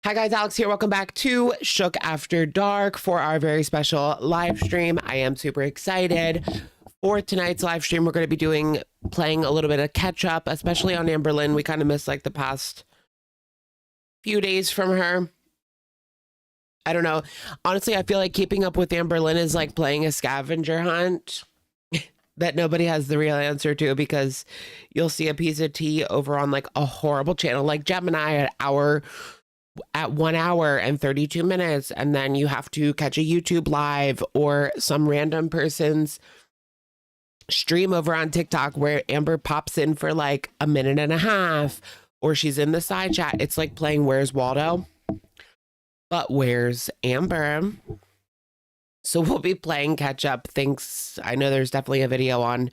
Hi guys, Alex here. Welcome back to Shook After Dark for our very special live stream. I am super excited for tonight's live stream. We're going to be playing a little bit of catch up, especially on Amberlynn. We kind of missed like the past few days from her. I don't know. Honestly, I feel like keeping up with Amberlynn is like playing a scavenger hunt that nobody has the real answer to, because you'll see a piece of tea over on like a horrible channel like Gemini at 1 hour and 32 minutes, and then you have to catch a YouTube live or some random person's stream over on TikTok where Amber pops in for like a minute and a half, or she's in the side chat. It's like playing Where's Waldo, but where's Amber? So we'll be playing catch up. Thanks. I know there's definitely a video on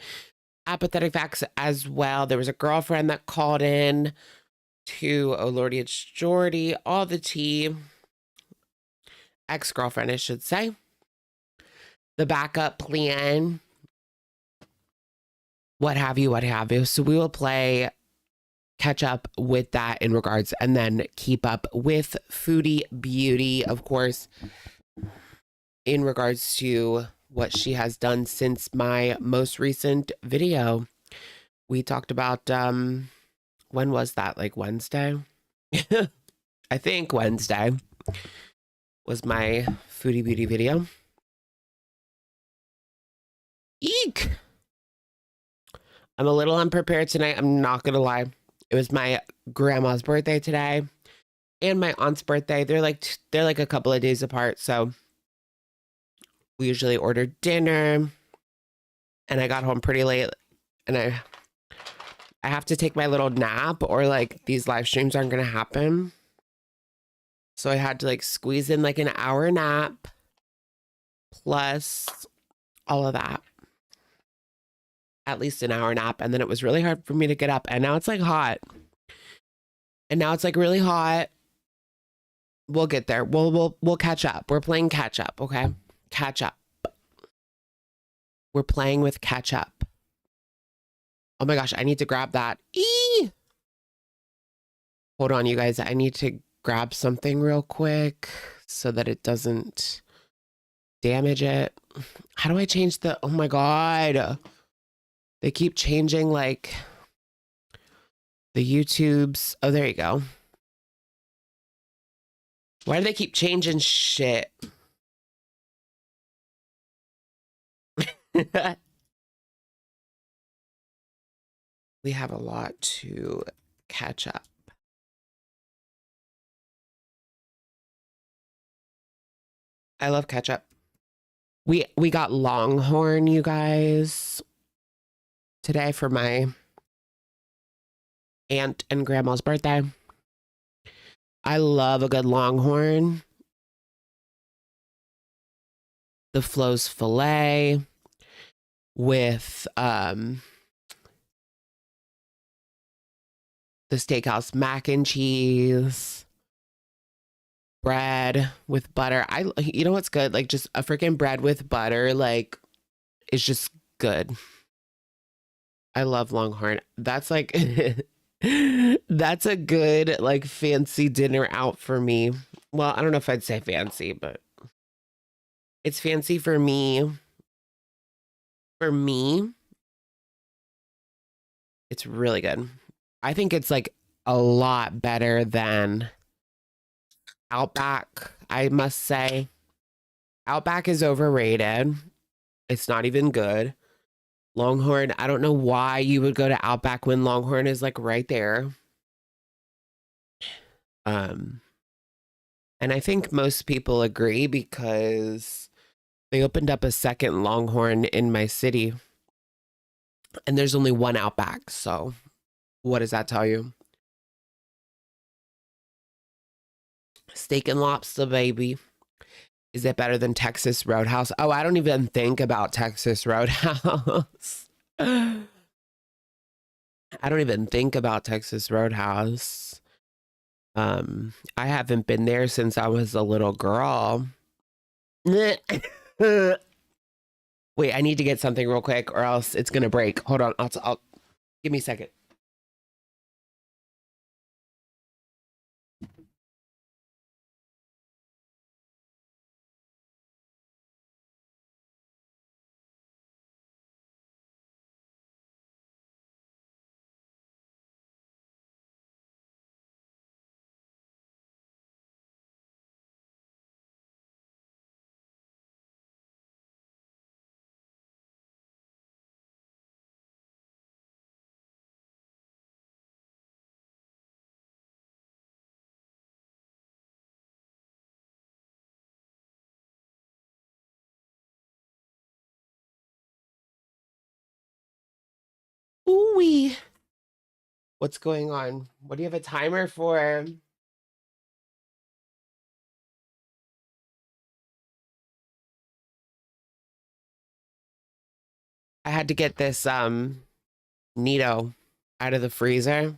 Apathetic Facts as well. There was a girlfriend that called in to, oh lordy, it's Jordy, all the tea, ex-girlfriend I should say, the backup plan, what have you. So we will play catch up with that in regards, and then keep up with Foodie Beauty, of course, in regards to what she has done since my most recent video. We talked about when was that? Like Wednesday? I think Wednesday was my Foodie Beauty video. Eek! I'm a little unprepared tonight. I'm not gonna lie. It was my grandma's birthday today and my aunt's birthday. They're like a couple of days apart, so we usually order dinner, and I got home pretty late, and I have to take my little nap, or like these live streams aren't going to happen. So I had to like squeeze in like an hour nap plus all of that. At least an hour nap. And then it was really hard for me to get up. And now it's like hot. And now it's like really hot. We'll get there. We'll catch up. We're playing catch up, okay? Catch up. We're playing with catch up. Oh my gosh, I need to grab that. Eee! Hold on, you guys. I need to grab something real quick so that it doesn't damage it. How do I change the... Oh my God. They keep changing like the YouTubes. Oh, there you go. Why do they keep changing shit? We have a lot to catch up. I love ketchup. We got Longhorn, you guys, today for my aunt and grandma's birthday. I love a good Longhorn. The Flo's filet with the steakhouse mac and cheese, bread with butter. You know what's good? Like just a freaking bread with butter, like it's just good. I love Longhorn. That's like, that's a good like fancy dinner out for me. Well, I don't know if I'd say fancy, but it's fancy for me. For me, it's really good. I think it's like a lot better than Outback, I must say. Outback is overrated. It's not even good. Longhorn, I don't know why you would go to Outback when Longhorn is like right there. And I think most people agree because they opened up a second Longhorn in my city, and there's only one Outback. So what does that tell you? Steak and lobster, baby. Is it better than Texas Roadhouse? Oh, I don't even think about Texas Roadhouse. I don't even think about Texas Roadhouse. I haven't been there since I was a little girl. Wait, I need to get something real quick or else it's gonna break. Hold on, I'll give me a second. Ooh, what's going on? What do you have a timer for? I had to get this Nito out of the freezer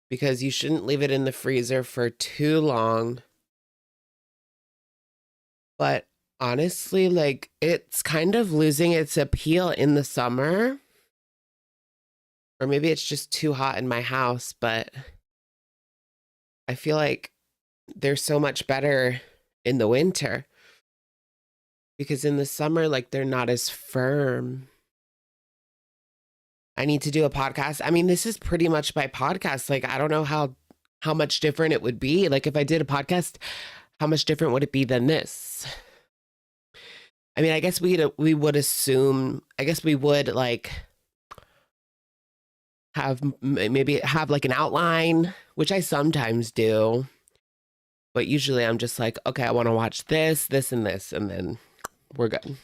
because you shouldn't leave it in the freezer for too long. But honestly, like it's kind of losing its appeal in the summer. Or maybe it's just too hot in my house, but I feel like they're so much better in the winter because in the summer, like they're not as firm. I need to do a podcast. I mean, this is pretty much my podcast. Like, I don't know how much different it would be. Like, if I did a podcast, how much different would it be than this? I mean, I guess we would assume. I guess we would like maybe have like an outline, which I sometimes do. But usually I'm just like, okay, I want to watch this, this, and this, and then we're good.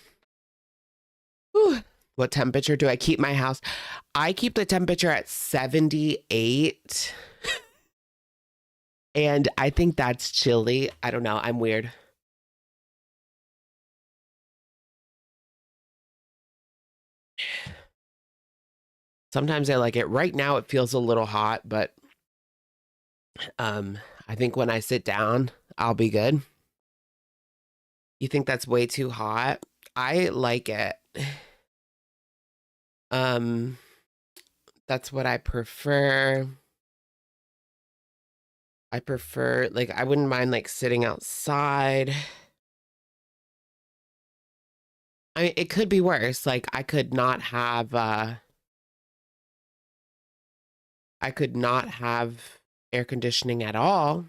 Whew. What temperature do I keep my house? I keep the temperature at 78. And I think that's chilly. I don't know. I'm weird. Sometimes I like it. Right now it feels a little hot, but I think when I sit down, I'll be good. You think that's way too hot? I like it. That's what I prefer. I prefer, like, I wouldn't mind like sitting outside. I mean, it could be worse. Like, I could not have air conditioning at all,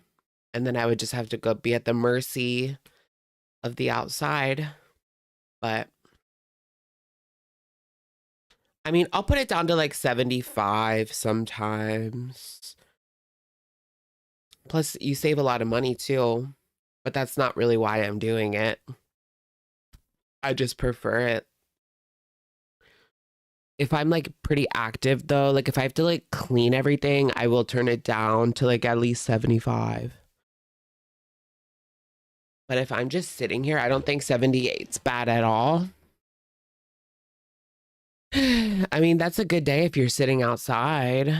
and then I would just have to go be at the mercy of the outside. But I mean, I'll put it down to like 75 sometimes. Plus, you save a lot of money too, but that's not really why I'm doing it. I just prefer it. If I'm like pretty active though, like if I have to like clean everything, I will turn it down to like at least 75. But if I'm just sitting here, I don't think 78's bad at all. I mean, that's a good day if you're sitting outside.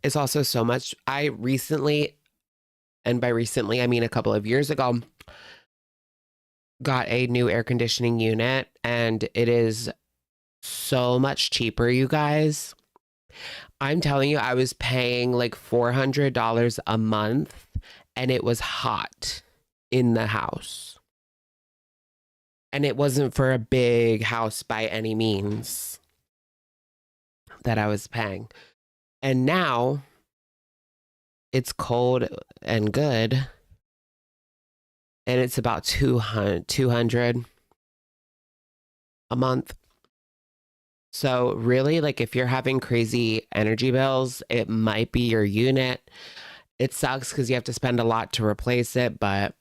It's also so much. I recently, and by recently, I mean a couple of years ago, got a new air conditioning unit, and it is so much cheaper, you guys. I'm telling you, I was paying like $400 a month, and it was hot in the house. And it wasn't for a big house by any means that I was paying. And now it's cold and good. And it's about 200 a month. So really, like if you're having crazy energy bills, it might be your unit. It sucks because you have to spend a lot to replace it, but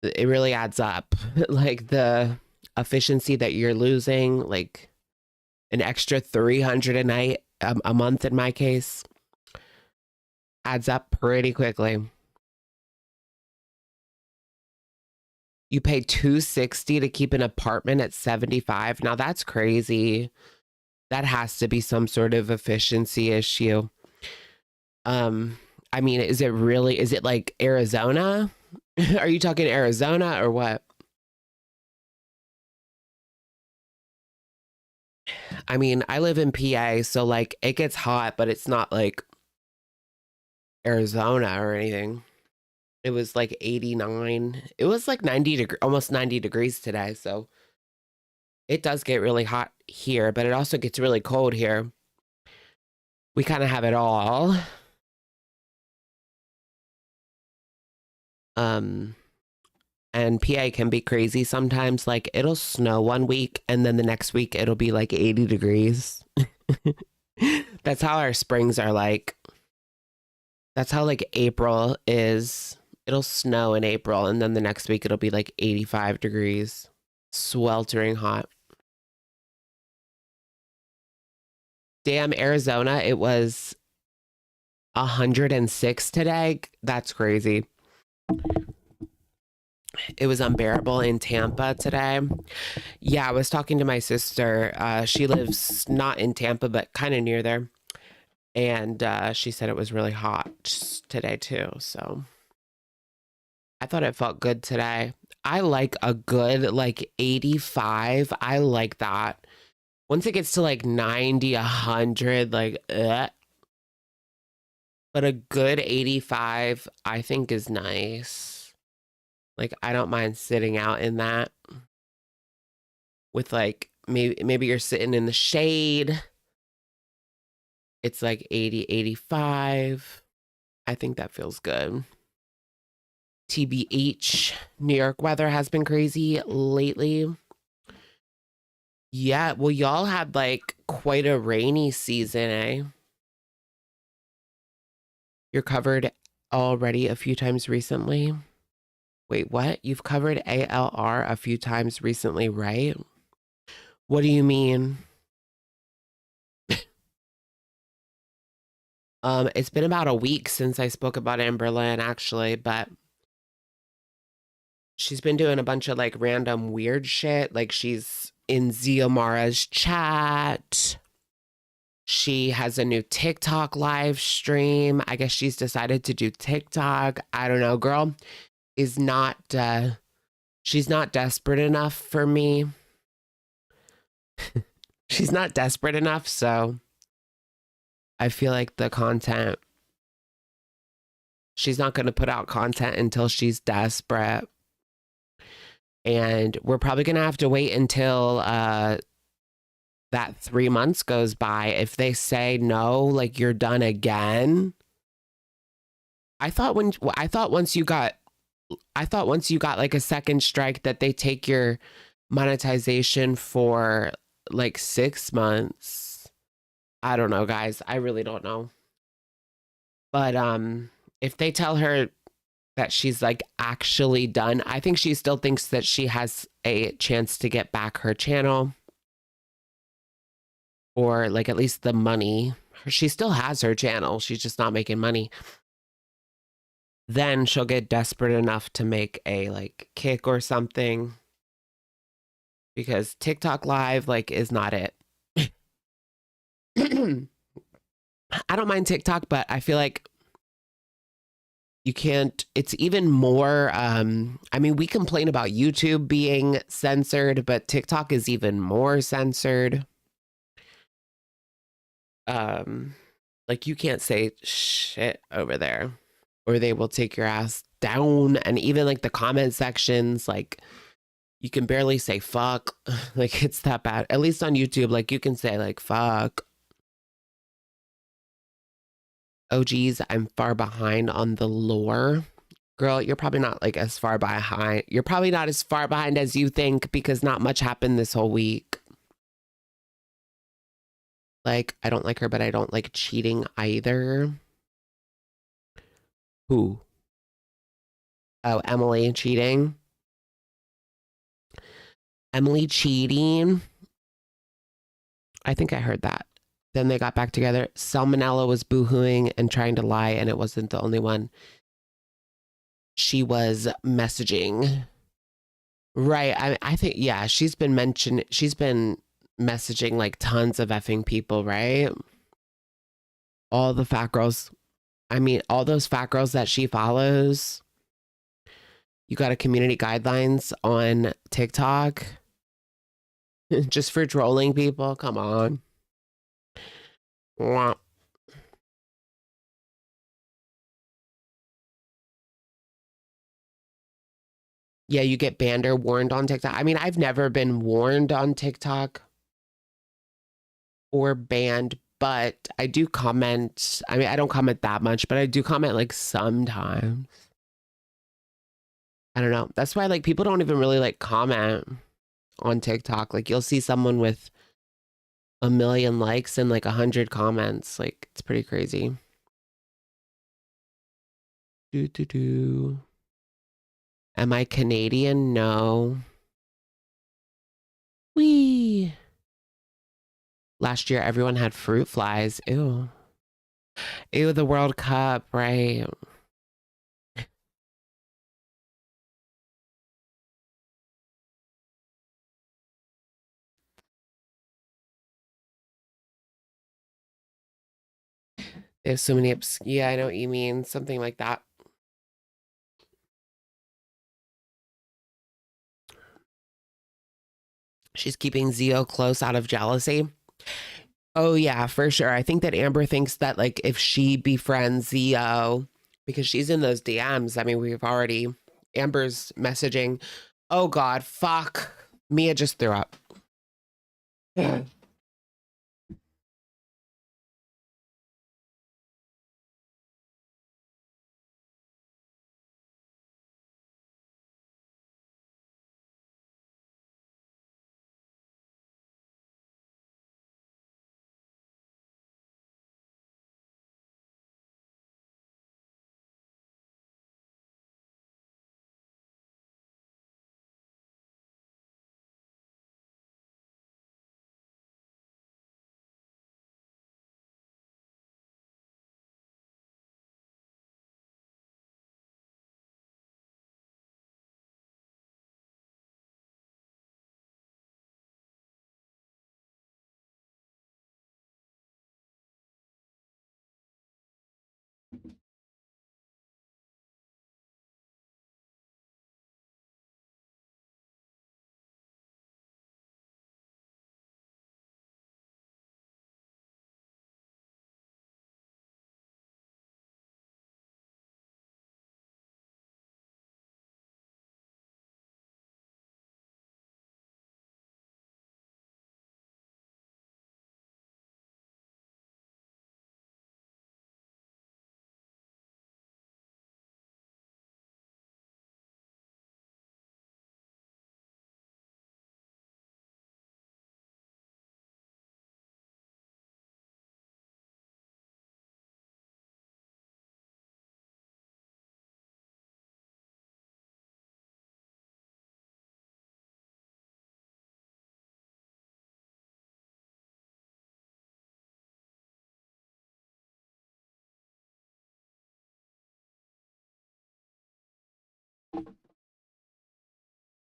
it really adds up. Like the efficiency that you're losing, like an extra 300 a night, a month in my case, adds up pretty quickly. You pay $260 to keep an apartment at 75. Now that's crazy. That has to be some sort of efficiency issue. I mean, is it like Arizona? Are you talking Arizona or what? I mean, I live in PA, so like it gets hot, but it's not like Arizona or anything. It was like 89. It was like almost 90 degrees today, so it does get really hot here, but it also gets really cold here. We kind of have it all. And PA can be crazy sometimes. Like it'll snow one week and then the next week it'll be like 80 degrees. That's how our springs are like. That's how like April is It'll snow in April, and then the next week it'll be like 85 degrees. Sweltering hot. Damn, Arizona, it was 106 today. That's crazy. It was unbearable in Tampa today. Yeah, I was talking to my sister. She lives not in Tampa, but kind of near there. And she said it was really hot today too. So I thought it felt good today. I like a good like 85. I like that. Once it gets to like 90, 100, like, but a good 85, I think is nice. Like, I don't mind sitting out in that with like, maybe you're sitting in the shade. It's like 80, 85. I think that feels good. TBH, New York weather has been crazy lately. Yeah, well, y'all had like quite a rainy season, eh? You're covered already a few times recently. Wait, what? You've covered ALR a few times recently, right? What do you mean? It's been about a week since I spoke about amberlynn, actually, but she's been doing a bunch of like random weird shit. Like she's in Ziomara's chat. She has a new TikTok live stream. I guess she's decided to do TikTok. I don't know, girl is not, she's not desperate enough for me. She's not desperate enough, so I feel like the content, she's not going to put out content until she's desperate. And we're probably going to have to wait until that 3 months goes by. If they say no, like you're done again. I thought once you got like a second strike that they take your monetization for like 6 months. I don't know, guys. I really don't know. But if they tell her that she's like actually done, I think she still thinks that she has a chance to get back her channel. Or like at least the money. She still has her channel. She's just not making money. Then she'll get desperate enough to make a like kick or something. Because TikTok live like is not it. I don't mind TikTok, but I feel like you can't, it's even more, I mean, we complain about YouTube being censored, but TikTok is even more censored. Like you can't say shit over there or they will take your ass down. And even like the comment sections, like you can barely say fuck. Like it's that bad. At least on YouTube, like you can say like fuck. Oh geez, I'm far behind on the lore. Girl, you're probably not like as far behind. You're probably not as far behind as you think because not much happened this whole week. Like, I don't like her, but I don't like cheating either. Who? Oh, Emily cheating. Emily cheating. I think I heard that. Then they got back together. Salmonella was boohooing and trying to lie, and it wasn't the only one. She was messaging. Right. I think, yeah, she's been messaging like tons of effing people, right? All the fat girls. I mean, all those fat girls that she follows. You got a community guidelines on TikTok just for trolling people. Come on. Wah. Yeah, you get banned or warned on TikTok. I mean, I've never been warned on TikTok or banned, but I do comment. I mean, I don't comment that much, but I do comment like sometimes. I don't know. That's why like people don't even really like comment on TikTok. Like you'll see someone with 1 million likes and like 100 comments. Like it's pretty crazy. Do do do. Am I Canadian? No. Wee. Last year, everyone had fruit flies. Ew. Ew, the World Cup, right? There's so many. Yeah, I know what you mean. Something like that. She's keeping Zio close out of jealousy. Oh, yeah, for sure. I think that Amber thinks that, like, if she befriends Zio, because she's in those DMs, I mean, we've already, Amber's messaging, oh, God, fuck. Mia just threw up.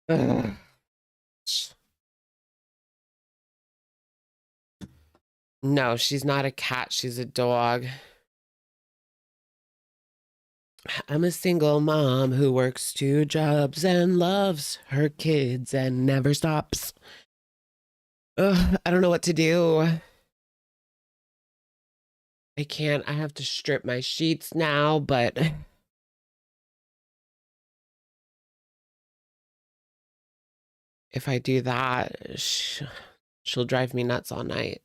Ugh. No, she's not a cat. She's a dog. I'm a single mom who works 2 jobs and loves her kids and never stops. Ugh, I don't know what to do. I can't. I have to strip my sheets now, but if I do that, she'll drive me nuts all night.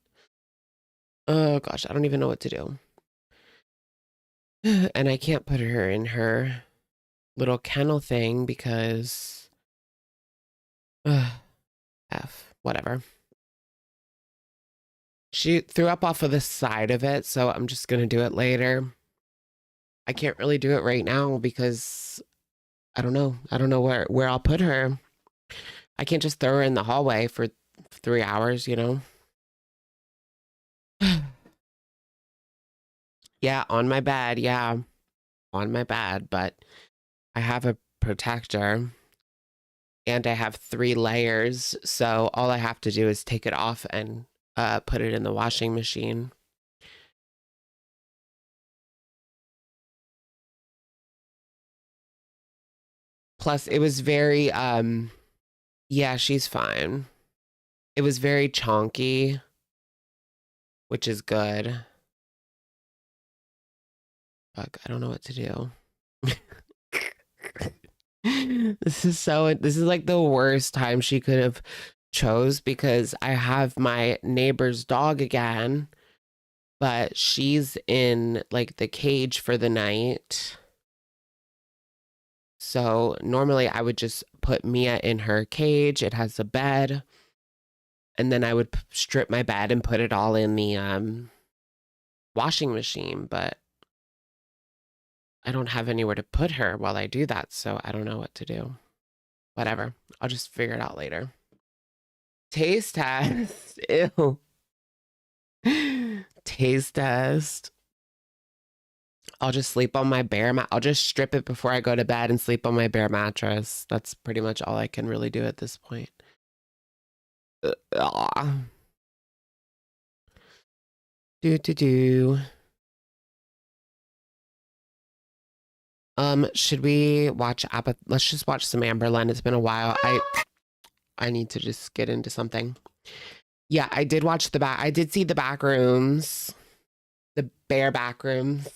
Oh gosh, I don't even know what to do. And I can't put her in her little kennel thing because F, whatever. She threw up off of the side of it, so I'm just gonna do it later. I can't really do it right now because I don't know. I don't know where I'll put her. I can't just throw her in the hallway for 3 hours, you know? Yeah, on my bed. Yeah, on my bed. But I have a protector and I have 3 layers. So all I have to do is take it off and put it in the washing machine. Plus, it was very, yeah, she's fine. It was very chonky, which is good. Fuck, I don't know what to do. This is like the worst time she could have chose because I have my neighbor's dog again, but she's in like the cage for the night. So normally I would just put Mia in her cage. It has a bed, and then I would strip my bed and put it all in the washing machine, but I don't have anywhere to put her while I do that, so I don't know what to do. Whatever. I'll just figure it out later. Taste test. Ew. Taste test. I'll just sleep on my bare mat. I'll just strip it before I go to bed and sleep on my bare mattress. That's pretty much all I can really do at this point. Do. Should we watch let's just watch some amberlynn. It's been a while. I need to just get into something. Yeah, I did watch I did see the back rooms. The bare back rooms.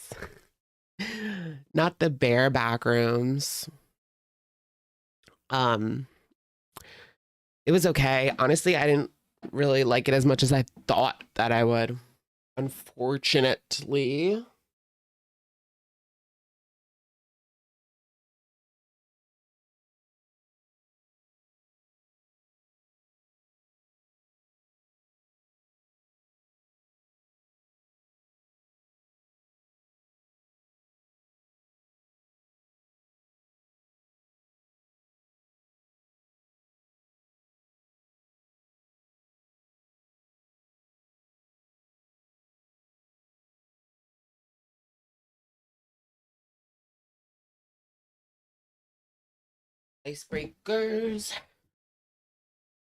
Not the bare back rooms. It was okay. Honestly, I didn't really like it as much as I thought that I would. Unfortunately. Icebreakers.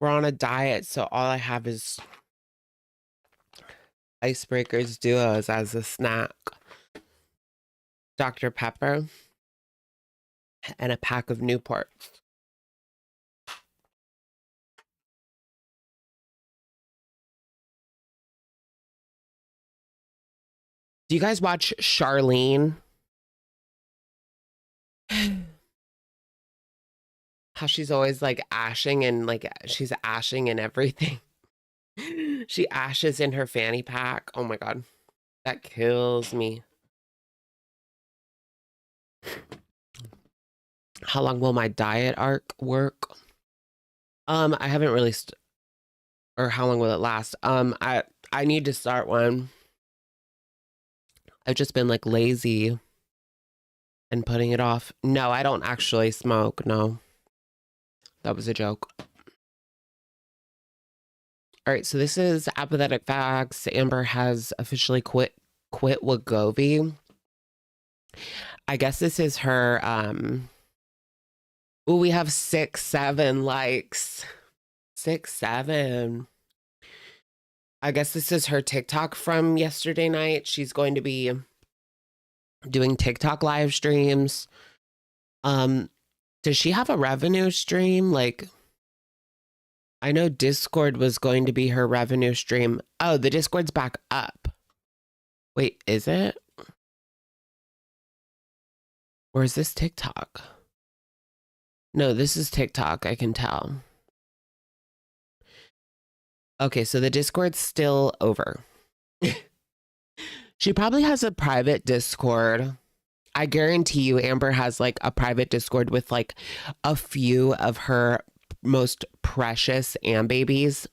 We're on a diet, so all I have is Icebreakers Duos as a snack. Dr. Pepper. And a pack of Newports. Do you guys watch Charlene? How she's always like ashing and like she's ashing and everything. She ashes in her fanny pack. Oh my God. That kills me. How long will my diet arc work? I haven't really or how long will it last? I need to start one. I've just been like lazy and putting it off. No, I don't actually smoke. No. That was a joke. All right, so this is Apathetic Facts. Amber has officially quit Wegovy. I guess this is her oh, we have 6-7 likes. 6-7. I guess this is her TikTok from yesterday night. She's going to be doing TikTok live streams. Does she have a revenue stream? Like, I know Discord was going to be her revenue stream. Oh, the Discord's back up. Wait, is it? Or is this TikTok? No, this is TikTok, I can tell. Okay, so the Discord's still over. She probably has a private Discord. I guarantee you Amber has like a private Discord with like a few of her most precious babies.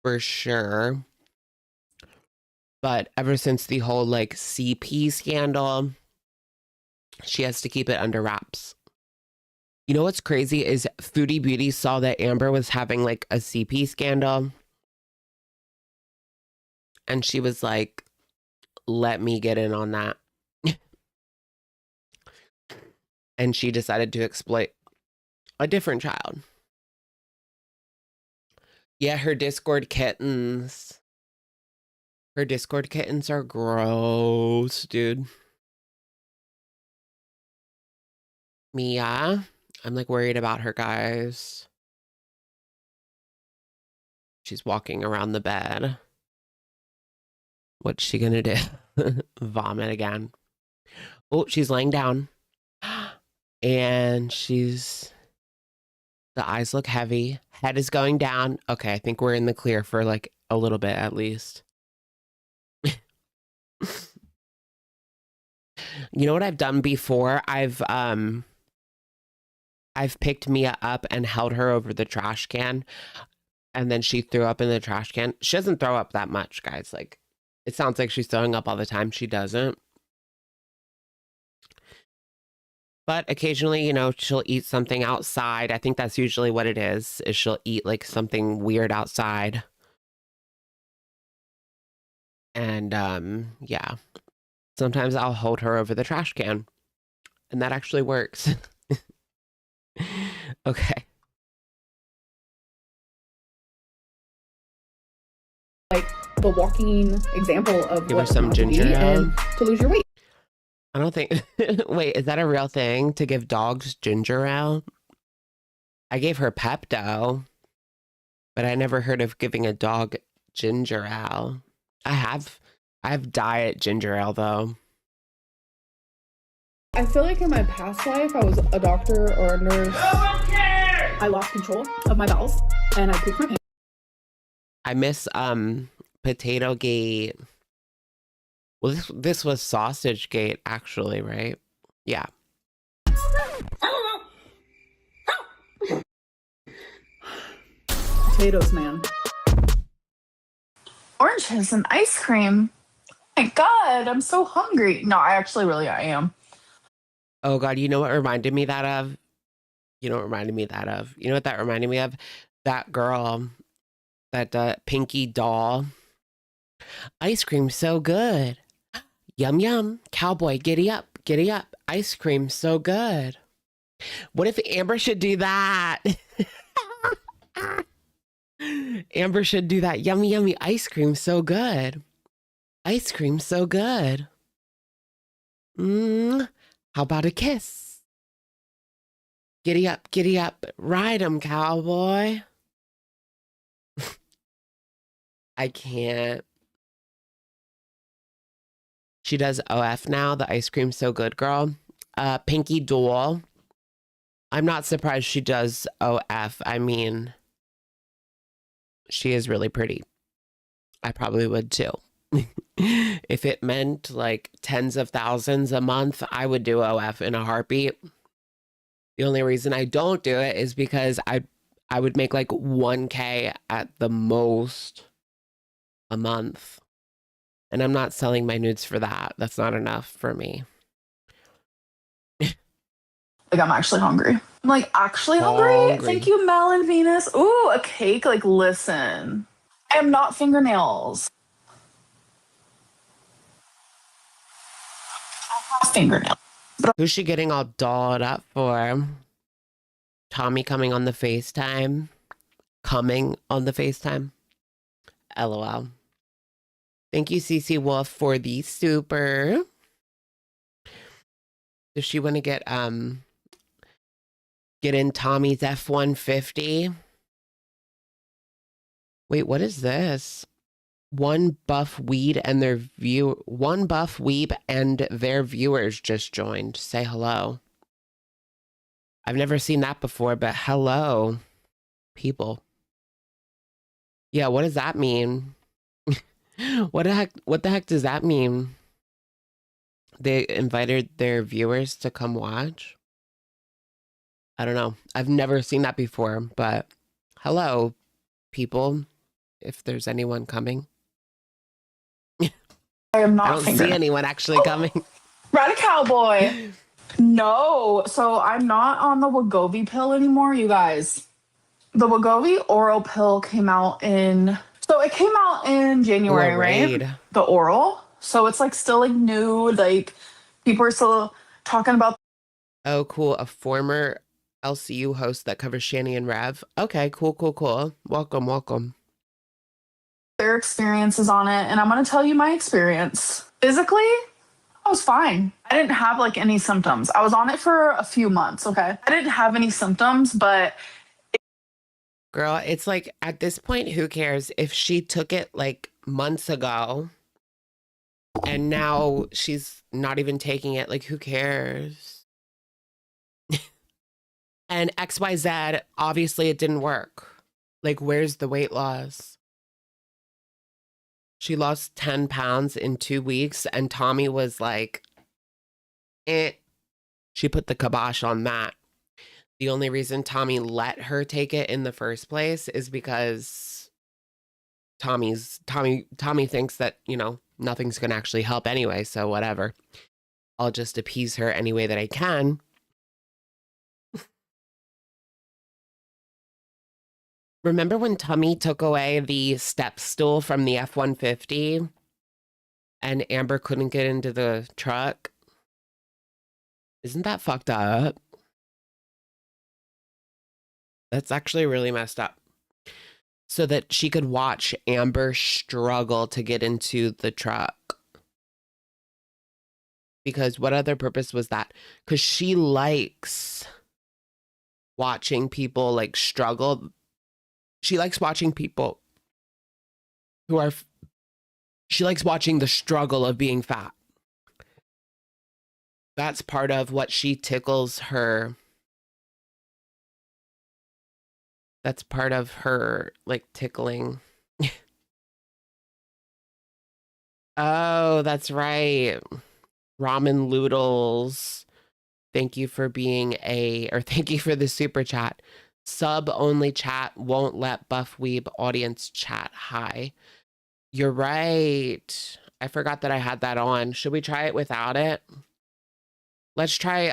For sure. But ever since the whole like CP scandal, she has to keep it under wraps. You know what's crazy is Foodie Beauty saw that Amber was having like a CP scandal. And she was like, let me get in on that. And she decided to exploit a different child. Yeah, her Discord kittens. Her Discord kittens are gross, dude. Mia. I'm like worried about her, guys. She's walking around the bed. What's she gonna do? Vomit again. Oh, she's laying down. And the eyes look heavy. Head is going down. Okay, I think we're in the clear for like a little bit at least. You know what I've done before? I've picked Mia up and held her over the trash can, and then she threw up in the trash can. She doesn't throw up that much, guys. Like, it sounds like she's throwing up all the time. She doesn't. But occasionally, you know, she'll eat something outside. I think that's usually what it is she'll eat like something weird outside. And yeah. Sometimes I'll hold her over the trash can. And that actually works. Okay. Like the walking example of Give her what some not to ginger be ale. and to lose your weight. I don't think. Wait, is that a real thing to give dogs ginger ale? I gave her Pepto, but I never heard of giving a dog ginger ale. I have diet ginger ale though. I feel like in my past life, I was a doctor or a nurse. I lost control of my bowels and I pooped my pants. I miss Potato Gate. Well, this was Sausage Gate actually, right? Yeah. Potatoes, man. Oranges and ice cream. Oh my God, I'm so hungry. No, I am. Oh God, you know what reminded me that of? You know what reminded me that of? You know what that reminded me of? That girl, that Pinky doll. Ice cream so good. Yum yum. Cowboy, giddy up, giddy up. Ice cream so good. What if Amber should do that? Amber should do that. Yummy, yummy. Ice cream so good. Ice cream so good. How about a kiss? Giddy up. Ride 'em, cowboy. I can't. She does OF now. The ice cream so good, girl. Pinky doll. I'm not surprised she does OF. I mean, she is really pretty. I probably would too. If it meant like tens of thousands a month, I would do OF in a heartbeat. The only reason I don't do it is because I would make like 1K at the most a month. And I'm not selling my nudes for that. That's not enough for me. Like, I'm actually hungry. I'm like, actually hungry? Thank you, Mel and Venus. Ooh, a cake. Like, listen, I am not fingernails. I have fingernails. Who's she getting all dolled up for? Tommy coming on the FaceTime? Coming on the FaceTime? LOL. Thank you, CC Wolf, for the super. Does she want to get in Tommy's F-150? Wait, what is this? One buff weeb and their viewers just joined. Say hello. I've never seen that before, but hello, people. Yeah, what does that mean? What the heck does that mean? They invited their viewers to come watch? I don't know. I've never seen that before, but hello, people, if there's anyone coming. I am not. I don't see anyone actually coming. Ride a cowboy. No, so I'm not on the Wegovy pill anymore, you guys. The Wegovy oral pill came out in January, right? The oral. So it's like still like new, like people are still talking about. Oh, cool. A former LCU host that covers Shani and Rev. Okay, cool. Welcome. Their experiences on it, and I'm going to tell you my experience. Physically, I was fine. I didn't have like any symptoms. I was on it for a few months, okay? I didn't have any symptoms, but girl, it's like at this point, who cares if she took it like months ago and now she's not even taking it? Like, who cares? And XYZ, obviously it didn't work. Like, where's the weight loss? She lost 10 pounds in 2 weeks, and Tommy was like, She put the kibosh on that. The only reason Tommy let her take it in the first place is because Tommy thinks that, you know, nothing's going to actually help anyway, so whatever. I'll just appease her any way that I can. Remember when Tummy took away the step stool from the F-150 and Amber couldn't get into the truck? Isn't that fucked up? That's actually really messed up. So that she could watch Amber struggle to get into the truck. Because what other purpose was that? Because she likes watching people like struggle. She likes watching people who are, she likes watching the struggle of being fat. That's part of what she tickles her. That's part of her like tickling. Oh, that's right. Ramen Loodles. Thank you for being thank you for the super chat. Sub only chat won't let Buff Weeb audience chat. Hi. You're right. I forgot that I had that on. Should we try it without it? Let's try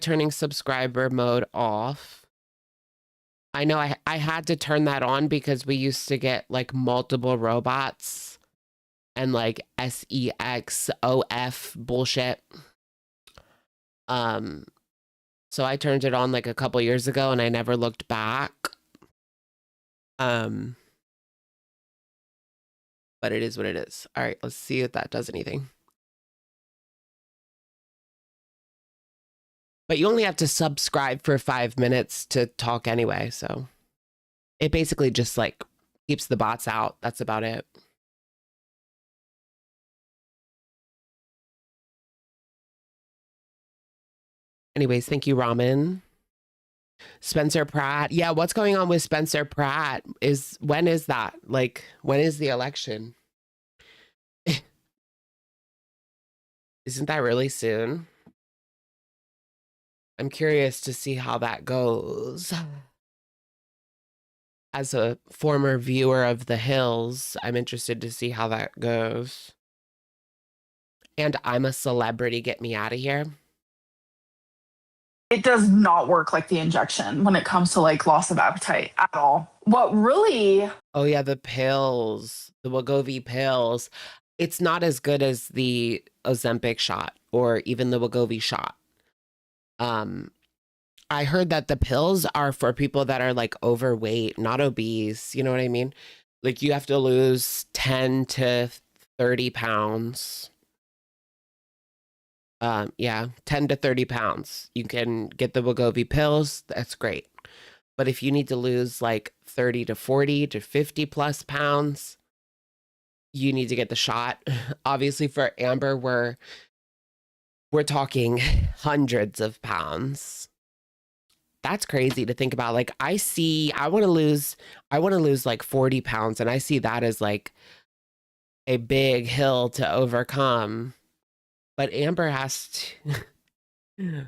turning subscriber mode off. I know I had to turn that on because we used to get like multiple robots and like SEXOF bullshit. So I turned it on like a couple years ago and I never looked back. But it is what it is. All right, let's see if that does anything. But you only have to subscribe for 5 minutes to talk anyway, so it basically just like keeps the bots out. That's about it. Anyways, thank you, Ramen. Spencer Pratt. Yeah, what's going on with Spencer Pratt? When is that? Like, when is the election? Isn't that really soon? I'm curious to see how that goes. As a former viewer of The Hills, I'm interested to see how that goes. And I'm a celebrity, get me out of here. It does not work like the injection when it comes to like loss of appetite at all. What really? Oh yeah, the pills, the Wegovy pills. It's not as good as the Ozempic shot or even the Wegovy shot. I heard that the pills are for people that are like overweight, not obese. You know what I mean? Like you have to lose 10 to 30 pounds. Yeah, 10 to 30 pounds. You can get the Wegovy pills. That's great. But if you need to lose like 30 to 40 to 50 plus pounds, you need to get the shot. Obviously for Amber, we're talking hundreds of pounds. That's crazy to think about. Like I want to lose like 40 pounds and I see that as like a big hill to overcome. But Amber has to,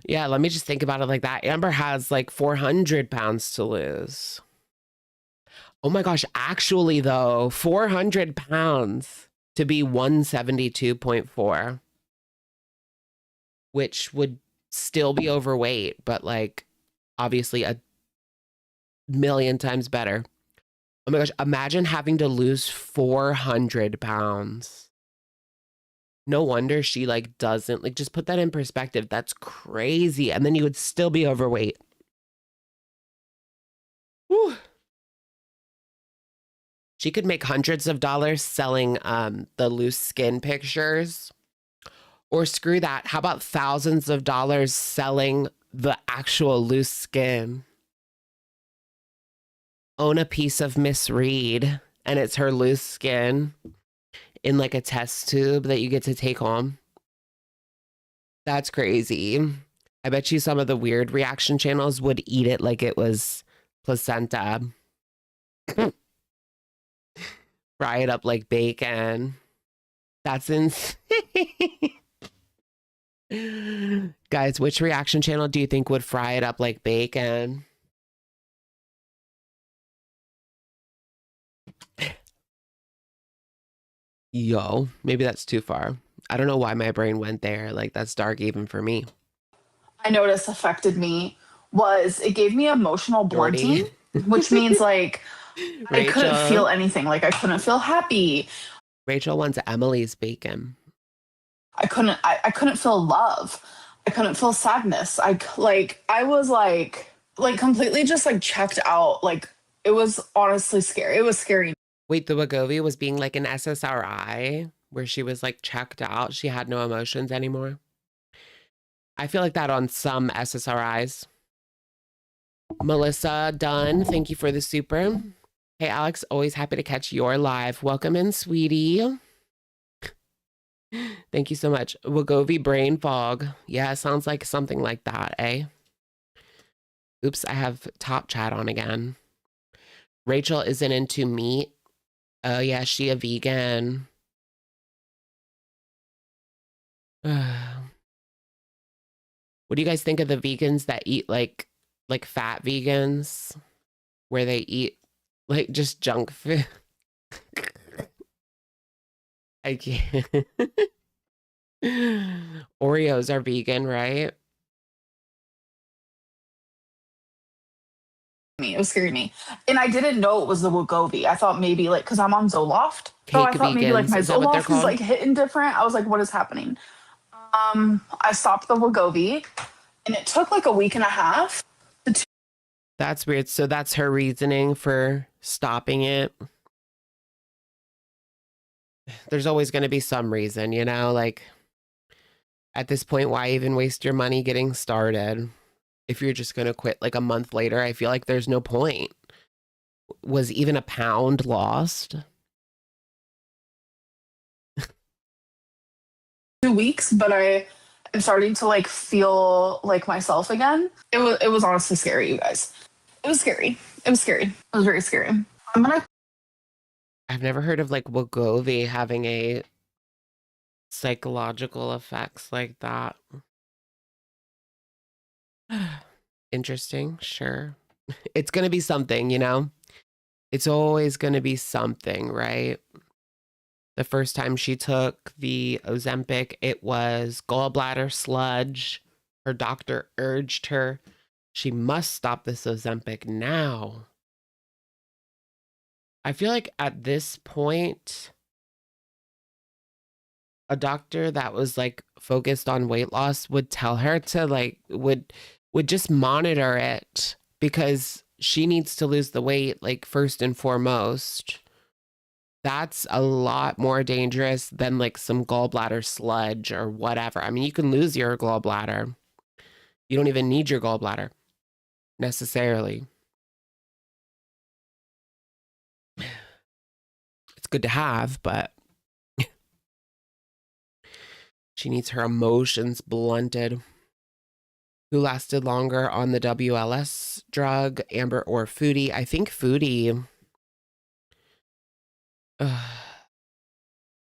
yeah, let me just think about it like that. Amber has like 400 pounds to lose. Oh my gosh, actually though, 400 pounds to be 172.4, which would still be overweight, but like obviously a million times better. Oh my gosh, imagine having to lose 400 pounds. No wonder she like doesn't like, just put that in perspective. That's crazy. And then you would still be overweight. Whew. She could make hundreds of dollars selling the loose skin pictures. Or screw that. How about thousands of dollars selling the actual loose skin? Own a piece of Miss Reed and it's her loose skin in like a test tube that you get to take home. That's crazy. I bet you some of the weird reaction channels would eat it like it was placenta. Fry it up like bacon. That's insane. Guys, which reaction channel do you think would fry it up like bacon? Yo, maybe that's too far. I don't know why my brain went there. Like, that's dark even for me. I noticed affected me was it gave me emotional blunting. which means like I couldn't feel Rachel. anything. Like I couldn't feel happy. Rachel wants Emily's bacon. I couldn't feel love. I couldn't feel sadness. I was like completely just like checked out. Like it was honestly scary. It was scary. Wait, the Wegovy was being like an SSRI where she was like checked out. She had no emotions anymore. I feel like that on some SSRIs. Melissa Dunn, thank you for the super. Hey, Alex, always happy to catch your live. Welcome in, sweetie. Thank you so much. Wegovy brain fog. Yeah, sounds like something like that, eh? Oops, I have top chat on again. Rachel isn't into meat. Oh, yeah, she a vegan. What do you guys think of the vegans that eat like fat vegans where they eat like just junk food? I can't. Oreos are vegan, right? It was scaring me. And I didn't know it was the Wegovy. I thought maybe like, because I'm on Zoloft. So I Cake thought maybe like vegans, my is that what they're Zoloft is called? like hitting different. I was like, what is happening? I stopped the Wegovy and it took like a week and a half. That's weird. So that's her reasoning for stopping it. There's always going to be some reason, you know, like at this point, why even waste your money getting started? If you're just going to quit like a month later, I feel like there's no point. Was even a pound lost? 2 weeks, but I'm starting to like feel like myself again. It was honestly scary, you guys. It was scary. It was scary. It was very scary. I've never heard of like Wegovy having a psychological effects like that. Interesting, sure. It's going to be something, you know? It's always going to be something, right? The first time she took the Ozempic, it was gallbladder sludge. Her doctor urged her, she must stop this Ozempic now. I feel like at this point, a doctor that was like focused on weight loss would tell her to like, would just monitor it because she needs to lose the weight, like first and foremost. That's a lot more dangerous than like some gallbladder sludge or whatever. I mean, you can lose your gallbladder. You don't even need your gallbladder necessarily. It's good to have, but she needs her emotions blunted. Who lasted longer on the WLS drug, Amber or Foodie? I think Foodie.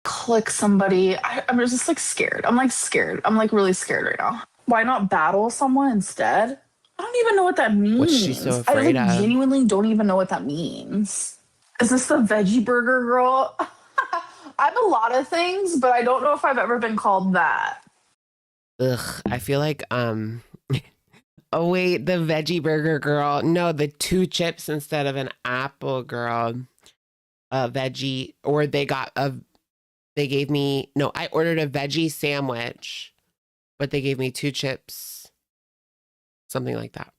Click somebody. I'm just like scared. I'm like scared. I'm like really scared right now. Why not battle someone instead? I don't even know what that means. What's she so afraid I like, of? genuinely don't even know what that means. Is this the veggie burger girl? I'm a lot of things, but I don't know if I've ever been called that. Ugh, I feel like oh wait, the veggie burger girl. No, the 2 chips instead of an apple girl. Veggie, or they gave me, no, I ordered a veggie sandwich, but they gave me 2 chips. Something like that.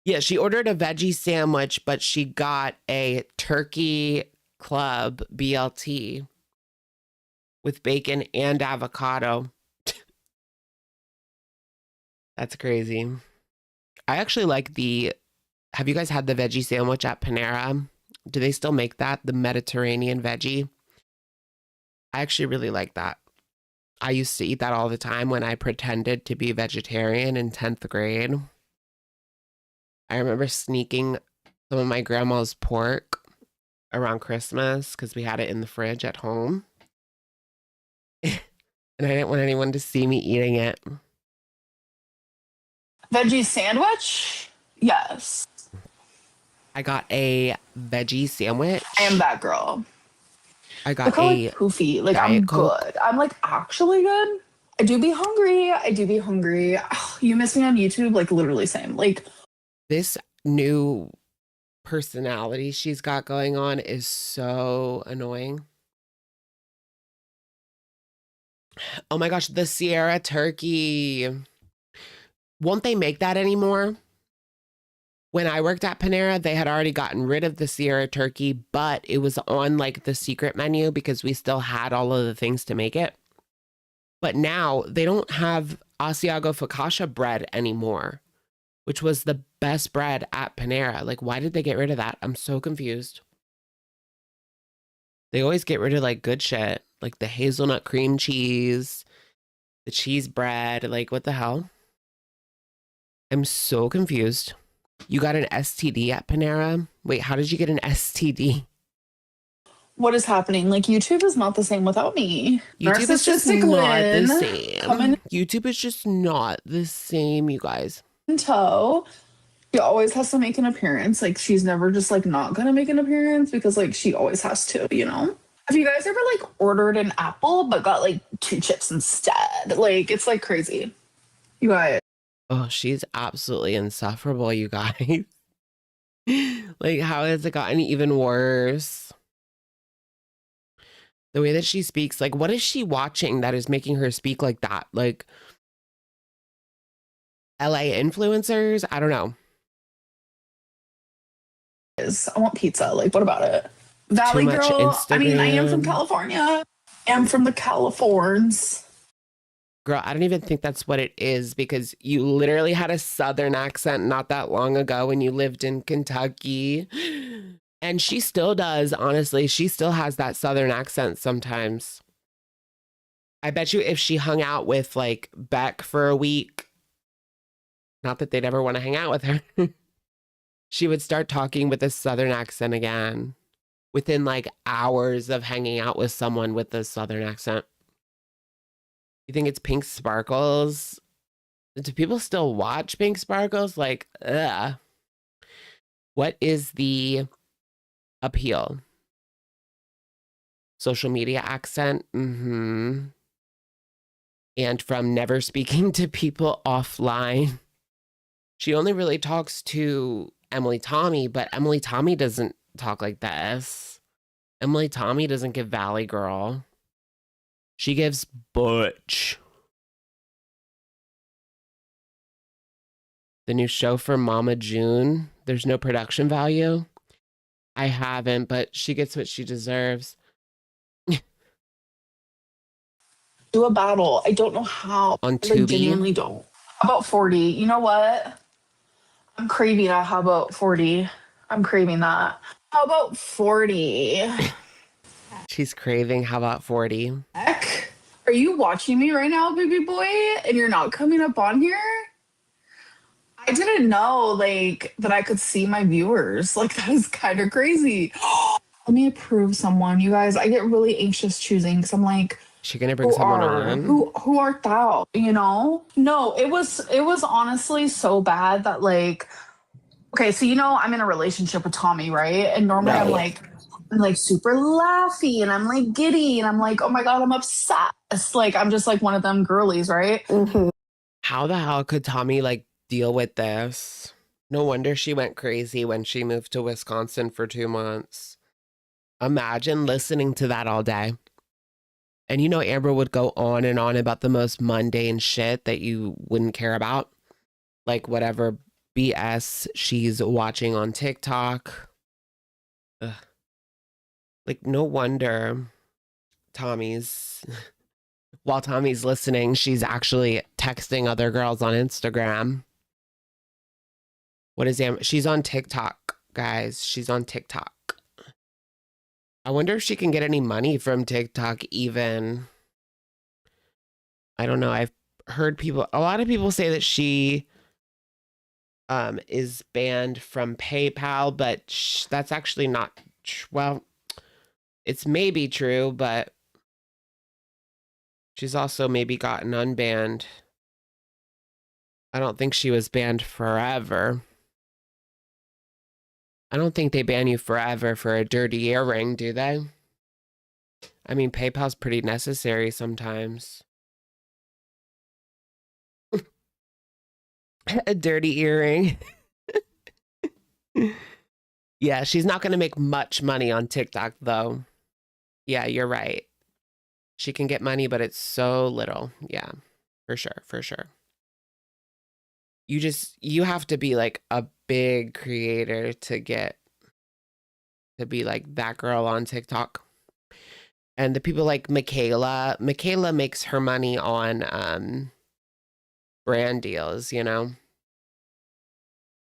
Yeah, she ordered a veggie sandwich, but she got a turkey club BLT with bacon and avocado. That's crazy. I actually like have you guys had the veggie sandwich at Panera? Do they still make that? The Mediterranean veggie? I actually really like that. I used to eat that all the time when I pretended to be vegetarian in 10th grade. I remember sneaking some of my grandma's pork around Christmas because we had it in the fridge at home. And I didn't want anyone to see me eating it. Veggie sandwich? Yes. I got a veggie sandwich. I am that girl. I got Look how a like poofy. Like Diet I'm Coke. good. I'm like actually good. I do be hungry. Ugh, you miss me on YouTube? Like literally same. Like this new personality she's got going on is so annoying. Oh my gosh, the Sierra turkey. Won't they make that anymore? When I worked at Panera, they had already gotten rid of the Sierra turkey, but it was on like the secret menu because we still had all of the things to make it. But now they don't have Asiago focaccia bread anymore, which was the best bread at Panera. Like, why did they get rid of that? I'm so confused. They always get rid of like good shit, like the hazelnut cream cheese, the cheese bread. Like, what the hell? I'm so confused. You got an STD at Panera? Wait, how did you get an STD? What is happening? Like, YouTube is not the same without me. YouTube is just Narcissistic not the Lynn same. coming YouTube is just not the same, you guys. in tow. She always has to make an appearance. Like, she's never just like not gonna make an appearance because like she always has to, you know? Have you guys ever like ordered an apple but got like 2 chips instead? Like, it's like crazy. You guys. Oh, she's absolutely insufferable, you guys. Like, how has it gotten even worse? The way that she speaks, like, what is she watching that is making her speak like that? Like, LA influencers? I don't know. I want pizza. Like, what about it? Valley much girl. I mean, I am from Instagram. California. I'm from the Californs. Girl, I don't even think that's what it is because you literally had a Southern accent not that long ago when you lived in Kentucky. And she still does, honestly. She still has that Southern accent sometimes. I bet you if she hung out with like Beck for a week, not that they'd ever want to hang out with her, she would start talking with a Southern accent again within like hours of hanging out with someone with a Southern accent. You think it's Pink Sparkles? Do people still watch Pink Sparkles? Like, ugh. What is the appeal? Social media accent? Mm-hmm. And from never speaking to people offline. She only really talks to Emily Tommy, but Emily Tommy doesn't talk like this. Emily Tommy doesn't give Valley Girl. She gives Butch. The new show for Mama June. There's no production value. I haven't, but she gets what she deserves. Do a battle. I don't know how. On I like, Tubi. genuinely don't. How about 40? You know what? I'm craving a how about 40. I'm craving that. How about 40? She's craving How About 40. Heck? Are you watching me right now, baby boy? And you're not coming up on here? I didn't know like that I could see my viewers. Like, that is kind of crazy. Let me approve someone. You guys, I get really anxious choosing because I'm like, She gonna bring someone on? who art thou? You know? No, it was honestly so bad that like, okay, so you know I'm in a relationship with Tommy, right? And normally I'm like super laughy and I'm like giddy and I'm like, oh my god, I'm obsessed. Like I'm just like one of them girlies, right? Mm-hmm. How the hell could Tommy like deal with this? No wonder she went crazy when she moved to Wisconsin for 2 months. Imagine listening to that all day. And you know, Amber would go on and on about the most mundane shit that you wouldn't care about. Like whatever BS she's watching on TikTok. Ugh. Like, no wonder while Tommy's listening, she's actually texting other girls on Instagram. What is she's on TikTok, guys. She's on TikTok. I wonder if she can get any money from TikTok even. I don't know. I've heard a lot of people say that she is banned from PayPal, but that's actually not, well, it's maybe true, but she's also maybe gotten unbanned. I don't think she was banned forever. I don't think they ban you forever for a dirty earring, do they? I mean, PayPal's pretty necessary sometimes. A dirty earring. Yeah, she's not going to make much money on TikTok, though. Yeah, you're right. She can get money, but it's so little. Yeah, for sure, for sure. You have to be like a big creator to be like that girl on TikTok. And the people like Michaela makes her money on brand deals, you know,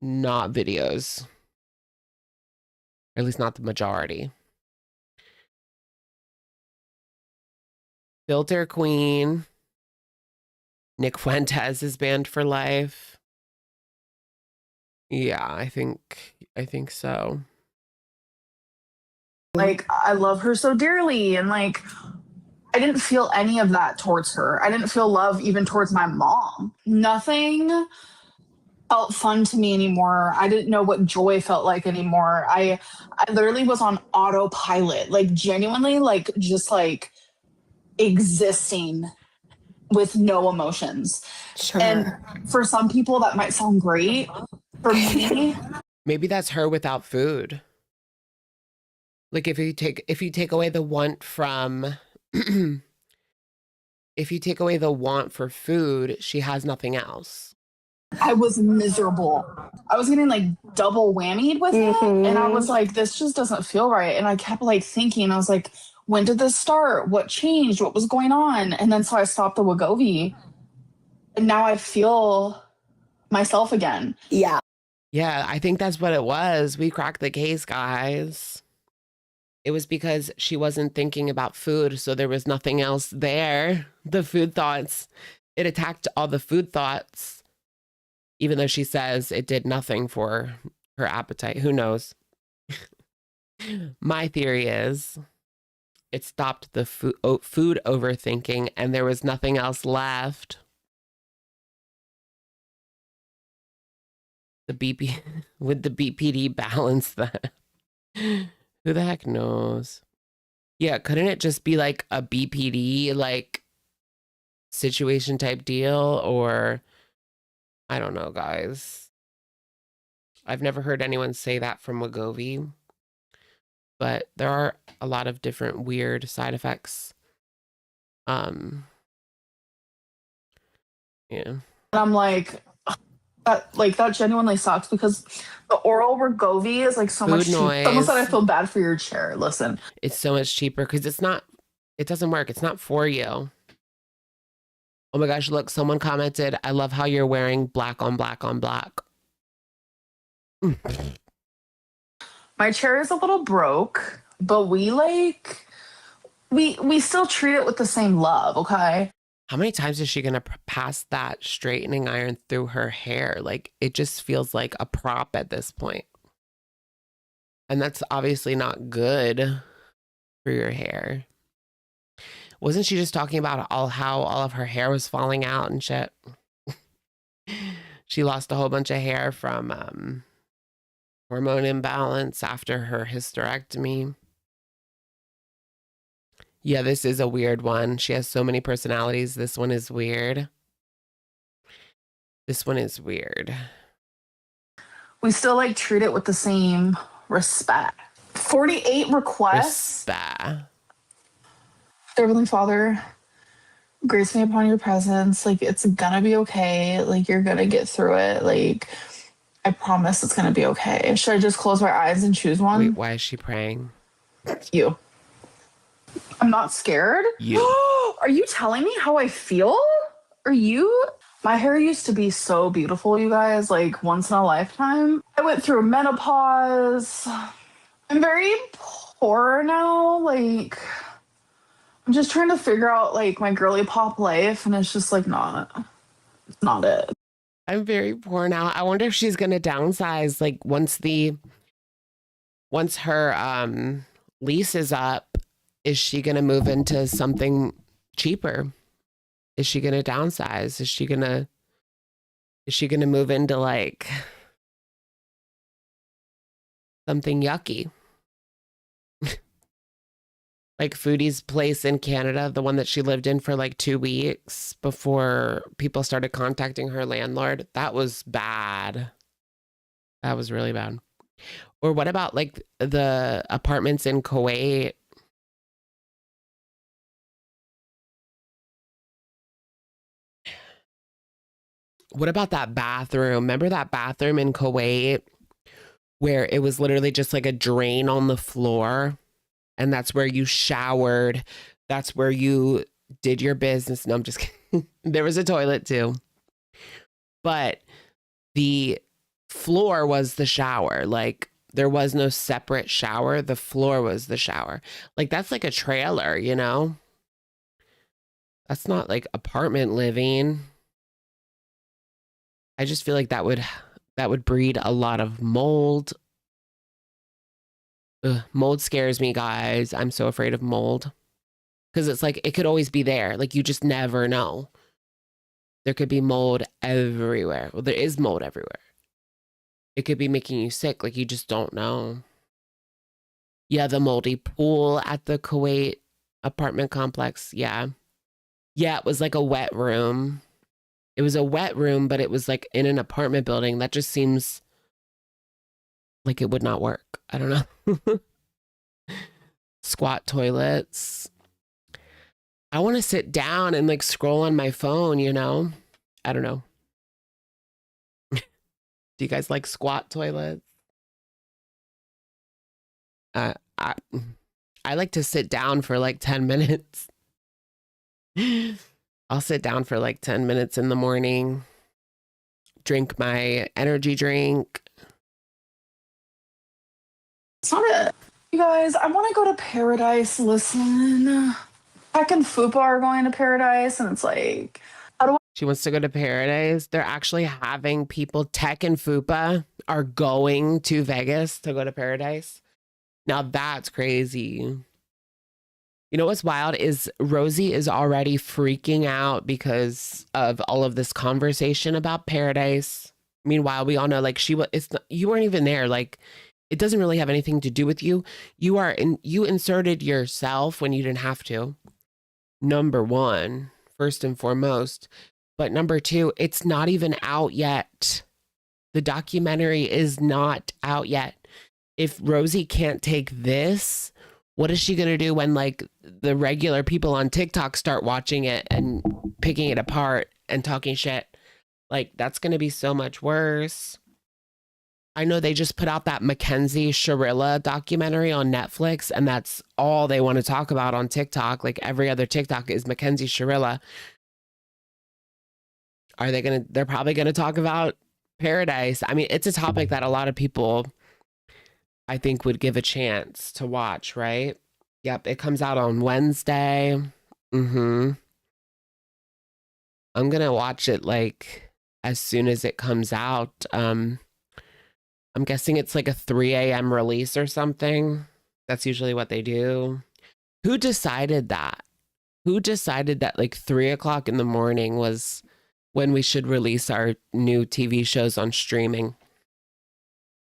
not videos. At least not the majority. Filter Queen. Nick Fuentes is banned for life. Yeah, I think so. Like, I love her so dearly. And like, I didn't feel any of that towards her. I didn't feel love even towards my mom. Nothing felt fun to me anymore. I didn't know what joy felt like anymore. I literally was on autopilot, like genuinely, like just like existing with no emotions. Sure. And for some people that might sound great. For me, maybe that's her without food. Like if you take away the want from if you take away the want for food, she has nothing else. I was miserable. I was getting like double whammied with it. And I was like, this just doesn't feel right. And I kept like thinking, I was like, when did this start? What changed? What was going on? And then so I stopped the Wegovy. And now I feel myself again. Yeah. Yeah, I think that's what it was. We cracked the case, guys. It was because she wasn't thinking about food, so there was nothing else there. The food thoughts, it attacked all the food thoughts, even though she says it did nothing for her appetite. Who knows? My theory is it stopped the food overthinking, and there was nothing else left. The BP would the BPD balance that? Who the heck knows? Yeah, couldn't it just be like a BPD like situation type deal? Or I don't know, guys. I've never heard anyone say that from Wegovy, but there are a lot of different weird side effects. Yeah. And I'm like, that genuinely sucks because the oral Wegovy is like so Food much cheaper. noise. Someone said I feel bad for your chair. Listen, It's so much cheaper because it doesn't work. It's not for you. Oh my gosh, look, someone commented, I love how you're wearing black on black on black. my chair is a little broke, but we still treat it with the same love, okay? How many times is she going to pass that straightening iron through her hair? Like, it just feels like a prop at this point. And that's obviously not good for your hair. Wasn't she just talking about how all of her hair was falling out and shit? She lost a whole bunch of hair from hormone imbalance after her hysterectomy. Yeah, this is a weird one. She has so many personalities. This one is weird. This one is weird. We still like treat it with the same respect. 48 requests. Respect. Heavenly Father, grace me upon your presence. Like, it's gonna be okay. Like, you're gonna get through it. Like, I promise it's gonna be okay. Should I just close my eyes and choose one? Wait, why is she praying? You. I'm not scared. You. Are you telling me how I feel? Are you? My hair used to be so beautiful, you guys, like once in a lifetime. I went through menopause. I'm very poor now. Like, I'm just trying to figure out like my girly pop life, and it's just like not it. I'm very poor now. I wonder if she's gonna downsize like once her lease is up. Is she gonna move into something cheaper? Is she gonna downsize? Is she gonna move into like something yucky? Like Foodie's place in Canada, the one that she lived in for like 2 weeks before people started contacting her landlord. That was bad. That was really bad. Or what about like the apartments in Kuwait? What about that bathroom? Remember that bathroom in Kuwait where it was literally just like a drain on the floor? And that's where you showered. That's where you did your business. No, I'm just kidding. There was a toilet too. But the floor was the shower. Like there was no separate shower. The floor was the shower. Like that's like a trailer, you know? That's not like apartment living. I just feel like that would breed a lot of mold. Ugh, mold scares me, guys. I'm so afraid of mold. Because it's like, it could always be there. Like, you just never know. There could be mold everywhere. Well, there is mold everywhere. It could be making you sick. Like, you just don't know. Yeah, the moldy pool at the Kuwait apartment complex. Yeah. Yeah, it was like a wet room. It was a wet room, but it was like in an apartment building. That just seems like it would not work. I don't know. Squat toilets. I want to sit down and like scroll on my phone, you know? I don't know. Do you guys like squat toilets? I like to sit down for like 10 minutes. I'll sit down for like 10 minutes in the morning, drink my energy drink. It's not it. You guys, I want to go to paradise. Listen, Heck and Fupa are going to paradise, and it's like, how do She wants to go to paradise. They're actually having people, Tech and Fupa are going to Vegas to go to paradise. Now that's crazy. You know what's wild is Rosie is already freaking out because of all of this conversation about paradise. Meanwhile, we all know like you weren't even there. Like it doesn't really have anything to do with you. You inserted yourself when you didn't have to. Number one, first and foremost. But number two, it's not even out yet. The documentary is not out yet. If Rosie can't take this, what is she going to do when like the regular people on TikTok start watching it and picking it apart and talking shit? Like that's going to be so much worse. I know they just put out that Mackenzie Sharilla documentary on Netflix, and that's all they want to talk about on TikTok. Like every other TikTok is Mackenzie Sharilla. They're probably going to talk about paradise. I mean, it's a topic that a lot of people I think would give a chance to watch, right? Yep, it comes out on Wednesday. I'm gonna watch it like as soon as it comes out. I'm guessing it's like a 3 a.m. release or something. That's usually what they do. Who decided that? Who decided that like 3 o'clock in the morning was when we should release our new TV shows on streaming?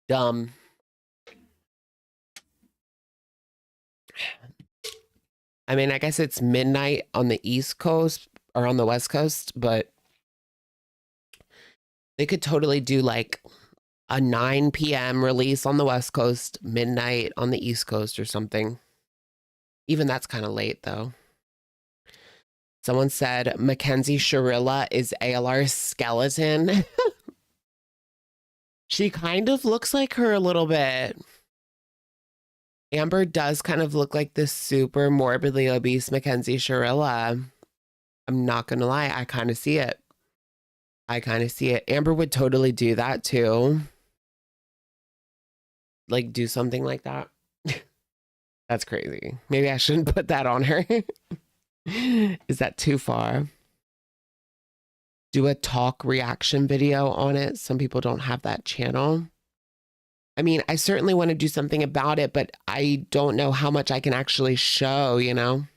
Dumb. I mean, I guess it's midnight on the East Coast or on the West Coast, but they could totally do like a 9 p.m. release on the West Coast, midnight on the East Coast or something. Even that's kind of late though. Someone said Mackenzie Sharilla is ALR's skeleton. She kind of looks like her a little bit. Amber does kind of look like this super morbidly obese Mackenzie Sharilla. I'm not going to lie. I kind of see it. Amber would totally do that too. Like do something like that. That's crazy. Maybe I shouldn't put that on her. Is that too far? Do a talk reaction video on it. Some people don't have that channel. I mean, I certainly want to do something about it, but I don't know how much I can actually show, you know?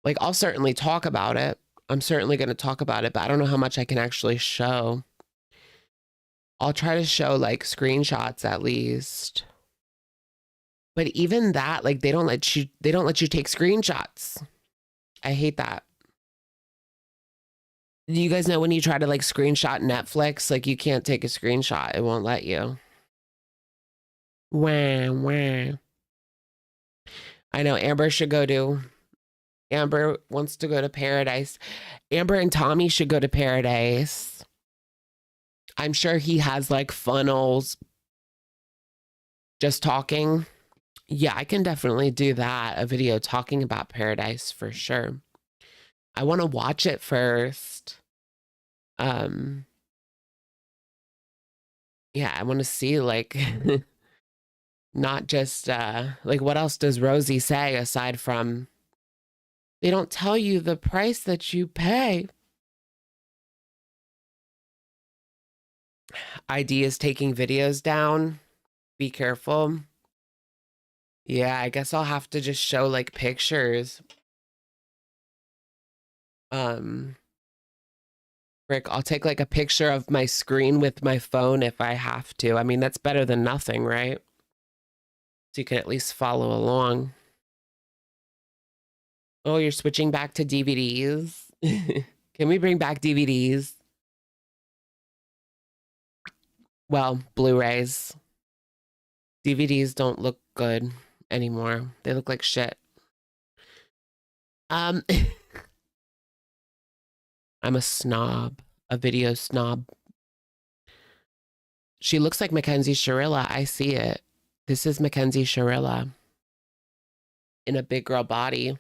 Like, I'll certainly talk about it. I'm certainly going to talk about it, but I don't know how much I can actually show. I'll try to show like screenshots at least. But even that, like they don't let you take screenshots. I hate that. Do you guys know when you try to like screenshot Netflix, like you can't take a screenshot, it won't let you. Wah, wah. I know Amber wants to go to paradise. Amber and Tommy should go to paradise. I'm sure he has like funnels just talking. Yeah, I can definitely do that. A video talking about paradise for sure. I want to watch it first. Yeah, I want to see like not just like what else does Rosie say aside from they don't tell you the price that you pay. ID is taking videos down. Be careful. Yeah, I guess I'll have to just show like pictures. Rick, I'll take like a picture of my screen with my phone if I have to. I mean, that's better than nothing, right? So you can at least follow along. Oh, you're switching back to DVDs? Can we bring back DVDs? Well, Blu-rays. DVDs don't look good anymore. They look like shit. I'm a snob, a video snob. She looks like Mackenzie Shirilla. I see it. This is Mackenzie Shirilla in a big girl body.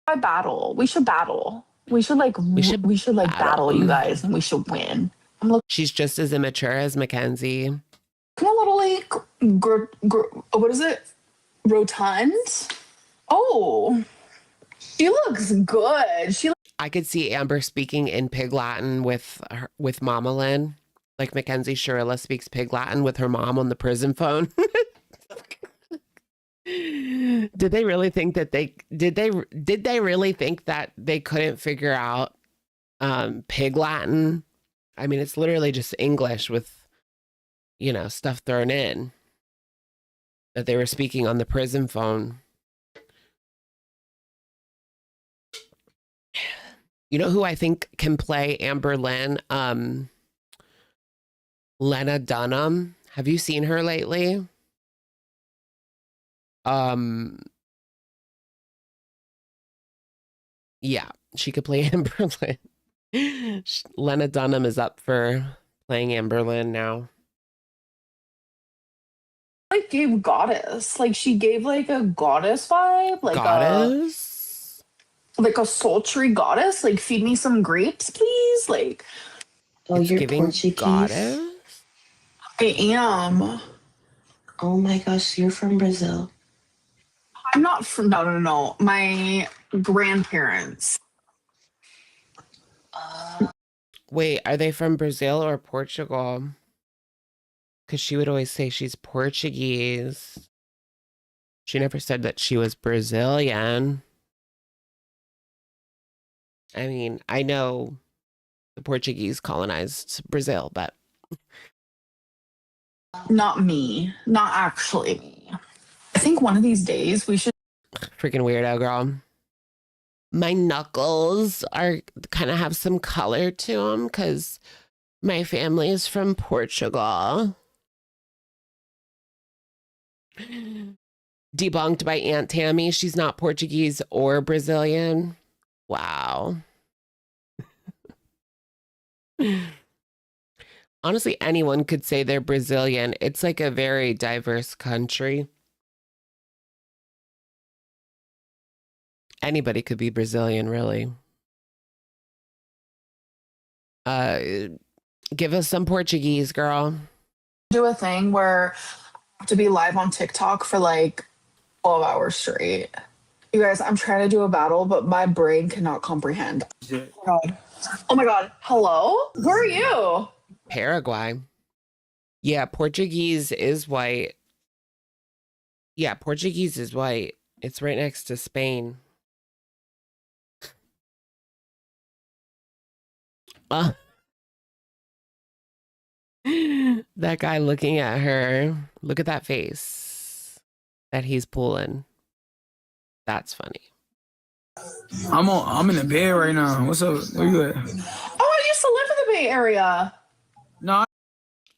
I battle. We should battle. We should battle you guys, and we should win. I'm looking. She's just as immature as Mackenzie. A little like what is it? Rotund. Oh, she looks good. I could see Amber speaking in Pig Latin with Mama Lynn, like Mackenzie Shirilla speaks Pig Latin with her mom on the prison phone. Did they really think that did they really think that they couldn't figure out Pig Latin? I mean, it's literally just English with, you know, stuff thrown in that they were speaking on the prison phone. You know who I think can play amberlynn? Lena Dunham. Have you seen her lately? Yeah, she could play amberlynn. Lena Dunham is up for playing amberlynn now. Like gave goddess. Like she gave like a goddess vibe. Like goddess? Like a sultry goddess. Like feed me some grapes, please. Like it's you're giving Portuguese? Goddess? I am. Oh my gosh, you're from Brazil. I'm not from no. My grandparents. Wait, are they from Brazil or Portugal? Because she would always say she's Portuguese. She never said that she was Brazilian. I mean, I know the Portuguese colonized Brazil, but... Not me. Not actually me. I think one of these days we should... Freaking weirdo, girl. My knuckles are kind of have some color to them because my family is from Portugal. Debunked by Aunt Tammy. She's not Portuguese or Brazilian. Wow. Honestly, anyone could say they're Brazilian. It's like a very diverse country. Anybody could be Brazilian, really. Give us some Portuguese, girl. Do a thing where I have to be live on TikTok for like 12 hours straight. You guys, I'm trying to do a battle, but my brain cannot comprehend. Oh my God. Hello? Where are you? Paraguay. Yeah, Portuguese is white. Yeah, Portuguese is white. It's right next to Spain. That guy looking at her. Look at that face that he's pulling. That's funny. I'm in the bed right now. What's up? Where you at? Oh, I used to live in the Bay Area. No.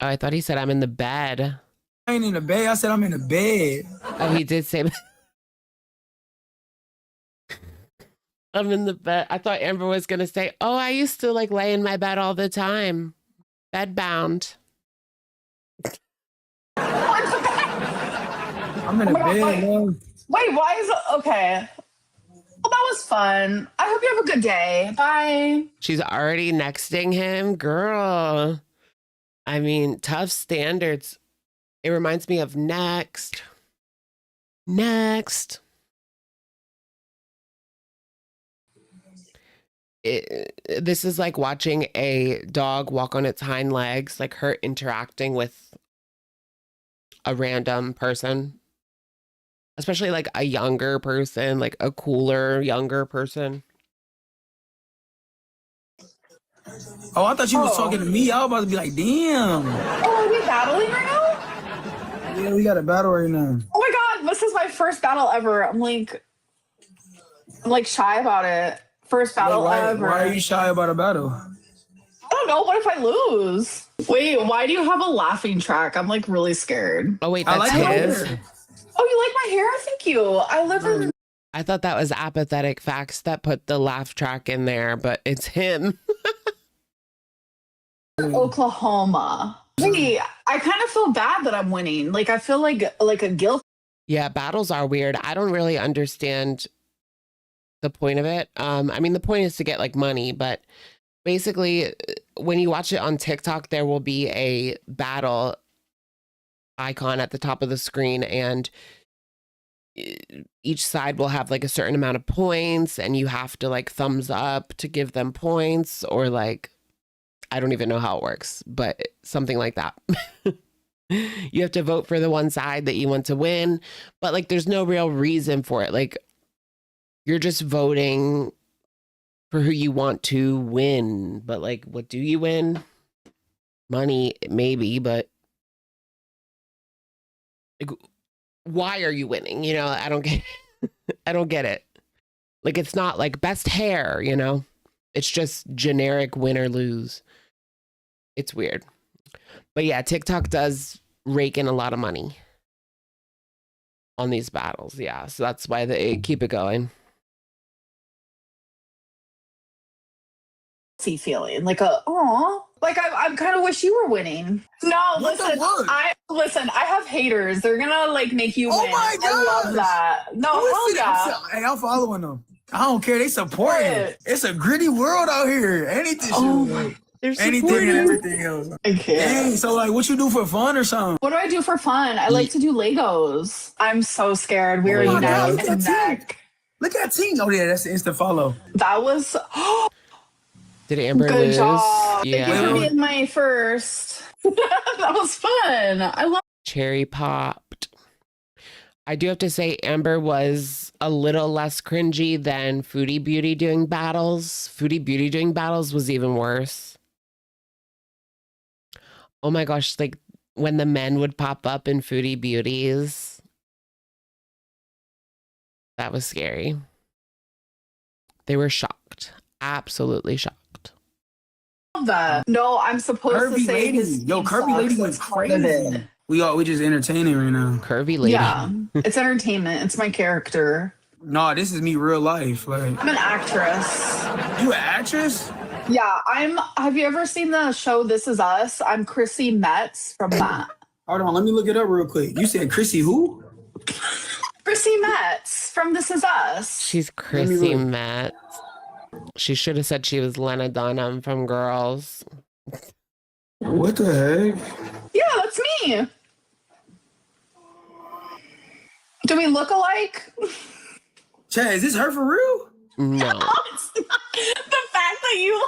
Oh, I thought he said I'm in the bed. I ain't in the bed. I said I'm in the bed. Oh, he did say I'm in the bed. I thought Amber was going to say, oh, I used to like lay in my bed all the time. Bed bound. I'm in the bed, love. Wait, why is it okay? Well, that was fun. I hope you have a good day. Bye. She's already nexting him. Girl. I mean, tough standards. It reminds me of Next. Next. This is like watching a dog walk on its hind legs, like her interacting with a random person, especially like a younger person, like a cooler, younger person. Oh, I thought you was talking to me. I was about to be like, damn. Oh, are we battling right now? Yeah, we got a battle right now. Oh my god, this is my first battle ever. I'm like shy about it. First battle ever. Why are you shy about a battle? I don't know. What if I lose? Wait, why do you have a laughing track? I'm like really scared. Oh wait, I that's like his. it. Oh, you like my hair? Thank you. I live in I thought that was Apathetic Facts that put the laugh track in there, but it's him. Oklahoma. Wait, I kind of feel bad that I'm winning. Like I feel like a guilt. Yeah, battles are weird. I don't really understand the point of it. I mean, the point is to get like money, but basically when you watch it on TikTok, there will be a battle icon at the top of the screen, and each side will have like a certain amount of points, and you have to like thumbs up to give them points, or like, I don't even know how it works, but something like that. You have to vote for the one side that you want to win, but like there's no real reason for it. Like you're just voting for who you want to win, but like what do you win? Money, maybe, but like, why are you winning? You know, I don't get it. Like it's not like best hair, you know? It's just generic win or lose. It's weird. But yeah, TikTok does rake in a lot of money on these battles. Yeah, so that's why they keep it going. Feeling like I kind of wish you were winning. No, What the listen, fuck? I have haters. They're gonna like make you Oh win. my I love gosh. that. No, Who is hell it? yeah. Hey, I'm following them. I don't care. They support it. What? It's a gritty world out here. Anything, Oh shoot. They're Anything and supportive. everything else. I can't. Dang, so like, what you do for fun or something? What do I do for fun? I like to do Legos. I'm so scared. We're Oh my neck God, look and at neck. Look at Ting. Oh yeah, that's the instant follow. That was Did Amber good lose? job. Yeah. Thank you for being my first. That was fun. I love. Cherry popped. I do have to say Amber was a little less cringy than Foodie Beauty doing battles. Foodie Beauty doing battles was even worse. Oh my gosh, like when the men would pop up in Foodie Beauties. That was scary. They were shocked. Absolutely shocked. That. No, I'm supposed to Curvy say lady. his Yo, theme curvy sucks. lady That's went part of crazy. it. We just entertaining right now. Curvy lady. Yeah, it's entertainment. It's my character. No, this is me real life. Like, I'm an actress. you an actress? Yeah, have you ever seen the show This Is Us? I'm Chrissy Metz from that. Hold on, let me look it up real quick. You said Chrissy who? Chrissy Metz from This Is Us. She's Chrissy Metz. She should have said she was Lena Dunham from Girls. What the heck? Yeah, that's me. Do we look alike? Chad, is this her for real? No. It's not. The fact that you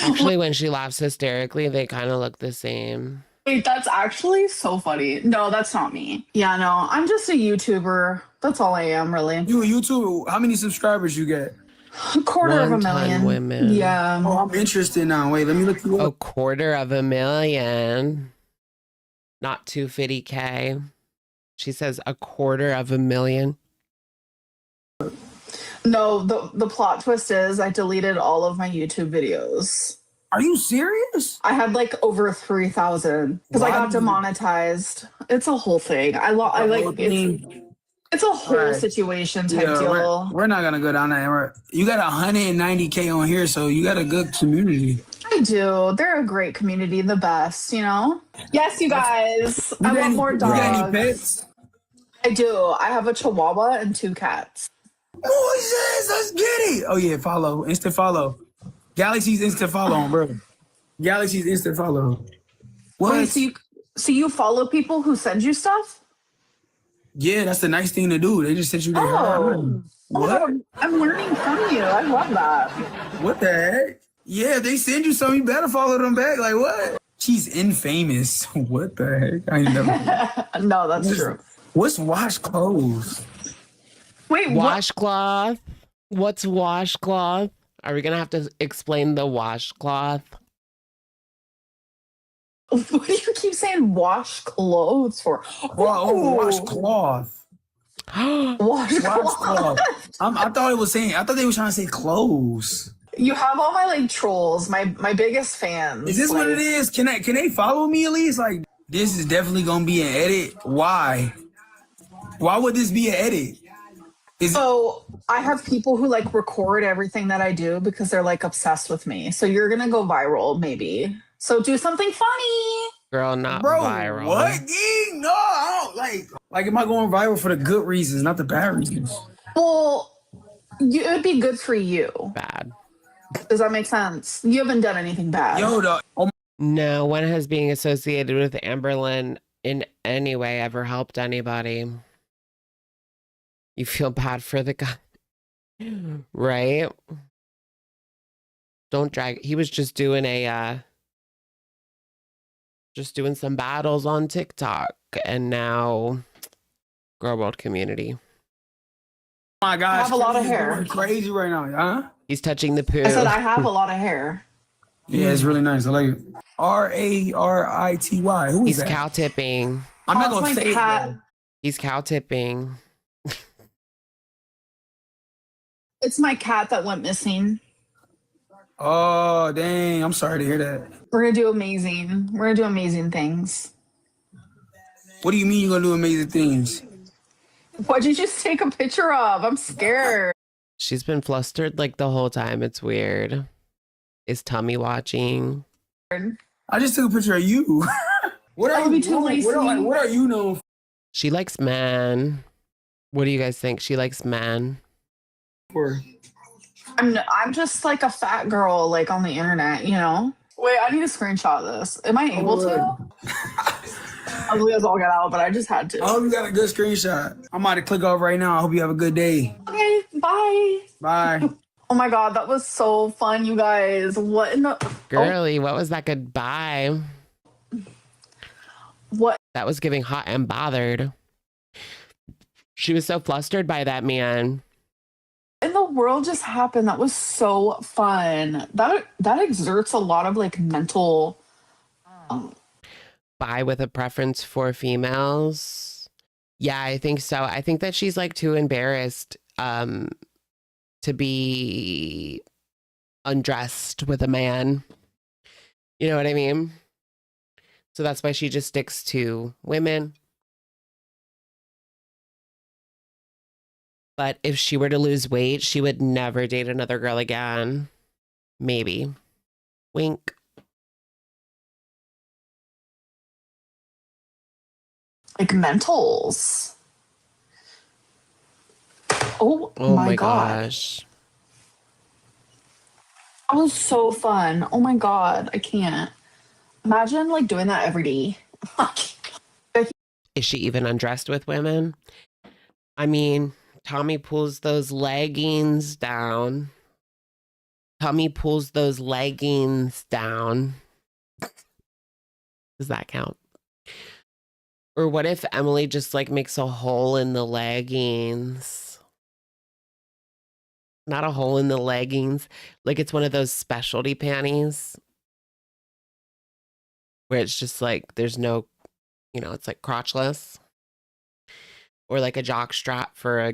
Actually, when she laughs hysterically, they kind of look the same. wait, that's actually so funny. No, that's not me. Yeah, no, I'm just a YouTuber. That's all I am, really. You a YouTuber? How many subscribers you get? A quarter of a One-time million. women. Yeah. Oh, I'm interested now. Wait, let me look you A up. 250,000. Not 250K. She says 250,000. No, the plot twist is I deleted all of my YouTube videos. Are you serious? I had like over 3,000 because I Why got do you- demonetized. It's a whole thing. I like it's a whole Alright. situation type Yeah, deal. we're not gonna go down that road. You got 190K on here, so you got a good community. I do. They're a great community, the best, you know? Yes, you guys. I want more You got any dogs. pets? I do. I have a chihuahua and 2 cats. Moises, let's get it. Oh yeah, follow, instant follow. Galaxy's instant follow, bro. Galaxy's instant follow. What? Wait, so you follow people who send you stuff? Yeah, that's the nice thing to do. They just sent you their Oh. What? I'm learning from you. I love that. What the heck? Yeah, if they send you something, you better follow them back. Like what? She's infamous. What the heck? I ain't never. No, that's true. What's wash clothes? Wait, Washcloth. What's washcloth? Are we gonna have to explain the washcloth? what do you keep saying wash clothes for? Washcloth. Washcloth. I thought it was saying. I thought they were trying to say clothes. You have all my like trolls, my biggest fans. Is this what it is? Can they follow me at least? Like this is definitely gonna be an edit. Why? Why would this be an edit? So I have people who like record everything that I do because they're like obsessed with me. So you're gonna go viral, maybe. So do something funny. Girl, not Bro, viral. what? Dang, no, I don't like. Am I going viral for the good reasons, not the bad reasons? Well, it would be good for you. Bad. Does that make sense? You haven't done anything bad. Yo, dog. Oh, No one has being associated with amberlynn in any way ever helped anybody. You feel bad for the guy, right? Don't drag. He was just doing some battles on TikTok, and now girl world community. my gosh, I have a lot of Crazy is hair. going crazy right now, huh? He's touching the poo. I said I have a lot of hair. Yeah, it's really nice. I like it. Rarity. Who is He's that? cow tipping. I'm not Oh, gonna it's my say cat. it. Though. He's cow tipping. It's my cat that went missing. Oh dang! I'm sorry to hear that. We're gonna do amazing. We're gonna do amazing things. What do you mean you're gonna do amazing things? What'd you just take a picture of? I'm scared. She's been flustered like the whole time. It's weird. Is Tummy watching? I just took a picture of you. What are I'll be you? too lazy. What are you known for? She likes men. What do you guys think? She likes men. I'm just like a fat girl, like on the internet, you know. Wait, I need to screenshot this. Am I able to? Ugly as all get out, but I just had to. I hope you got a good screenshot. I'm about to click off right now. I hope you have a good day. Okay, bye. Bye. Oh my god, that was so fun, you guys. What in the Girly, what was that goodbye? what? That was giving hot and bothered. She was so flustered by that man. In the world just happened? That was so fun. That exerts a lot of like mental. Bi with a preference for females. Yeah, I think so. I think that she's like too embarrassed to be undressed with a man. You know what I mean? So that's why she just sticks to women. But if she were to lose weight, she would never date another girl again. Maybe. Wink. Like mentals. Oh, Oh my my god. gosh. That was so fun. Oh my god. I can't. Imagine like doing that every day. Is she even undressed with women? I mean, Tommy pulls those leggings down. Tommy pulls those leggings down. Does that count? Or what if Emily just like makes a hole in the leggings? Not a hole in the leggings. Like it's one of those specialty panties where it's just like there's no, it's like crotchless. Or like a jock strap for a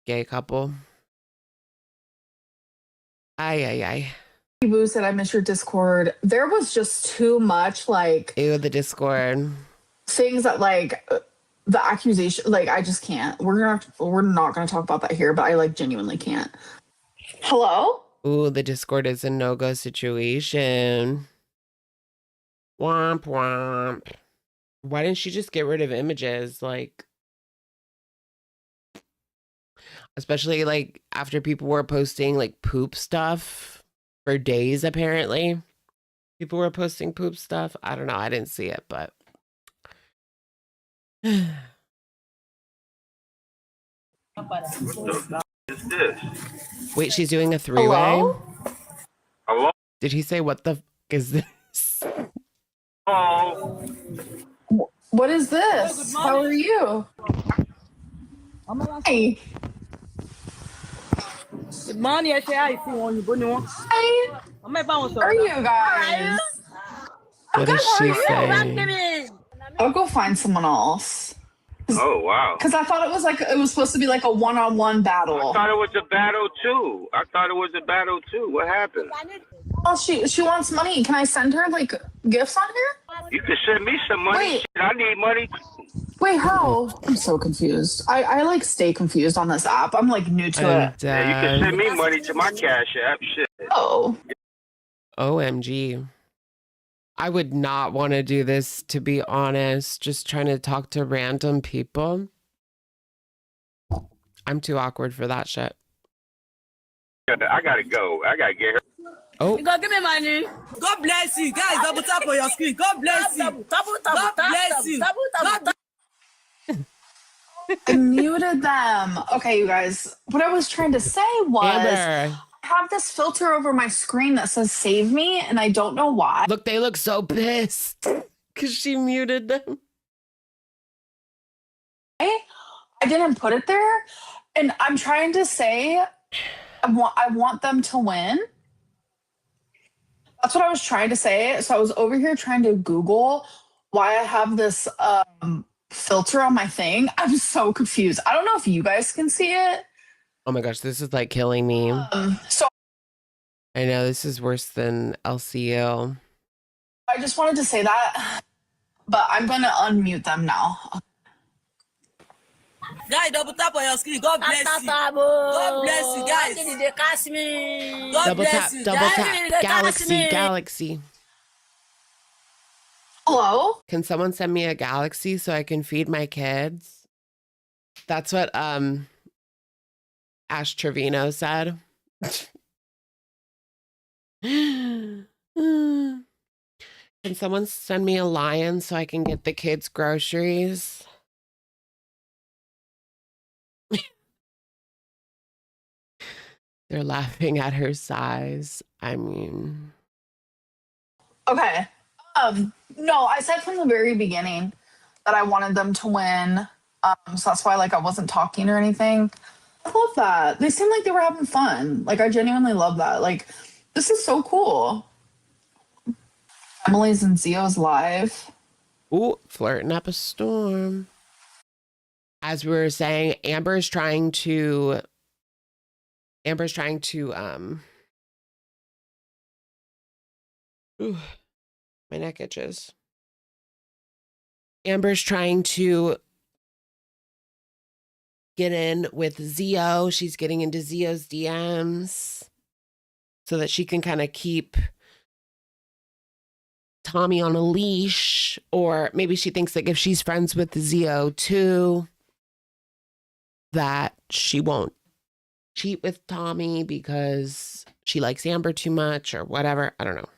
gay couple. Ay, ay, ay. Boo said, I miss your Discord. There was just too much like Ew, the Discord. things that like the accusation. Like I just can't. We're not gonna talk about that here. But I like genuinely can't. Hello. Ooh, the Discord is a no-go situation. Womp womp. Why didn't she just get rid of images? Like, especially like after people were posting like poop stuff for days, apparently. People were posting poop stuff. I don't know. I didn't see it, but. Is this? Wait, she's doing a three-way? Hello? Hello? Did he say what the f is this? Hello? What is this? How are you? Hey. Money, I say, I see one. You go Hi. I'm a bouncer. How are you guys? What is she How are you? saying? I'll go find someone else. Oh, wow. Because I thought it was supposed to be like a one-on-one I battle. thought it was a battle, too. What happened? Oh, she wants money. Can I send her like gifts on here? You can send me some money. Wait. Shit, I need money. Wait, how? I'm so confused. I like stay confused on this app. I'm like new to I'm it. Yeah, you can dead. send me money to my Cash App. Shit. Oh. OMG. I would not want to do this, to be honest. Just trying to talk to random people. I'm too awkward for that shit. I gotta go. I gotta get her. Oh, You go give me money. God bless you. Guys, double tap on your screen. God bless you. God bless you. God I muted them. Okay, you guys. What I was trying to say was Amber. I have this filter over my screen that says save me, and I don't know why. Look, they look so pissed because she muted them. I didn't put it there, and I'm trying to say I want them to win. That's what I was trying to say. So I was over here trying to Google why I have this filter on my thing. I'm so confused. I don't know if you guys can see it. Oh my gosh, this is like killing me. So I know this is worse than LCO. I just wanted to say that, but I'm going to unmute them now. Guys, double tap on your screen. God bless you. God bless you, guys. God Double tap, bless you. double guys. tap. Galaxy, galaxy. Hello? Can someone send me a galaxy so I can feed my kids? That's what Ash Trevino said. Can someone send me a lion so I can get the kids groceries? They're laughing at her size. I mean, Okay. No, I said from the very beginning that I wanted them to win. So that's why like I wasn't talking or anything. I love that. They seem like they were having fun. Like I genuinely love that. Like this is so cool. Emily's and Zio's live. ooh, flirting up a storm. As we were saying, Amber's trying to ooh, my neck itches. Amber's trying to get in with Zio. She's getting into Zio's DMs so that she can kind of keep Tommy on a leash. Or maybe she thinks like if she's friends with Zio too, that she won't cheat with Tommy because she likes Amber too much or whatever. I don't know.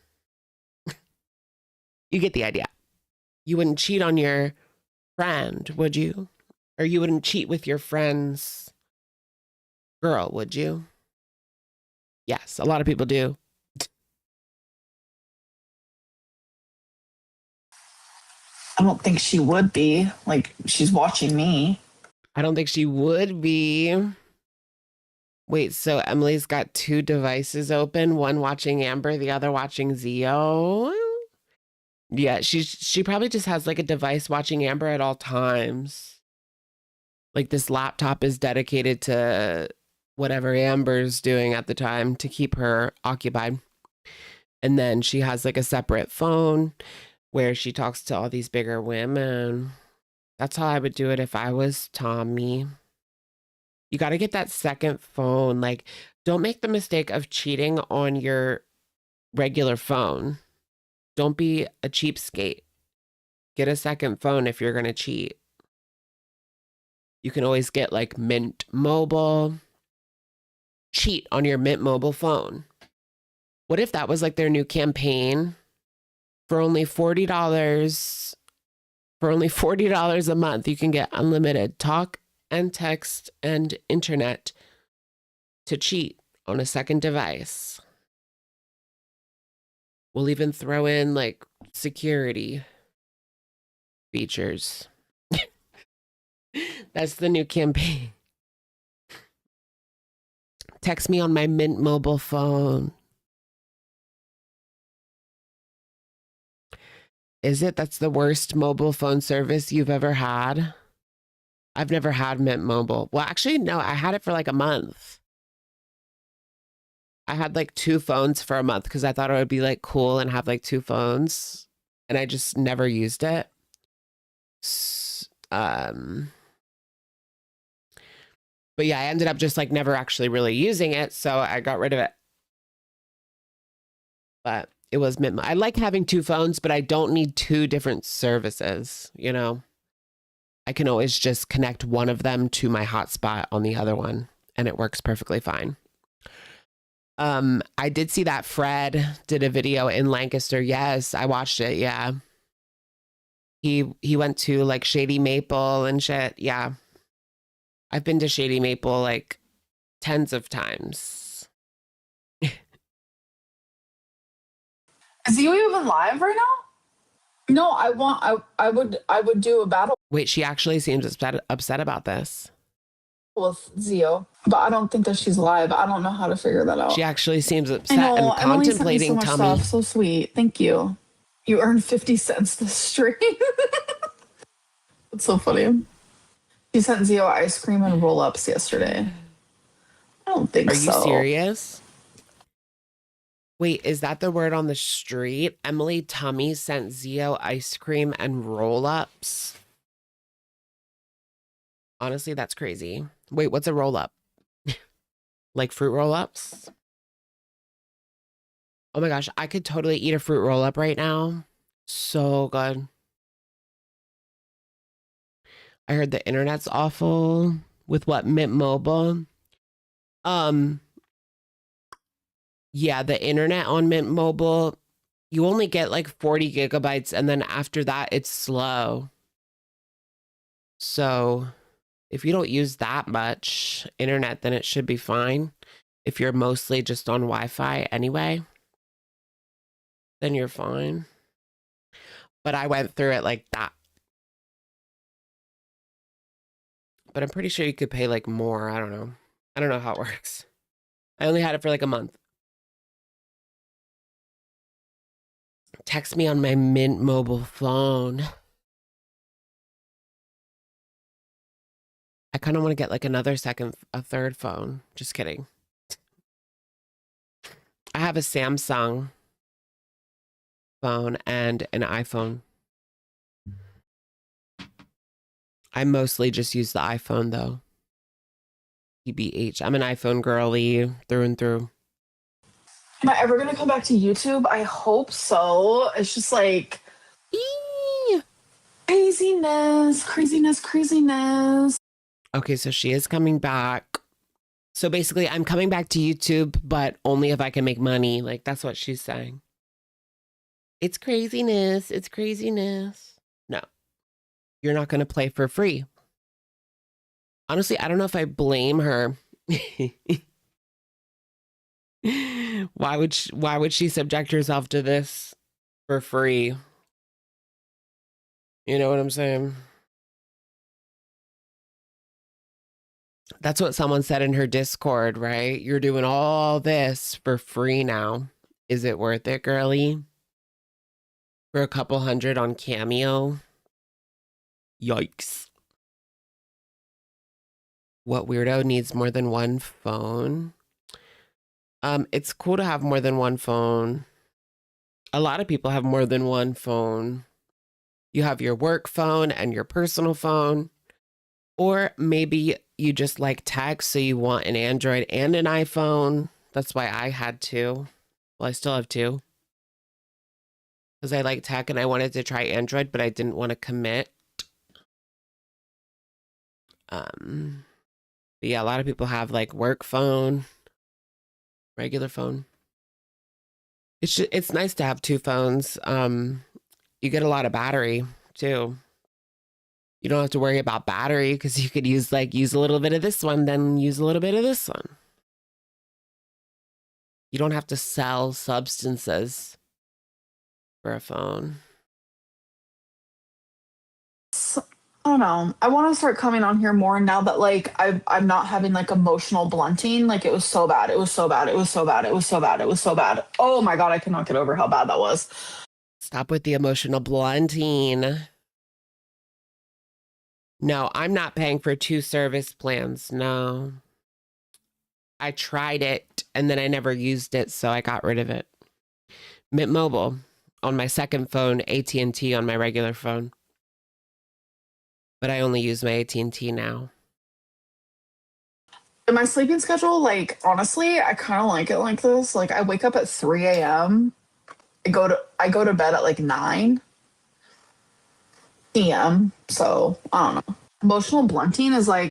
You get the idea. You wouldn't cheat on your friend, would you? Or you wouldn't cheat with your friend's girl, would you? Yes, a lot of people do. I don't think she would be. Like she's watching me. I don't think she would be. Wait, so Emily's got two devices open, one watching Amber, the other watching Zio. Yeah, she probably just has like a device watching Amber at all times. Like this laptop is dedicated to whatever Amber's doing at the time to keep her occupied. And then she has like a separate phone where she talks to all these bigger women. That's how I would do it if I was Tommy. You got to get that second phone. Like, don't make the mistake of cheating on your regular phone. Don't be a cheapskate. Get a second phone if you're going to cheat. You can always get like Mint Mobile. Cheat on your Mint Mobile phone. What if that was like their new campaign? For only $40, for only $40 a month, you can get unlimited talk and text and internet to cheat on a second device. We'll even throw in like security features. That's the new campaign. Text me on my Mint Mobile phone. Is it? That's the worst mobile phone service you've ever had? I've never had Mint Mobile. Well, actually, no, I had it for like a month. I had like 2 phones for a month because I thought it would be like cool and have like 2 phones. And I just never used it. But yeah, I ended up just like never actually really using it. So I got rid of it. But it was Mint. I like having 2 phones, but I don't need 2 different services, you know? I can always just connect one of them to my hotspot on the other one, and it works perfectly fine. I did see that Fred did a video in Lancaster. Yes, I watched it. Yeah. He went to like Shady Maple and shit. Yeah. I've been to Shady Maple like tens of times. Is you even live right now? No, I would do a battle Wait, she actually seems upset about this. with Zio, but I don't think that she's live. I don't know how to figure that out. She actually seems I upset know. and Emily sent me so contemplating much Tommy. stuff. So sweet. Thank you. You earned 50 cents this stream. That's so funny. She sent Zio ice cream and roll-ups yesterday. I don't think Are so. you serious? Wait, is that the word on the street? Emily Tummy sent Zio ice cream and roll-ups. Honestly, that's crazy. Wait, what's a roll-up? Like fruit roll-ups? Oh my gosh, I could totally eat a fruit roll-up right now. So good. I heard the internet's awful with what, Mint Mobile? Yeah, the internet on Mint Mobile, you only get like 40 gigabytes, and then after that, it's slow. So if you don't use that much internet, then it should be fine. If you're mostly just on Wi-Fi anyway, then you're fine. But I went through it like that. But I'm pretty sure you could pay like more. I don't know. I don't know how it works. I only had it for like a month. Text me on my Mint Mobile phone. I kind of want to get like a third phone. Just kidding. I have a Samsung phone and an iPhone. I mostly just use the iPhone though. TBH. I'm an iPhone girly through and through. Am I ever going to come back to YouTube? I hope so. It's just like craziness. Okay, so she is coming back. So basically, I'm coming back to YouTube, but only if I can make money. Like, that's what she's saying. It's craziness. It's craziness. No, you're not going to play for free. Honestly, I don't know if I blame her. Why would she subject herself to this for free? You know what I'm saying? That's what someone said in her Discord, right? You're doing all this for free now. Is it worth it, girly? For a couple hundred on Cameo? Yikes. What weirdo needs more than one phone? It's cool to have more than one phone. A lot of people have more than one phone. You have your work phone and your personal phone, or maybe you just like tech, so you want an Android and an iPhone. That's why I had two. Well, I still have two. Because I like tech and I wanted to try Android, but I didn't want to commit. But yeah, a lot of people have like work phone, regular phone. It's nice to have two phones. You get a lot of battery too. You don't have to worry about battery because you could use a little bit of this one, then use a little bit of this one. You don't have to sell substances for a phone. I don't know. I want to start coming on here more now that like I'm not having like emotional blunting. Like it was so bad. It was so bad. It was so bad. It was so bad. It was so bad. Oh my God, I cannot get over how bad that was. Stop with the emotional blunting. No, I'm not paying for 2 service plans. No. I tried it and then I never used it, so I got rid of it. Mint Mobile on my second phone, AT&T on my regular phone. But I only use my AT&T now. In my sleeping schedule, like honestly, I kind of like it like this. Like I wake up at 3 a.m. I go to bed at like 9 p.m. So I don't know. Emotional blunting is like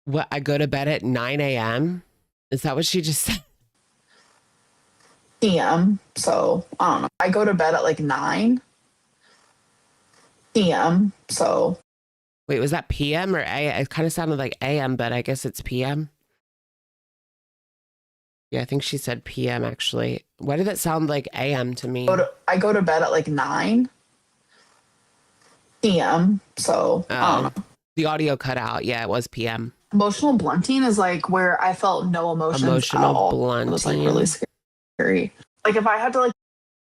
What? I go to bed at 9 a.m.? Is that what she just said? p.m. So I don't know. I go to bed at like 9 p.m. So Wait, was that PM or A? It kind of sounded like AM, but I guess it's PM. Yeah, I think she said PM actually. Why did that sound like AM to me? I go to bed at like 9 p.m. So I don't know. The audio cut out. Yeah, it was PM. Emotional blunting is like where I felt no emotions at all. Blunting. It was like really scary. Like if I had to like,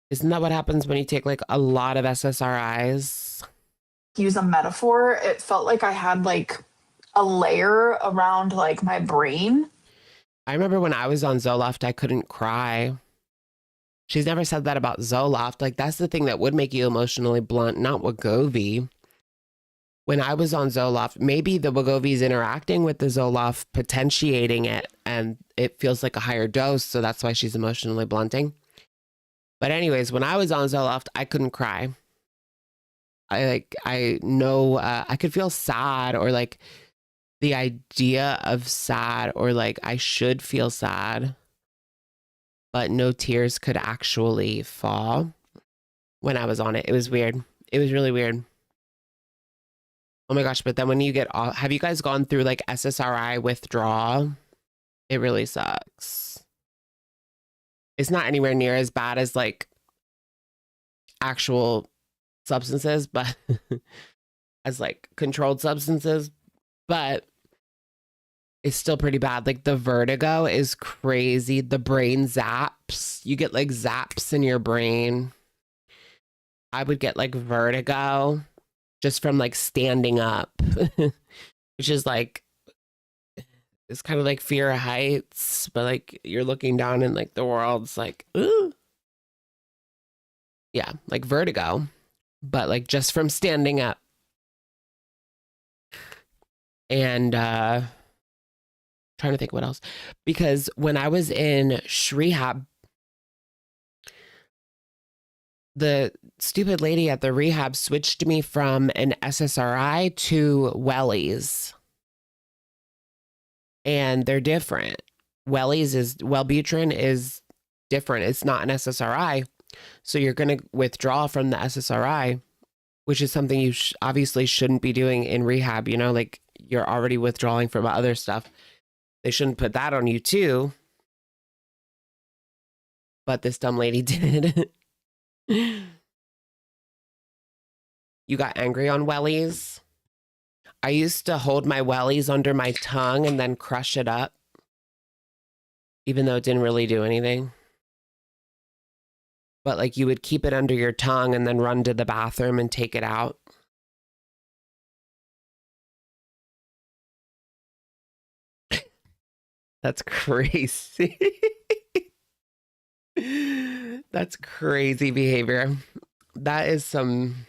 isn't that what happens when you take like a lot of SSRIs? Use a metaphor, it felt like I had like a layer around like my brain. I remember when I was on Zoloft, I couldn't cry. She's never said that about Zoloft. Like that's the thing that would make you emotionally blunt, not Wegovy. When I was on Zoloft, maybe the Wegovy is interacting with the Zoloft, potentiating it, and it feels like a higher dose, so that's why she's emotionally blunting. But anyways, when I was on Zoloft, I couldn't cry. I know I could feel sad, or like the idea of sad, or like I should feel sad, but no tears could actually fall when I was on it. It was weird. It was really weird. Oh my gosh, but then when you get off, have you guys gone through like SSRI withdrawal? It really sucks. It's not anywhere near as bad as like actual substances, but as like controlled substances, but it's still pretty bad. Like the vertigo is crazy. The brain zaps. You get like zaps in your brain. I would get like vertigo just from like standing up, which is like, it's kind of like fear of heights, but like you're looking down and like the world's like, ooh. Yeah, like vertigo, but like just from standing up. And trying to think what else, because when I was in rehab, the stupid lady at the rehab switched me from an SSRI to wellies, and they're different. Wellbutrin is different. It's not an SSRI, so you're going to withdraw from the SSRI, which is something you obviously shouldn't be doing in rehab. You know, like you're already withdrawing from other stuff. They shouldn't put that on you too. But this dumb lady did. You got angry on wellies? I used to hold my wellies under my tongue and then crush it up, even though it didn't really do anything. But like you would keep it under your tongue and then run to the bathroom and take it out. That's crazy. That's crazy behavior. That's some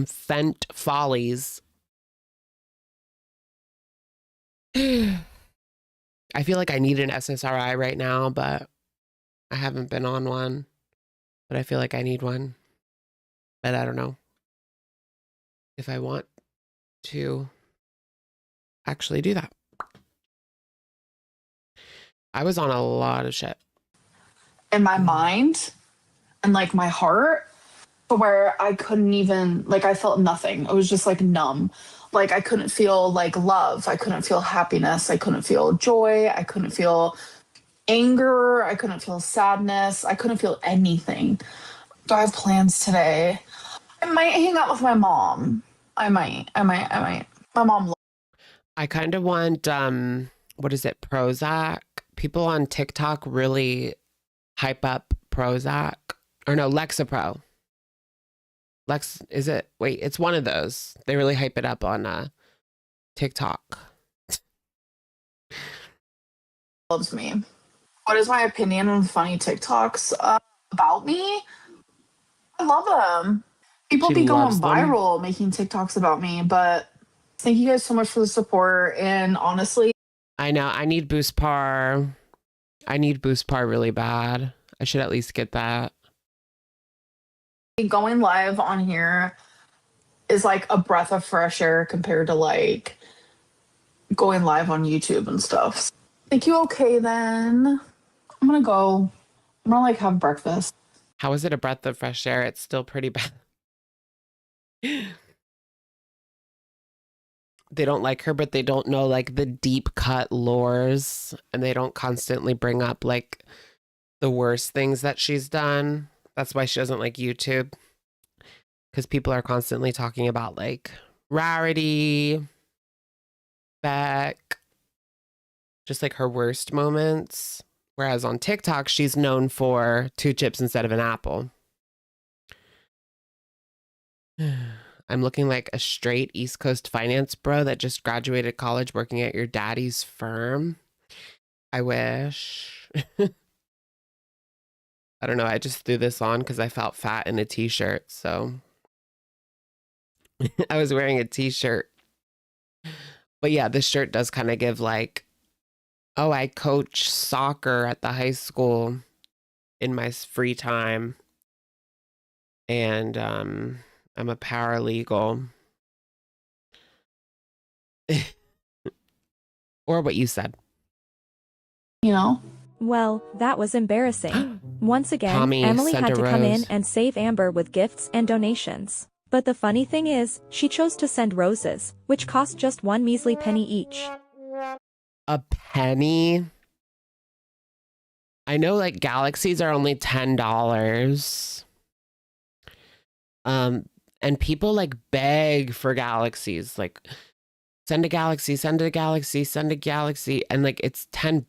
fent follies. I feel like I need an SSRI right now, but I haven't been on one. But I feel like I need one. But I don't know if I want to actually do that. I was on a lot of shit. In my mind and like my heart, to where I couldn't even, like, I felt nothing. It was just like numb. Like I couldn't feel like love. I couldn't feel happiness. I couldn't feel joy. I couldn't feel anger. I couldn't feel sadness. I couldn't feel anything. Do I have plans today? I might hang out with my mom. I might. My mom. I kind of want, what is it, Prozac? People on TikTok really hype up Prozac. Or no, Lexapro. It's one of those. They really hype it up on TikTok. Loves me. What is my opinion on funny TikToks about me? I love them. People She be going loves them. viral making TikToks about me, but thank you guys so much for the support. And honestly, I know. I need Boost Par. I need Boost Par really bad. I should at least get that. going live on here is like a breath of fresh air compared to like going live on YouTube and stuff. Think you okay then? I'm gonna go. I'm gonna like have breakfast. How is it a breath of fresh air? It's still pretty bad. They don't like her, but they don't know like the deep cut lores, and they don't constantly bring up like the worst things that she's done. That's why she doesn't like YouTube, because people are constantly talking about like Rarity, Beck, just like her worst moments. Whereas on TikTok, she's known for 2 chips instead of an apple. I'm looking like a straight East Coast finance bro that just graduated college working at your daddy's firm. I wish. I don't know. I just threw this on because I felt fat in a t-shirt. So I was wearing a t-shirt. But yeah, this shirt does kind of give like, oh, I coach soccer at the high school in my free time. And I'm a paralegal. Or what you said. You know? Well, that was embarrassing. Once again, Tommy Emily sent had a to come in rose. and save Amber with gifts and donations. But the funny thing is, she chose to send roses, which cost just 1 measly penny each. A penny? I know like galaxies are only $10. And people like beg for galaxies, like send a galaxy, send a galaxy, send a galaxy, and like it's $10.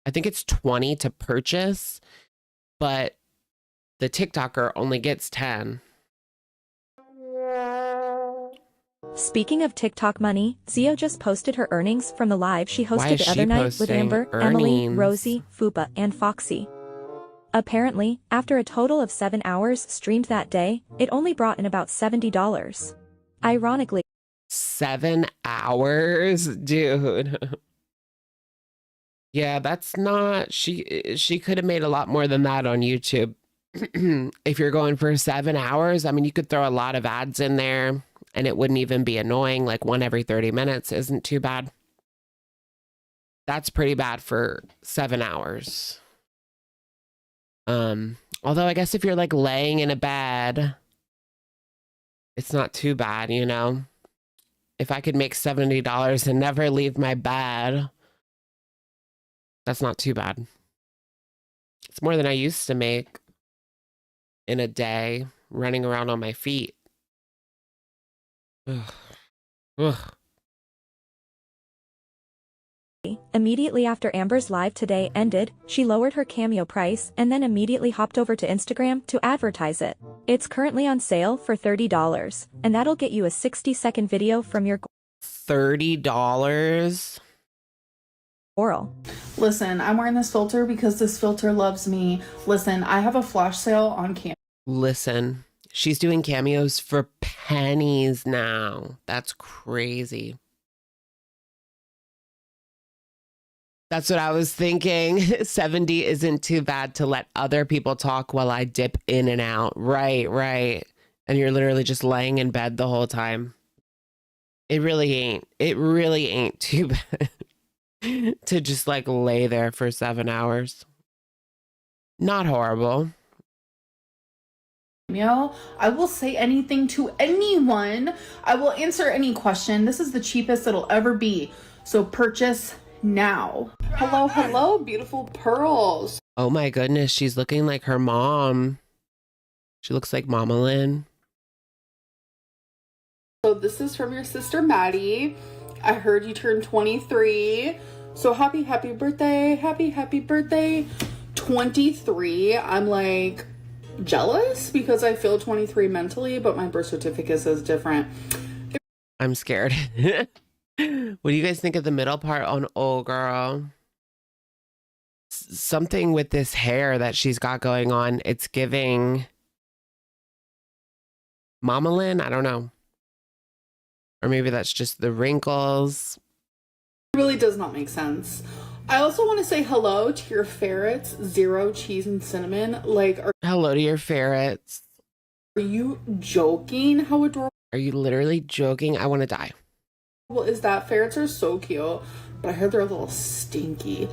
I think it's 20 to purchase, but the TikToker only gets 10. Speaking of TikTok money, Zio just posted her earnings from the live she Why hosted is the she other night with posting Amber, Emily, earnings? Rosie, Fupa, and Foxy. Apparently, after a total of 7 hours streamed that day, it only brought in about $70. Ironically, 7 hours? Dude. Yeah, that's not... She could have made a lot more than that on YouTube. If you're going for 7 hours, I mean, you could throw a lot of ads in there and it wouldn't even be annoying. Like 1 every 30 minutes isn't too bad. That's pretty bad for 7 hours. Although I guess if you're like laying in a bed, it's not too bad, you know? If I could make $70 and never leave my bed, that's not too bad. It's more than I used to make in a day running around on my feet. Ugh. Ugh. immediately after Amber's live today ended, she lowered her Cameo price and then immediately hopped over to Instagram to advertise it. It's currently on sale for $30, and that'll get you a 60-second video from your $30? oral. Listen, I'm wearing this filter because this filter loves me. Listen, I have a flash sale on Cameo. Listen, she's doing cameos for pennies now. That's crazy. That's what I was thinking. 70 isn't too bad to let other people talk while I dip in and out. Right, right. And you're literally just laying in bed the whole time. It really ain't. It really ain't too bad to just like lay there for 7 hours. Not horrible. I will say anything to anyone. I will answer any question. This is the cheapest it'll ever be. So purchase now. Hello, hello, beautiful pearls. Oh my goodness, she's looking like her mom. She looks like Mama Lynn. So this is from your sister Maddie. I heard you turned 23. So happy birthday. Happy birthday. 23. I'm like jealous because I feel 23 mentally, but my birth certificate says different. I'm scared. What do you guys think of the middle part on old girl? Something with this hair that she's got going on. It's giving Mama Lynn. I don't know. Or maybe that's just the wrinkles. It really does not make sense. I also want to say hello to your ferrets, Zero, Cheese, and Cinnamon. Like, Hello to your ferrets. Are you joking? How adorable Are you literally joking? I want to die. is that? Ferrets are so cute, but I heard they're a little stinky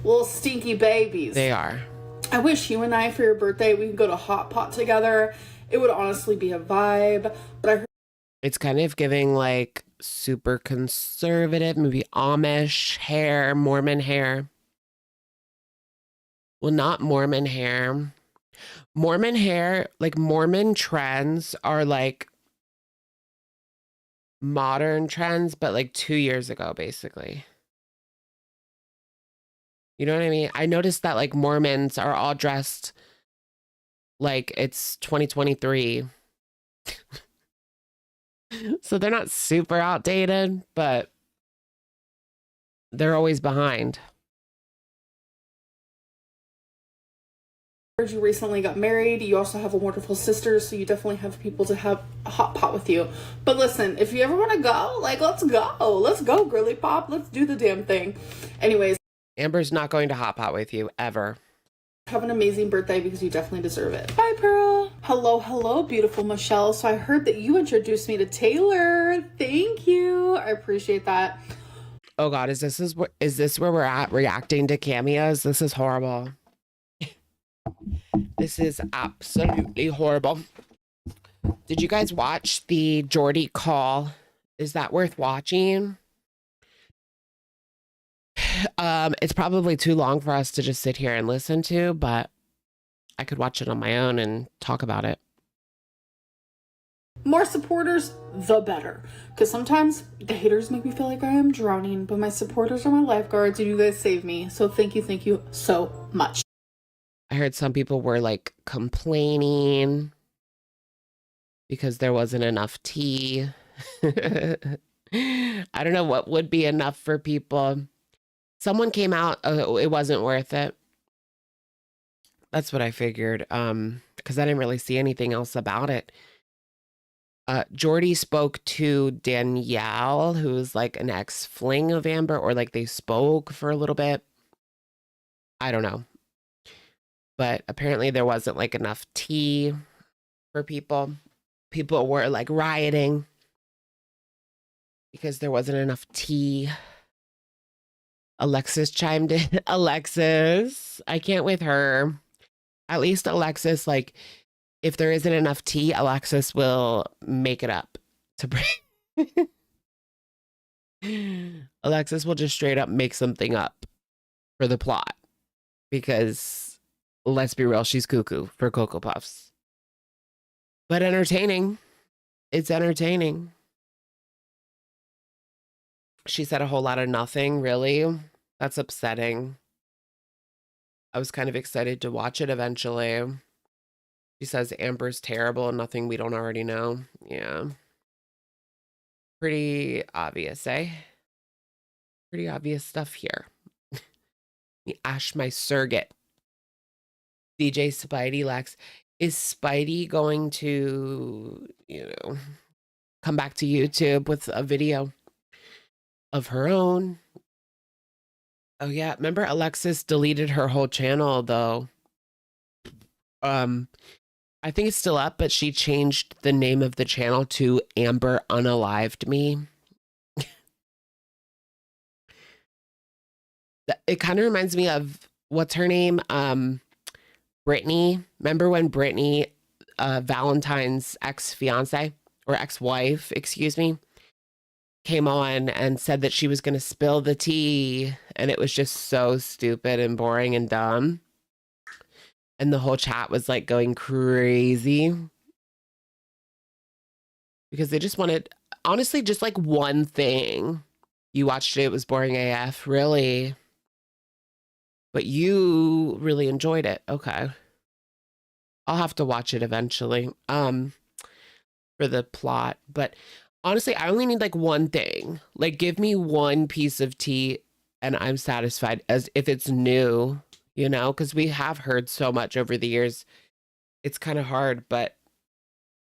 babies. They are. I wish you and I, for your birthday, we could go to Hot Pot together. It would honestly be a vibe, but I heard It's kind of giving like super conservative, maybe Amish hair, Mormon hair. Well, not Mormon hair. Mormon hair, like Mormon trends are like modern trends, but like 2 years ago, basically. You know what I mean? I noticed that like Mormons are all dressed like it's 2023. So they're not super outdated, but they're always behind. you recently got married. You also have a wonderful sister, so you definitely have people to have a hot pot with you. But listen, if you ever want to go, like, let's go, girly pop, let's do the damn thing. Anyways, Amber's not going to hot pot with you ever. have an amazing birthday because you definitely deserve it. Bye, Pearl. Hello, beautiful Michelle. So I heard that you introduced me to Taylor. Thank you. I appreciate that. Oh God, is this where we're at reacting to cameos? This is horrible. This is absolutely horrible. Did you guys watch the Jordy call? Is that worth watching? It's probably too long for us to just sit here and listen to, but I could watch it on my own and talk about it. More supporters, the better. Because sometimes the haters make me feel like I am drowning, but my supporters are my lifeguards and you guys save me. So thank you so much. I heard some people were like complaining because there wasn't enough tea. I don't know what would be enough for people. Someone came out, it wasn't worth it. That's what I figured, because I didn't really see anything else about it. Jordy spoke to Danielle, who's like an ex-fling of Amber, or like they spoke for a little bit. I don't know. But apparently there wasn't like enough tea for people. People were like rioting because there wasn't enough tea. Alexis chimed in. Alexis, I can't with her. At least Alexis, like, if there isn't enough tea, Alexis will make it up to bring. Alexis will just straight up make something up for the plot. Because, let's be real, she's cuckoo for Cocoa Puffs. But entertaining. It's entertaining. She said a whole lot of nothing, really. That's upsetting. I was kind of excited to watch it eventually. She says Amber's terrible, nothing we don't already know. Yeah. Pretty obvious, eh? Pretty obvious stuff here. Ash, my surrogate. DJ Spidey Lex. Is Spidey going to, come back to YouTube with a video of her own? Oh yeah, remember Alexis deleted her whole channel though. I think it's still up, but she changed the name of the channel to Amber Unalived Me. It kind of reminds me of, what's her name? Brittany. Remember when Brittany, Valentine's ex-fiance or ex-wife, excuse me, came on and said that she was going to spill the tea, and it was just so stupid and boring and dumb. And the whole chat was like going crazy because they just wanted, honestly, just like one thing. You watched it, it was boring AF, really. But you really enjoyed it. Okay. I'll have to watch it eventually for the plot. But honestly, I only need like one thing. Like, give me one piece of tea and I'm satisfied, as if it's new, because we have heard so much over the years. It's kind of hard, but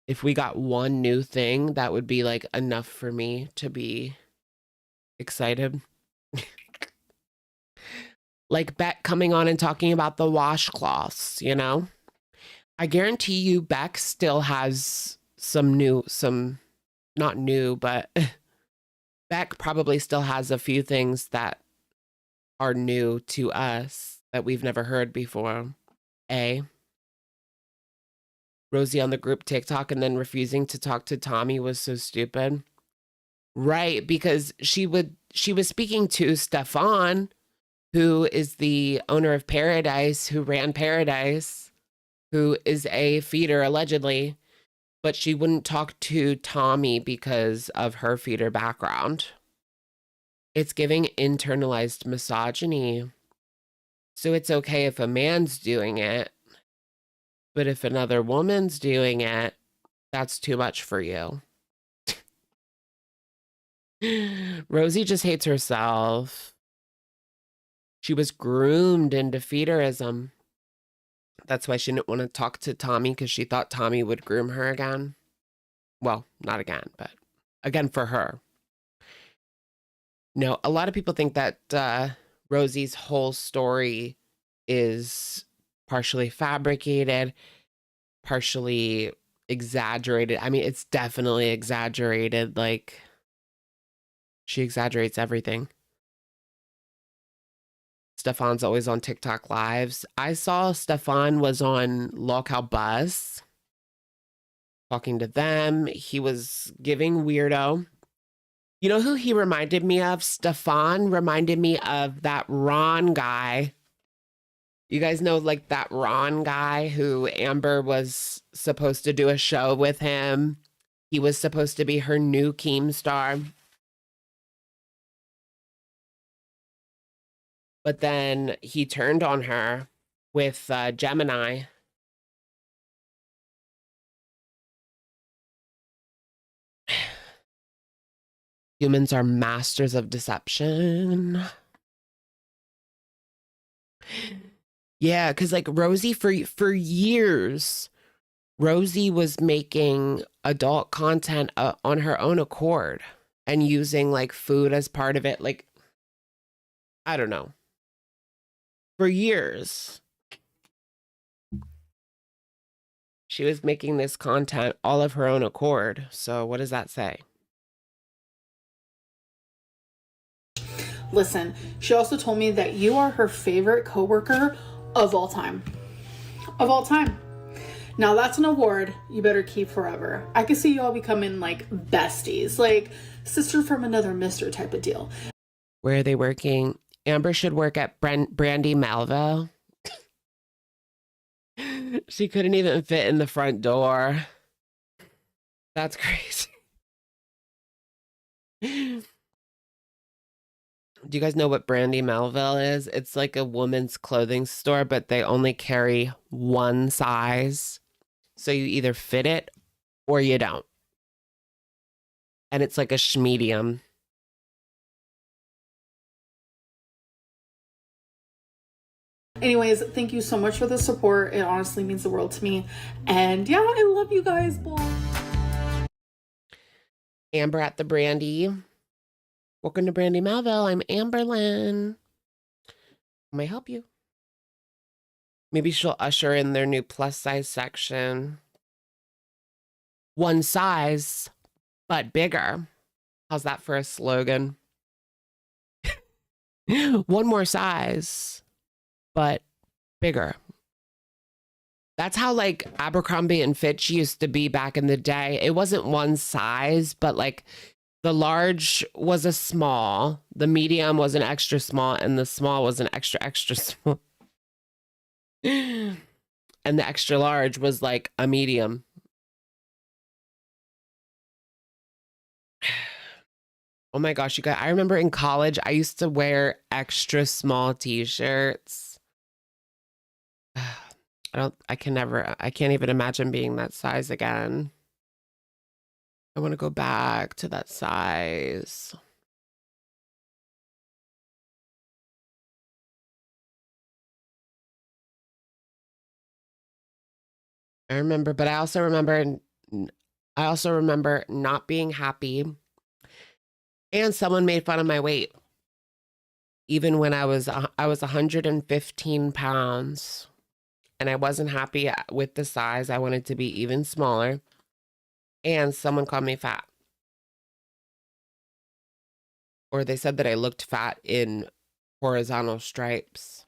if we got one new thing, that would be like enough for me to be excited. Like Beck coming on and talking about the washcloths, I guarantee you Beck still has not new, but Beck probably still has a few things that are new to us that we've never heard before. Rosie on the group TikTok and then refusing to talk to Tommy was so stupid. Right, because she was speaking to Stefan, who is the owner of Paradise, who ran Paradise, who is a feeder allegedly, but she wouldn't talk to Tommy because of her feeder background. It's giving internalized misogyny. So it's okay if a man's doing it, but if another woman's doing it, that's too much for you. Rosie just hates herself. She was groomed into feederism. That's why she didn't want to talk to Tommy, because she thought Tommy would groom her again. Well, not again, but again for her. No, a lot of people think that Rosie's whole story is partially fabricated, partially exaggerated. I mean, it's definitely exaggerated. Like, she exaggerates everything. Stefan's always on TikTok lives. I saw Stefan was on Locale Bus talking to them. He was giving weirdo. You know who he reminded me of? Stefan reminded me of that Ron guy. You guys know, like, that Ron guy who Amber was supposed to do a show with him. He was supposed to be her new Keemstar. But then he turned on her with Gemini. Humans are masters of deception. Yeah, because like Rosie, for years, Rosie was making adult content on her own accord and using like food as part of it. Like, I don't know. For years, she was making this content all of her own accord. So what does that say? Listen, she also told me that you are her favorite coworker of all time. Of all time. Now that's an award you better keep forever. I can see you all becoming like besties, like sister from another mister type of deal. Where are they working? Amber should work at Brandy Melville. She couldn't even fit in the front door. That's crazy. Do you guys know what Brandy Melville is? It's like a woman's clothing store, but they only carry one size. So you either fit it or you don't. And it's like a schmedium. Anyways, thank you so much for the support. It honestly means the world to me. And yeah, I love you guys. Amber at the Brandy. Welcome to Brandy Melville. I'm amberlynn. May I help you? Maybe she'll usher in their new plus size section. One size, but bigger. How's that for a slogan? One more size, but bigger. That's how like Abercrombie and Fitch used to be back in the day. It wasn't one size, but like the large was a small, the medium was an extra small, and the small was an extra, extra small. And the extra large was like a medium. Oh my gosh, you guys, I remember in college, I used to wear extra small t-shirts. I can't even imagine being that size again. I want to go back to that size. I remember, but I also remember not being happy. And someone made fun of my weight. Even when I was 115 pounds and I wasn't happy with the size. I wanted to be even smaller. And someone called me fat. Or they said that I looked fat in horizontal stripes.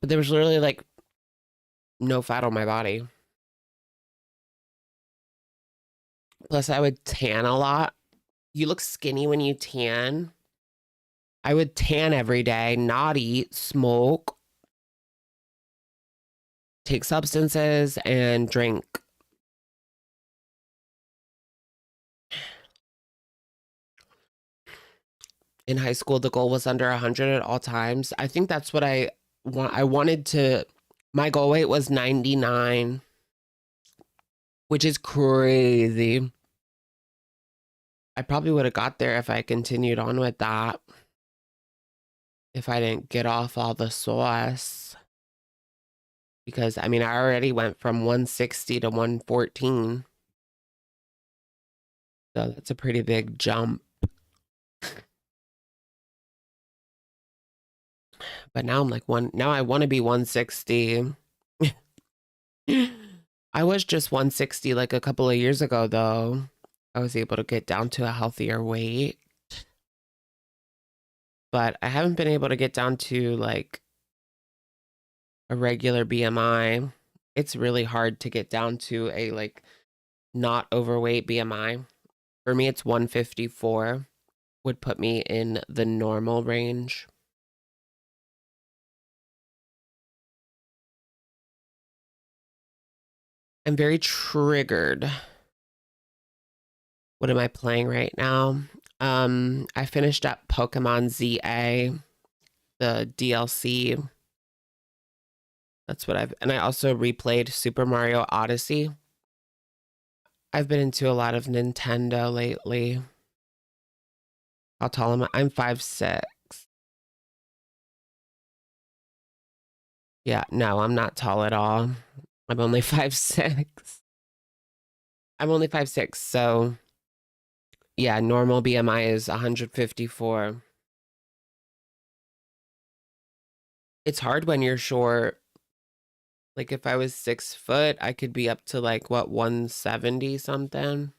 But there was literally like no fat on my body. Plus I would tan a lot. You look skinny when you tan. I would tan every day, not eat, smoke, take substances, and drink. In high school, the goal was under 100 at all times. I think that's what I wanted to, my goal weight was 99, which is crazy. I probably would have got there if I continued on with that. If I didn't get off all the sauce. Because, I mean, I already went from 160 to 114. So that's a pretty big jump. But now I'm like now I want to be 160. I was just 160 like a couple of years ago, though. I was able to get down to a healthier weight. But I haven't been able to get down to like a regular BMI. It's really hard to get down to a like not overweight BMI. For me, it's 154 would put me in the normal range. I'm very triggered. What am I playing right now? I finished up Pokemon ZA, the DLC. That's what and I also replayed Super Mario Odyssey. I've been into a lot of Nintendo lately. How tall am I? I'm 5'6". Yeah, no, I'm not tall at all. I'm only 5'6". I'm only 5'6", so yeah, normal BMI is 154. It's hard when you're short. Like if I was 6 foot, I could be up to like what, 170 something.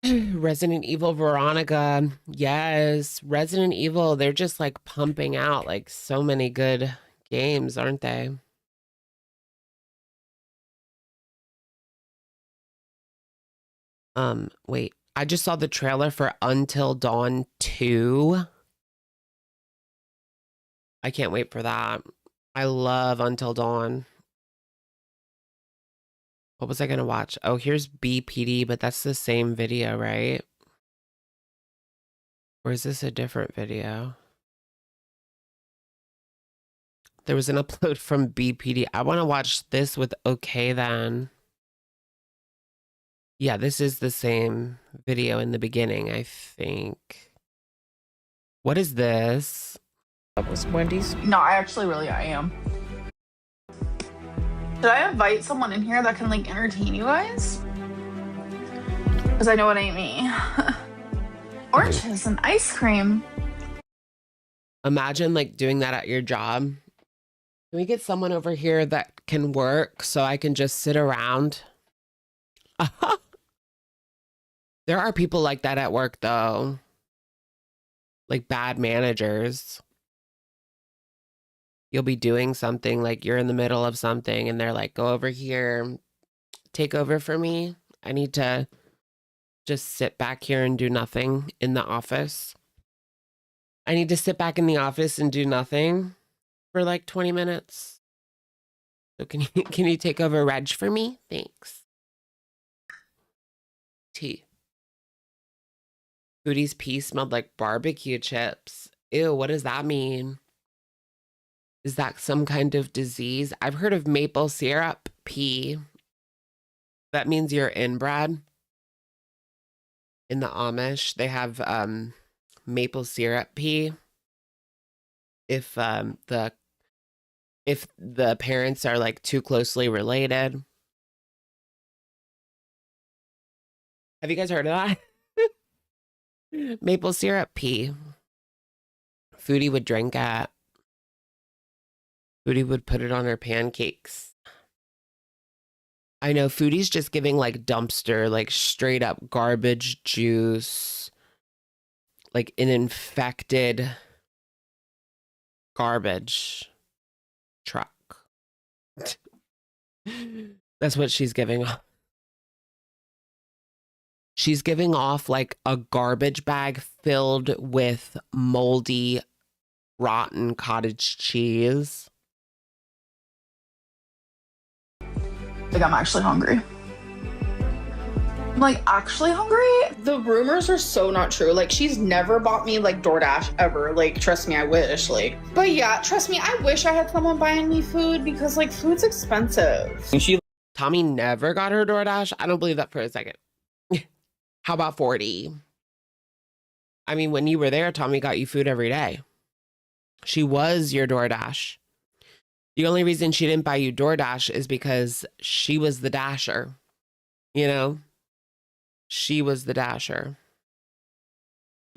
Resident Evil Veronica. Yes, Resident Evil, they're just like pumping out like so many good games, aren't they? Wait, I just saw the trailer for Until Dawn 2. I can't wait for that. I love Until Dawn. What was I gonna watch? Oh, here's BPD, but that's the same video, right? Or is this a different video? There was an upload from BPD. I want to watch this with Okay Then. Yeah, this is the same video in the beginning, I think. What is this? Wendy's. No, I am. Did I invite someone in here that can like entertain you guys? Because I know it ain't me. Oranges and ice cream. Imagine like doing that at your job. Can we get someone over here that can work so I can just sit around? There are people like that at work though. Like bad managers. You'll be doing something, like you're in the middle of something and they're like, go over here, take over for me. I need to just sit back here and do nothing in the office. I need to sit back in the office and do nothing for like 20 minutes. So can you take over Reg for me? Thanks. Tea. Foodie's pee smelled like barbecue chips. Ew, what does that mean? Is that some kind of disease? I've heard of maple syrup pee. That means you're inbred. In the Amish, they have maple syrup pee. If the parents are like too closely related. Have you guys heard of that? Maple syrup pee. Foodie would drink it. Foodie would put it on her pancakes. I know Foodie's just giving like dumpster, like straight up garbage juice. Like an infected garbage truck. That's what she's giving off. She's giving off like a garbage bag filled with moldy, rotten cottage cheese. Like, I'm actually hungry. I'm like, actually hungry? The rumors are so not true. Like, she's never bought me like DoorDash ever. Like, trust me, I wish. Like, but yeah, trust me, I wish I had someone buying me food because like food's expensive. And Tommy never got her DoorDash. I don't believe that for a second. How about 40? I mean, when you were there, Tommy got you food every day. She was your DoorDash. The only reason she didn't buy you DoorDash is because she was the dasher. You know? She was the dasher.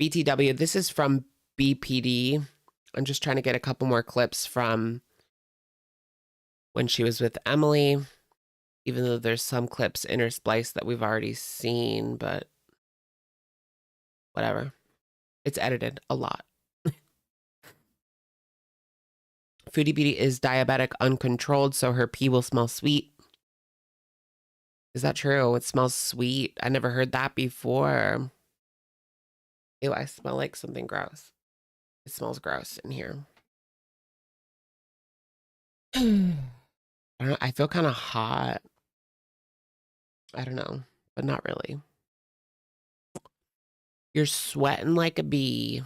BTW, this is from BPD. I'm just trying to get a couple more clips from when she was with Emily, even though there's some clips interspliced that we've already seen, but whatever. It's edited a lot. Foodie Beauty is diabetic uncontrolled, so her pee will smell sweet. Is that true? It smells sweet. I never heard that before. Ew, I smell like something gross. It smells gross in here. I don't know. I feel kind of hot. I don't know, but not really. You're sweating like a bee.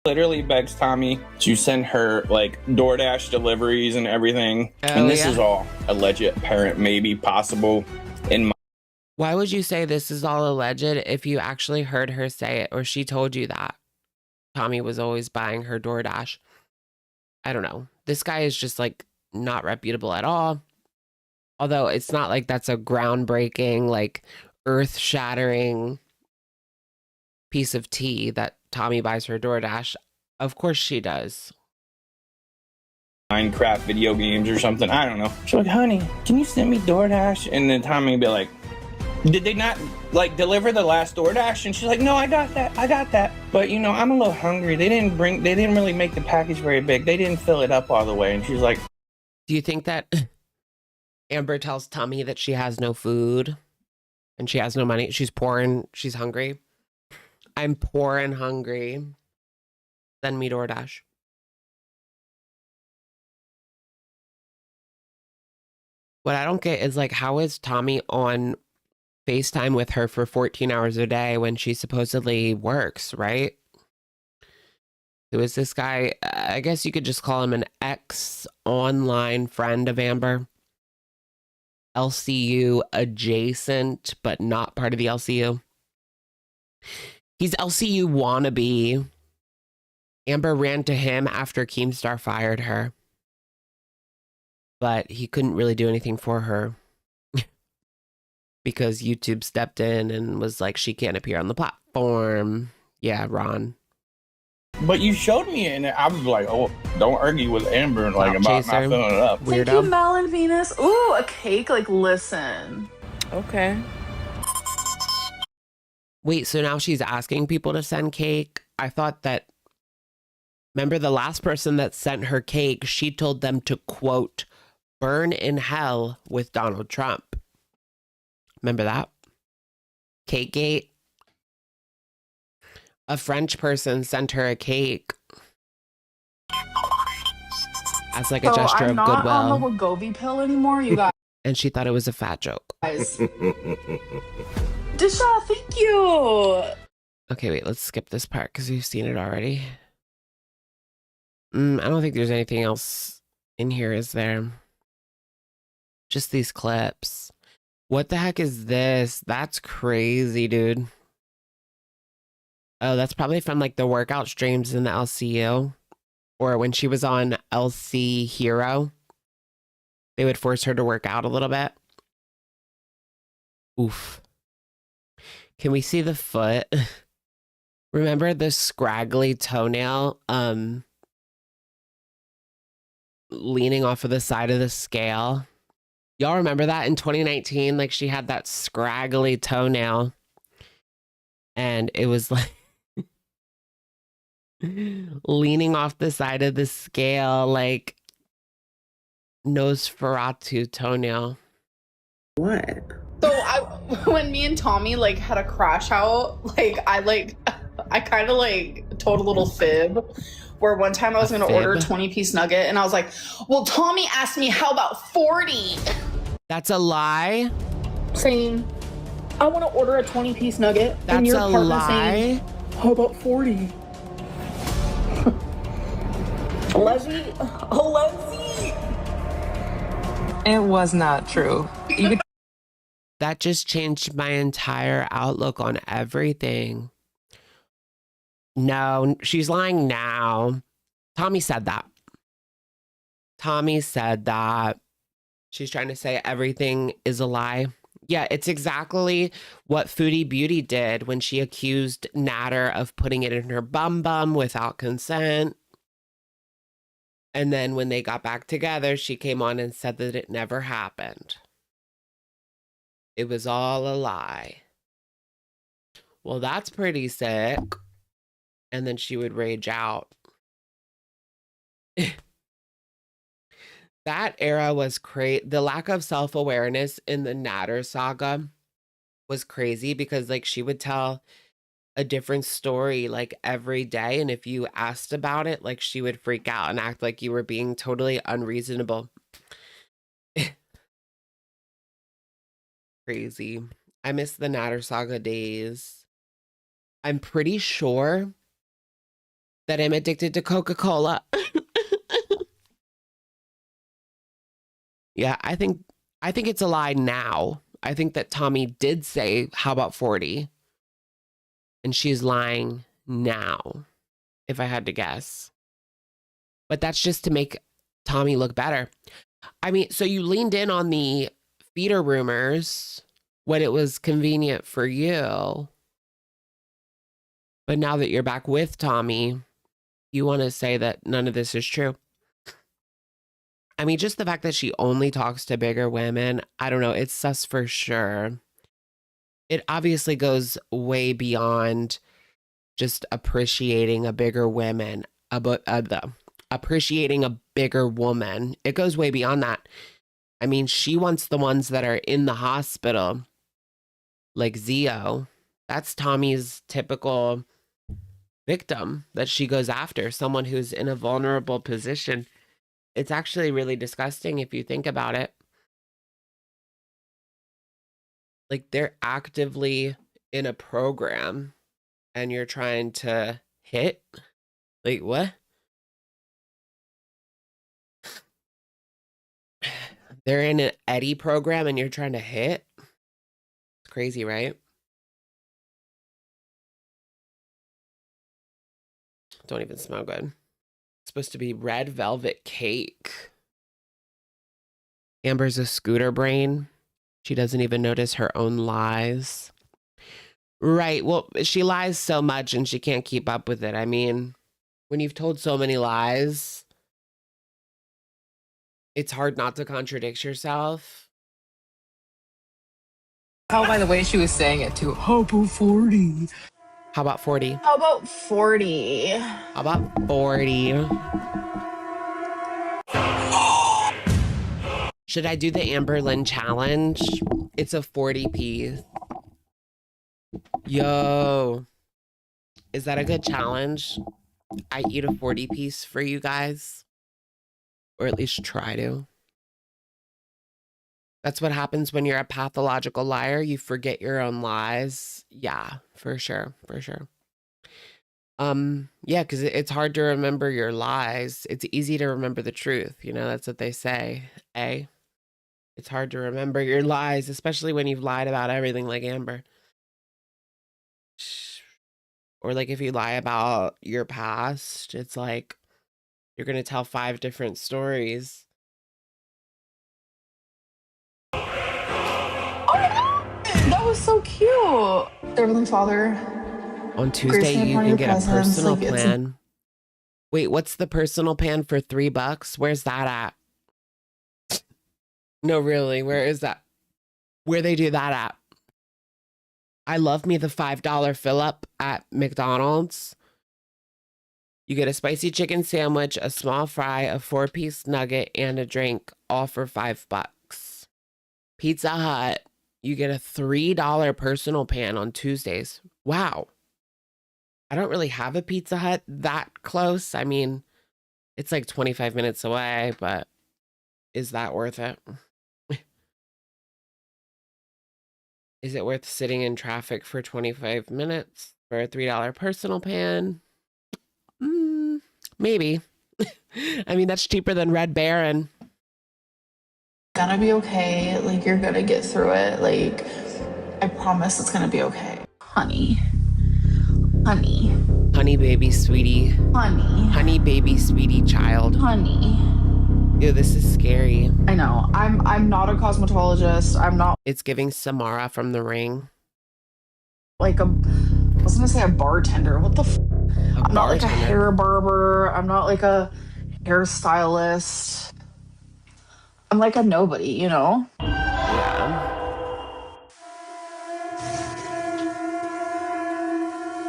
Literally begs Tommy to send her like DoorDash deliveries and everything. Oh, and this yeah? is all alleged, parent, maybe possible in my. Why would you say this is all alleged if you actually heard her say it or she told you that Tommy was always buying her DoorDash? I don't know. This guy is just like not reputable at all. Although it's not like that's a groundbreaking, like earth-shattering piece of tea that Tommy buys her DoorDash. Of course she does. Minecraft video games or something. I don't know. She's like, honey, can you send me DoorDash? And then Tommy would be like, did they not like deliver the last DoorDash? And she's like, no, I got that. But you know, I'm a little hungry. They didn't really make the package very big. They didn't fill it up all the way. And she's like, Do you think that Amber tells Tommy that she has no food and she has no money? She's poor and she's hungry. I'm poor and hungry. Send me DoorDash. What I don't get is like, how is Tommy on FaceTime with her for 14 hours a day when she supposedly works, right? Who is this guy? I guess you could just call him an ex-online friend of Amber. LCU adjacent, but not part of the LCU. He's LCU wannabe. Amber ran to him after Keemstar fired her. But he couldn't really do anything for her. Because YouTube stepped in and was like, she can't appear on the platform. Yeah, Ron. But you showed me it, and I was like, oh, don't argue with Amber like about not chaser. filling it up. Thank you, Melon Venus. Ooh, a cake. Like, listen. Okay. Wait, so now she's asking people to send cake? I thought that, remember the last person that sent her cake, she told them to, quote, burn in hell with Donald Trump. Remember that? Cakegate. A French person sent her a cake as like a gesture I'm of not goodwill. on the Wegovy pill anymore, you guys. And she thought it was a fat joke. Disha, thank you. Okay, wait, let's skip this part because we've seen it already. I don't think there's anything else in here, is there? Just these clips. What the heck is this? That's crazy, dude. Oh, that's probably from like the workout streams in the LCU. Or when she was on LC Hero. They would force her to work out a little bit. Oof. Can we see the foot? Remember the scraggly toenail leaning off of the side of the scale? Y'all remember that in 2019? Like she had that scraggly toenail. And it was like leaning off the side of the scale like Nosferatu toenail. What? So when me and Tommy like had a crash out, I kind of like told a little fib where one time I was going to order a 20-piece nugget and I was like, well, Tommy asked me, how about 40? That's a lie. Saying, I want to order a 20-piece nugget. That's and your a partner lie. Saying, how about 40? Leslie? It was not true. That just changed my entire outlook on everything. No, she's lying now. Tommy said that. Tommy said that. She's trying to say everything is a lie. Yeah, it's exactly what Foodie Beauty did when she accused Natter of putting it in her bum without consent. And then when they got back together, she came on and said that it never happened. It was all a lie. Well, that's pretty sick. And then she would rage out. That era was crazy. The lack of self-awareness in the Natter saga was crazy because like she would tell a different story like every day. And if you asked about it, like she would freak out and act like you were being totally unreasonable. Crazy. I miss the Natter saga days. I'm pretty sure that I'm addicted to Coca-Cola. Yeah, I think it's a lie now. I think that Tommy did say, how about 40? And she's lying now, if I had to guess. But that's just to make Tommy look better. I mean, so you leaned in on the feeder rumors when it was convenient for you. But now that you're back with Tommy, you want to say that none of this is true. I mean, just the fact that she only talks to bigger women, I don't know, it's sus for sure. It obviously goes way beyond just appreciating a bigger woman, appreciating a bigger woman. It goes way beyond that. I mean, she wants the ones that are in the hospital, like Zio. That's Tommy's typical victim that she goes after, someone who's in a vulnerable position. It's actually really disgusting if you think about it. Like they're actively in a program and you're trying to hit. Like what? They're in an Eddie program and you're trying to hit? It's crazy, right? don't even smell good. It's supposed to be red velvet cake. Amber's a scooter brain. She doesn't even notice her own lies. Right. Well, she lies so much and she can't keep up with it. I mean, when you've told so many lies, it's hard not to contradict yourself. How, by the way, she was saying it too. How about 40? How about 40? How about 40? How about 40? Should I do the amberlynn challenge? It's a 40 piece. Yo. Is that a good challenge? I eat a 40 piece for you guys. Or at least try to. That's what happens when you're a pathological liar. You forget your own lies. Yeah, for sure. For sure. Yeah, because it's hard to remember your lies. It's easy to remember the truth. You know, that's what they say. Eh? It's hard to remember your lies, especially when you've lied about everything like Amber. Or like if you lie about your past, it's like you're going to tell 5 different stories. Oh my God, that was so cute. Heavenly Father. On Tuesday, you can get a personal plan. Wait, what's the personal plan for $3? Where's that at? No, really, where is that? Where they do that at? I love me the $5 fill up at McDonald's. You get a spicy chicken sandwich, a small fry, a 4-piece nugget, and a drink, all for $5. Pizza Hut, you get a $3 personal pan on Tuesdays. Wow. I don't really have a Pizza Hut that close. I mean, it's like 25 minutes away, but is that worth it? Is it worth sitting in traffic for 25 minutes for a $3 personal pan? Maybe. I mean, that's cheaper than Red Baron. Gonna be okay. Like, you're gonna get through it. Like, I promise it's gonna be okay. Honey. Honey. Honey baby sweetie. Honey. Honey baby sweetie child. Honey. Ew, this is scary. I know. I'm not a cosmetologist. I'm not It's giving Samara from The Ring. like I was gonna say a bartender. What the I'm not like a hair barber. I'm not like a hairstylist. I'm like a nobody, you know? Yeah.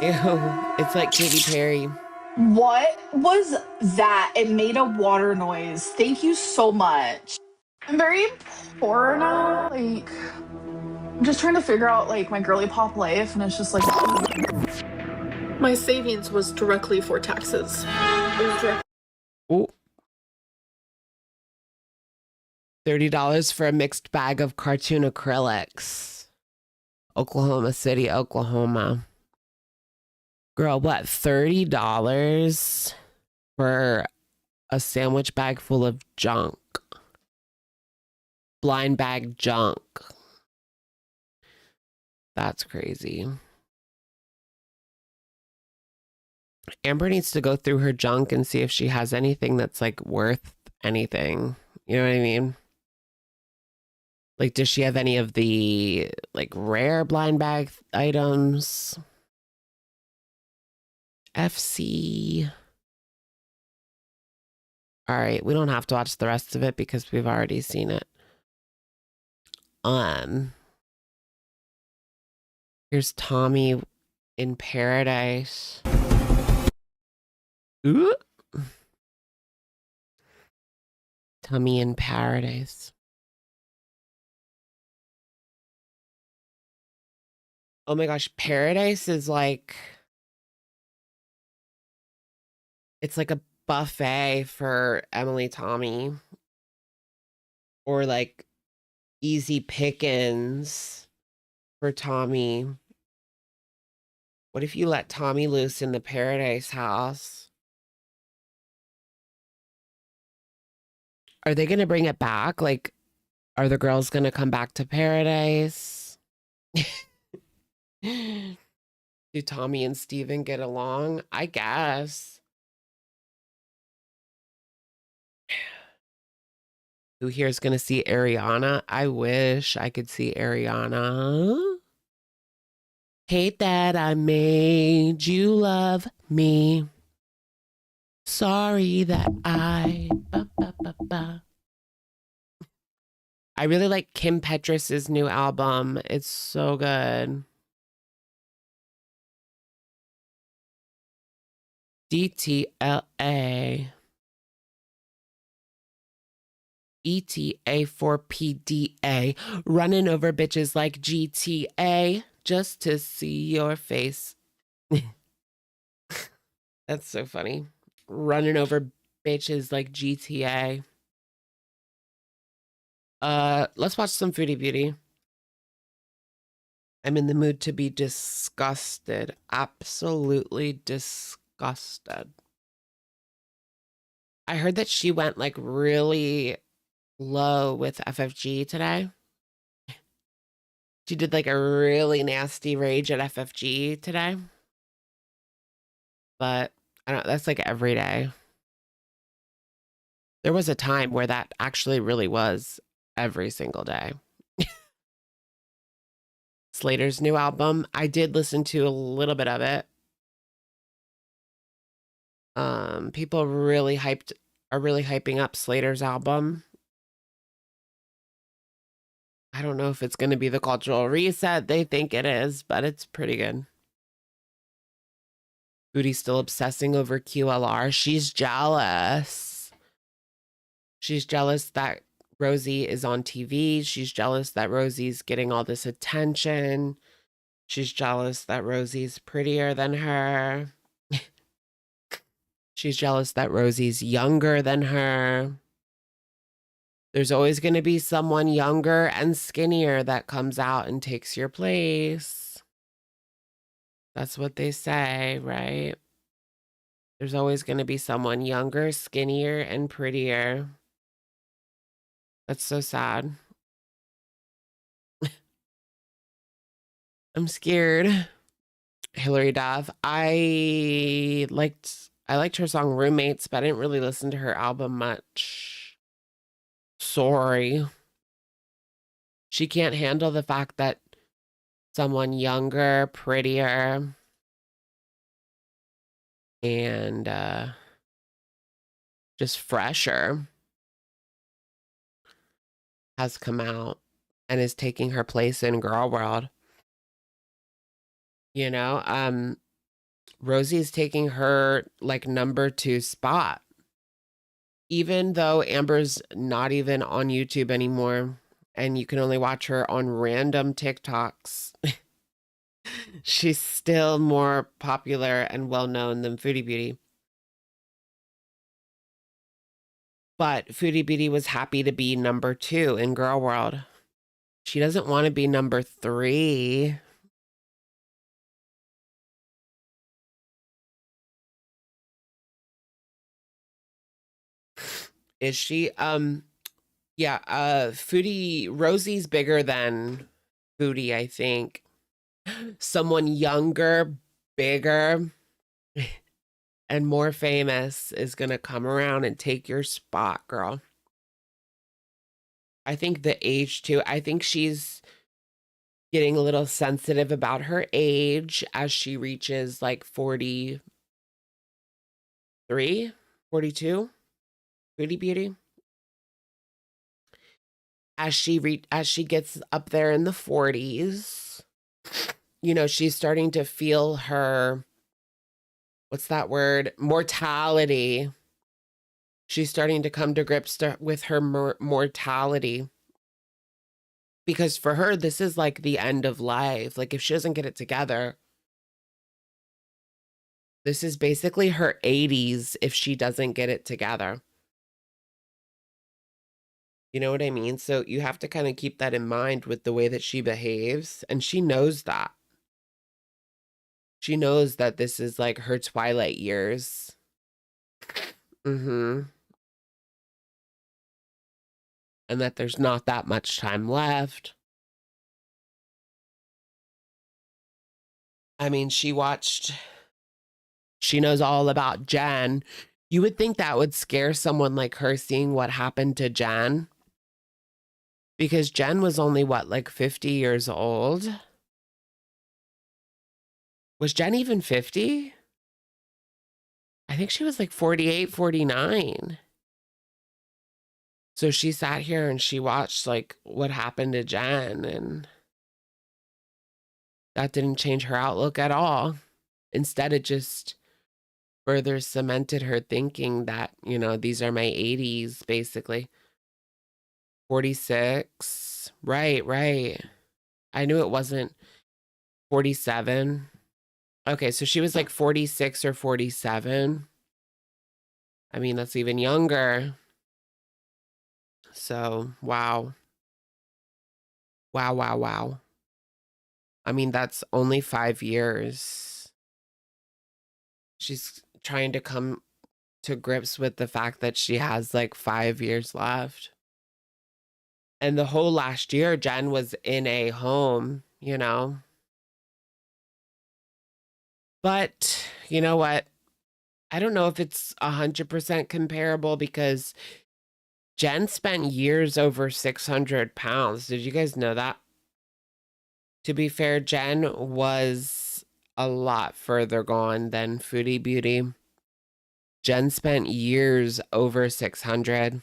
Ew, it's like Katy Perry. What was that? It made a water noise. Thank you so much. I'm very poor now. Like, I'm just trying to figure out like my girly pop life, and it's just like My savings was directly for taxes. It was direct- Ooh. $30 for a mixed bag of cartoon acrylics. Oklahoma City, Oklahoma. Girl, what? $30 for a sandwich bag full of junk. Blind bag junk. That's crazy. Amber needs to go through her junk and see if she has anything that's like worth anything. You know what I mean? Like, does she have any of the like rare blind bag items? FC. All right, we don't have to watch the rest of it because we've already seen it. Here's Tommy in paradise. Ooh. Tommy in paradise. Oh my gosh, paradise is like, it's like a buffet for Emily Tommy. Or like easy pickings for Tommy. What if you let Tommy loose in the paradise house? Are they going to bring it back? Like, are the girls going to come back to paradise? Do Tommy and Steven get along? I guess. Who here is going to see Ariana? I wish I could see Ariana. Hate that I made you love me. Sorry that I... I really like Kim Petras' new album. It's so good. DTLA. ETA4PDA. Running over bitches like GTA just to see your face. That's so funny. Running over bitches like GTA. Let's watch some Foodie Beauty. I'm in the mood to be disgusted. Absolutely disgusted. I heard that she went like really low with FFG today. She did like a really nasty rage at FFG today. But I don't, that's like every day. There was a time where that actually really was every single day. Slater's new album, I did listen to a little bit of it. People really are really hyping up Slater's album. I don't know if it's going to be the cultural reset they think it is, but it's pretty good. Foodie's still obsessing over QLR. She's jealous. She's jealous that Rosie is on TV. She's jealous that Rosie's getting all this attention. She's jealous that Rosie's prettier than her. She's jealous that Rosie's younger than her. There's always going to be someone younger and skinnier that comes out and takes your place. That's what they say, right? There's always going to be someone younger, skinnier, and prettier. That's so sad. I'm scared. Hillary Duff. I liked her song Roommates, but I didn't really listen to her album much. Sorry. She can't handle the fact that someone younger, prettier, and just fresher has come out and is taking her place in girl world. You know, Rosie's taking her like number 2 spot. Even though Amber's not even on YouTube anymore and you can only watch her on random TikToks, she's still more popular and well-known than Foodie Beauty. But Foodie Beauty was happy to be number 2 in girl world. She doesn't want to be number 3. Is she? Yeah, Foodie, Rosie's bigger than Foodie, I think. Someone younger, bigger, and more famous is gonna come around and take your spot, girl. I think the age too, I think she's getting a little sensitive about her age as she reaches like 43, 42. Foodie Beauty. As she gets up there in the 40s, you know, she's starting to feel her, what's that word? Mortality. She's starting to come to grips with her mortality. Because for her, this is like the end of life. Like if she doesn't get it together, this is basically her 80s if she doesn't get it together. You know what I mean? So you have to kind of keep that in mind with the way that she behaves. And she knows that. She knows that this is like her twilight years. And that there's not that much time left. I mean, she knows all about Jen. You would think that would scare someone like her, seeing what happened to Jen. Because Jen was only what, like 50 years old? Was Jen even 50? I think she was like 48, 49. So she sat here and she watched like what happened to Jen, and that didn't change her outlook at all. Instead, it just further cemented her thinking that, you know, these are my 80s, basically. 46. Right, right. I knew it wasn't 47. Okay, so she was like 46 or 47. I mean, that's even younger. So, wow. Wow, wow, wow. I mean, that's only 5 years. She's trying to come to grips with the fact that she has like 5 years left. And the whole last year, Jen was in a home, you know. But you know what? I don't know if it's 100% comparable because Jen spent years over 600 pounds. Did you guys know that? To be fair, Jen was a lot further gone than Foodie Beauty. Jen spent years over 600.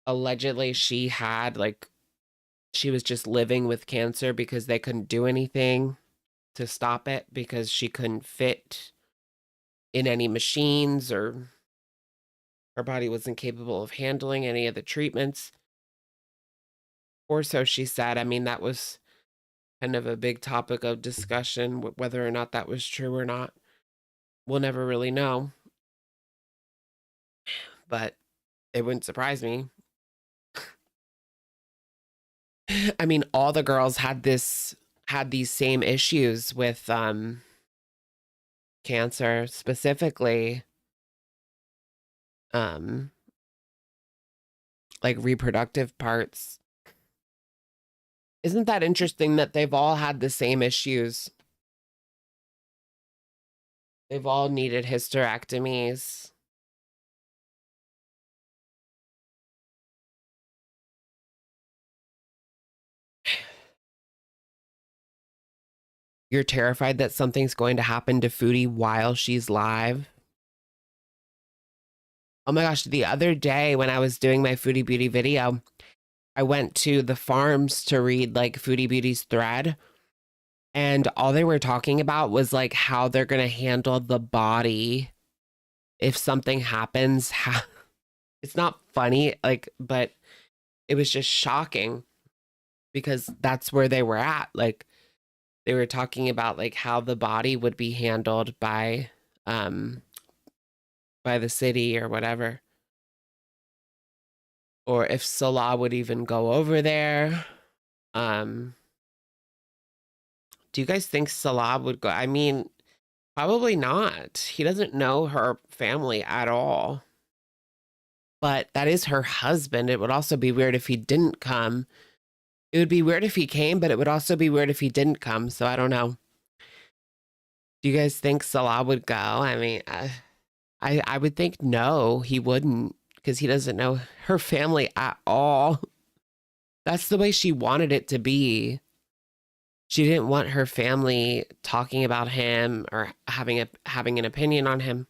Allegedly, she had like, she was just living with cancer because they couldn't do anything to stop it because she couldn't fit in any machines, or her body wasn't capable of handling any of the treatments. Or so she said. I mean, that was kind of a big topic of discussion, whether or not that was true or not. We'll never really know. But it wouldn't surprise me. I mean, all the girls had these same issues with cancer, specifically like reproductive parts. Isn't that interesting that they've all had the same issues? They've all needed hysterectomies. You're terrified that something's going to happen to Foodie while she's live? Oh my gosh, the other day when I was doing my Foodie Beauty video, I went to the farms to read like Foodie Beauty's thread. And all they were talking about was like how they're going to handle the body if something happens. It's not funny, like, but it was just shocking because that's where they were at. Like, they were talking about like how the body would be handled by the city or whatever. Or if Salah would even go over there. Do you guys think Salah would go? I mean, probably not. He doesn't know her family at all. But that is her husband. It would also be weird if he didn't come. It would be weird if he came, but it would also be weird if he didn't come. So I don't know. Do you guys think Salah would go? I mean, I would think no, he wouldn't, because he doesn't know her family at all. That's the way she wanted it to be. She didn't want her family talking about him or having an opinion on him.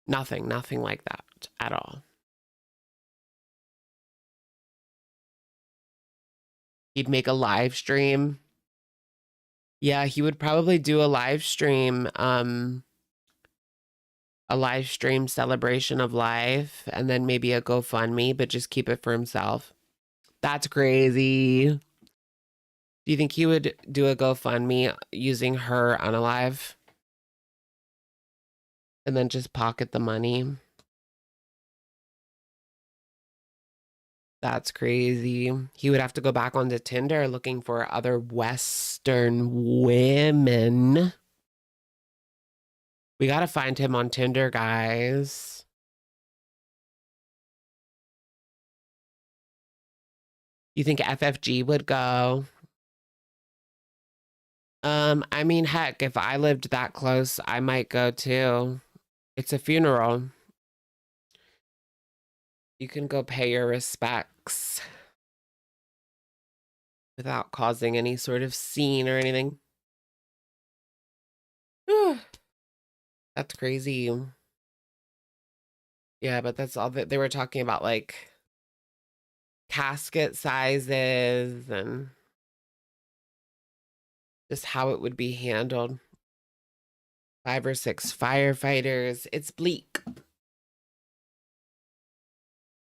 Nothing like that at all. He'd make a live stream. Yeah, he would probably do a live stream celebration of life, and then maybe a GoFundMe, but just keep it for himself. That's crazy. Do you think he would do a GoFundMe using her unalive? And then just pocket the money? That's crazy. He would have to go back onto Tinder looking for other Western women. We got to find him on Tinder, guys. You think FFG would go? I mean, heck, if I lived that close, I might go too. It's a funeral. You can go pay your respects. without causing any sort of scene or anything. That's crazy. Yeah, but that's all that they were talking about, like casket sizes and just how it would be handled. 5 or 6 firefighters. It's bleak.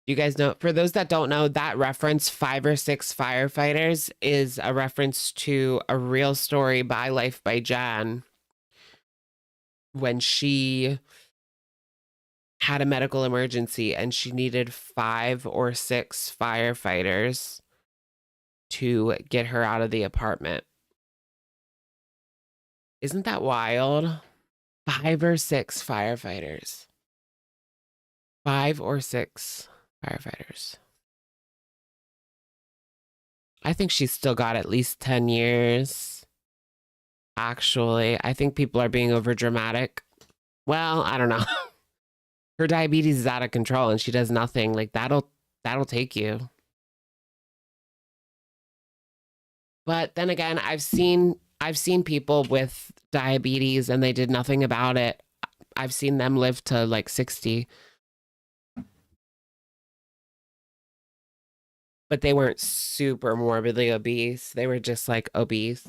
You guys know, for those that don't know, that reference 5 or 6 firefighters is a reference to a real story by Life by Jan when she had a medical emergency and she needed 5 or 6 firefighters to get her out of the apartment. Isn't that wild? 5 or 6 firefighters. 5 or 6 firefighters. I think she's still got at least 10 years. Actually, I think people are being over dramatic. Well, I don't know. Her diabetes is out of control and she does nothing. Like that'll take you. But then again, I've seen people with diabetes and they did nothing about it. I've seen them live to like 60. But they weren't super morbidly obese. They were just like obese.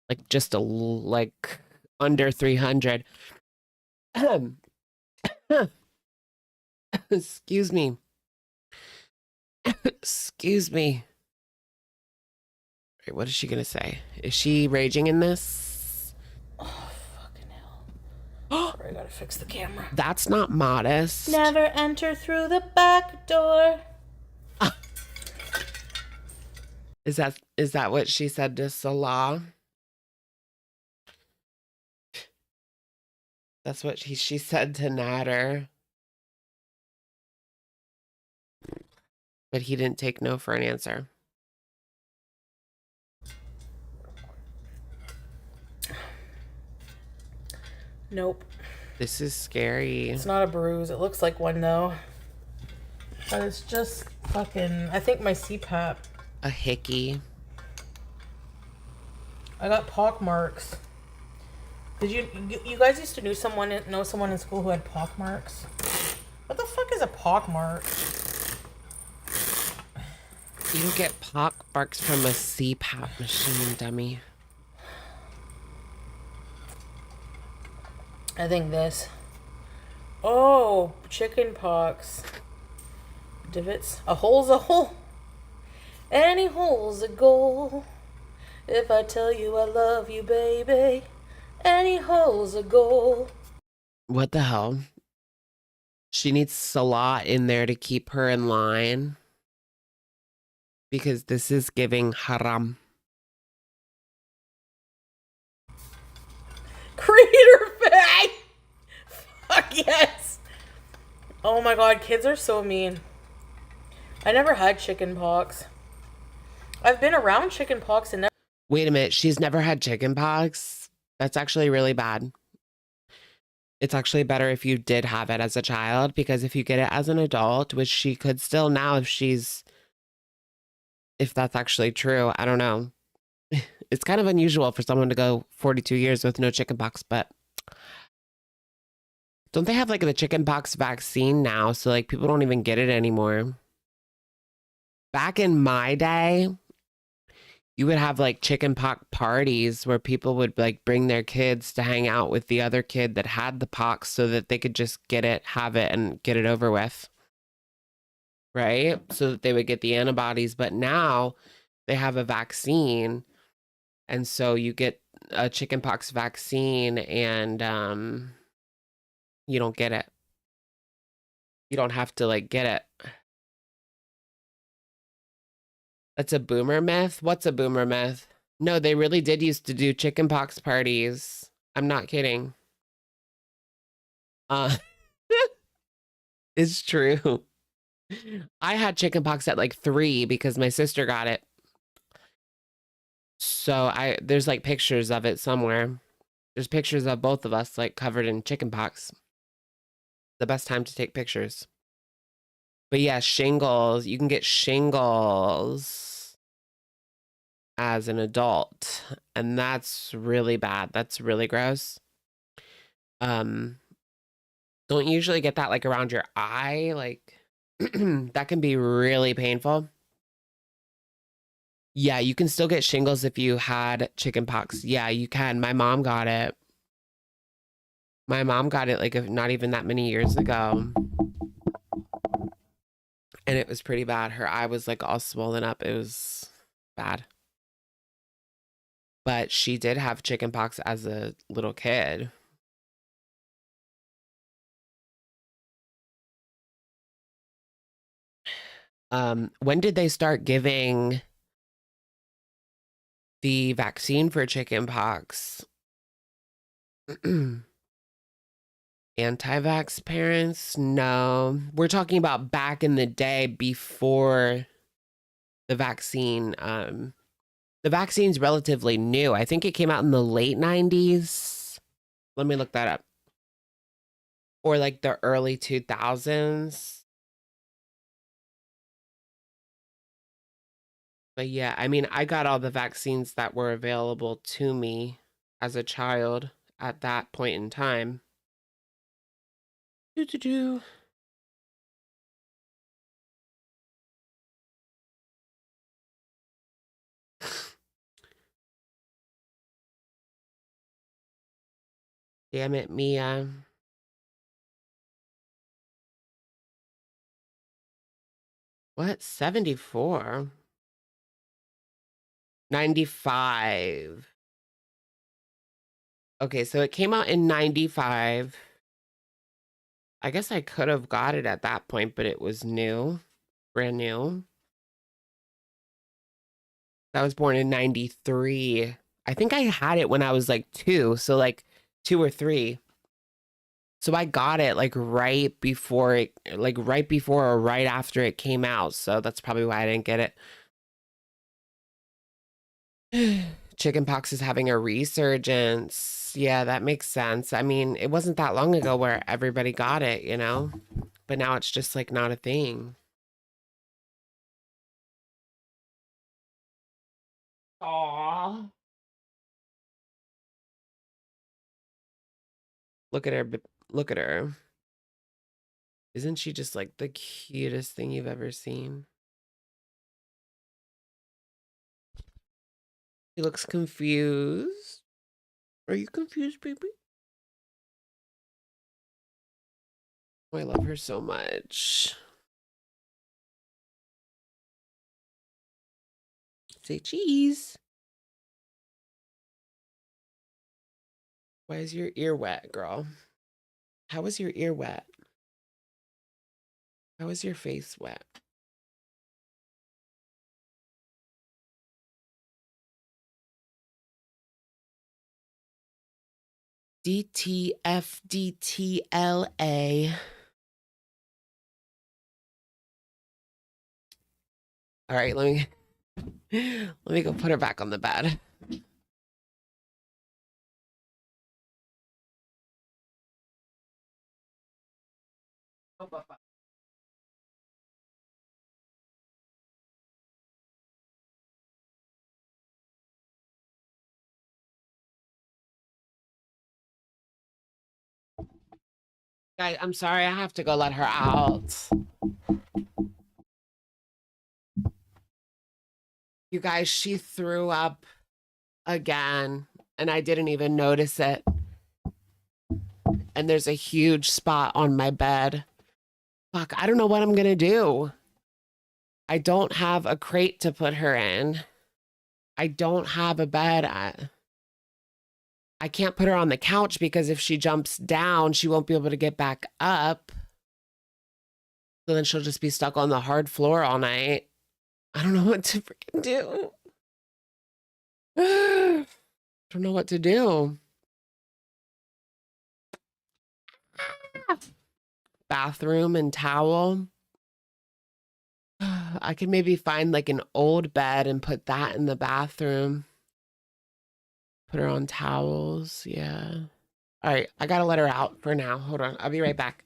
Like just like under 300. Excuse me. Excuse me. Wait, what is she gonna say? Is she raging in this? Oh, fucking hell. Sorry, I gotta fix the camera. That's not modest. Never enter through the back door. Is that what she said to Salah? That's what she said to Nader. But he didn't take no for an answer. Nope. This is scary. It's not a bruise. It looks like one though. But it's just fucking, I think my CPAP. A hickey. I got pock marks. Did you guys used to know someone in school who had pock marks? What the fuck is a pock mark? You don't get pock marks from a CPAP machine, dummy. I think this. Oh, chicken pox. Divots. A hole's a hole. Any hole's a goal. If I tell you I love you, baby, any hole's a goal. What the hell? She needs Salah in there to keep her in line. Because this is giving haram. Creator bag! Fuck yes! Oh my god, kids are so mean. I never had chicken pox. I've been around chicken pox and never. Wait a minute, she's never had chicken pox? That's actually really bad. It's actually better if you did have it as a child, because if you get it as an adult, which she could still now if that's actually true, I don't know. It's kind of unusual for someone to go 42 years with no chicken pox, but don't they have like the chicken pox vaccine now? So like people don't even get it anymore. Back in my day, you would have like chicken pox parties where people would like bring their kids to hang out with the other kid that had the pox so that they could just get it, have it, and get it over with. Right? So that they would get the antibodies. But now they have a vaccine. And so you get a chickenpox vaccine and you don't get it. You don't have to like get it. That's a boomer myth? What's a boomer myth? No, they really did used to do chickenpox parties. I'm not kidding. It's true. I had chickenpox at like 3 because my sister got it. So there's like pictures of it somewhere. There's pictures of both of us like covered in chickenpox. The best time to take pictures. But yeah, shingles. You can get shingles as an adult, and that's really bad. That's really gross. Don't usually get that like around your eye, like that can be really painful. Yeah, you can still get shingles if you had chicken pox. Yeah, you can. My mom got it. My mom got it like not even that many years ago. And it was pretty bad. Her eye was like all swollen up. It was bad. But she did have chicken pox as a little kid. When did they start giving the vaccine for chicken pox? Anti-vax parents? No. We're talking about back in the day before the vaccine. The vaccine's relatively new. I think it came out in the late 90s. Let me look that up. Or like the early 2000s. But yeah, I mean, I got all the vaccines that were available to me as a child at that point in time. Do. Damn it, Mia. What? 74? 95. Okay, so it came out in 95. I guess I could have got it at that point, but it was new. Brand new. I was born in 93. I think I had it when I was like 2, so like 2 or 3. So I got it like right before or right after it came out. So that's probably why I didn't get it. Chickenpox is having a resurgence. Yeah, that makes sense. I mean, it wasn't that long ago where everybody got it, you know? But now it's just like not a thing. Aww. Look at her. Look at her. Isn't she just like the cutest thing you've ever seen? She looks confused. Are you confused, baby? Oh, I love her so much. Say cheese. Why is your ear wet, girl? How is your ear wet? How is your face wet? DTFDTLA. All right, let me go put her back on the bed. Guys, I'm sorry, I have to go let her out. You guys, she threw up again, and I didn't even notice it. And there's a huge spot on my bed. Fuck, I don't know what I'm gonna do. I don't have a crate to put her in. I don't have a bed. I can't put her on the couch because if she jumps down, she won't be able to get back up. So then she'll just be stuck on the hard floor all night. I don't know what to freaking do. I don't know what to do. Bathroom and towel. I could maybe find like an old bed and put that in the bathroom. Put her on towels. Yeah. All right. I got to let her out for now. Hold on. I'll be right back.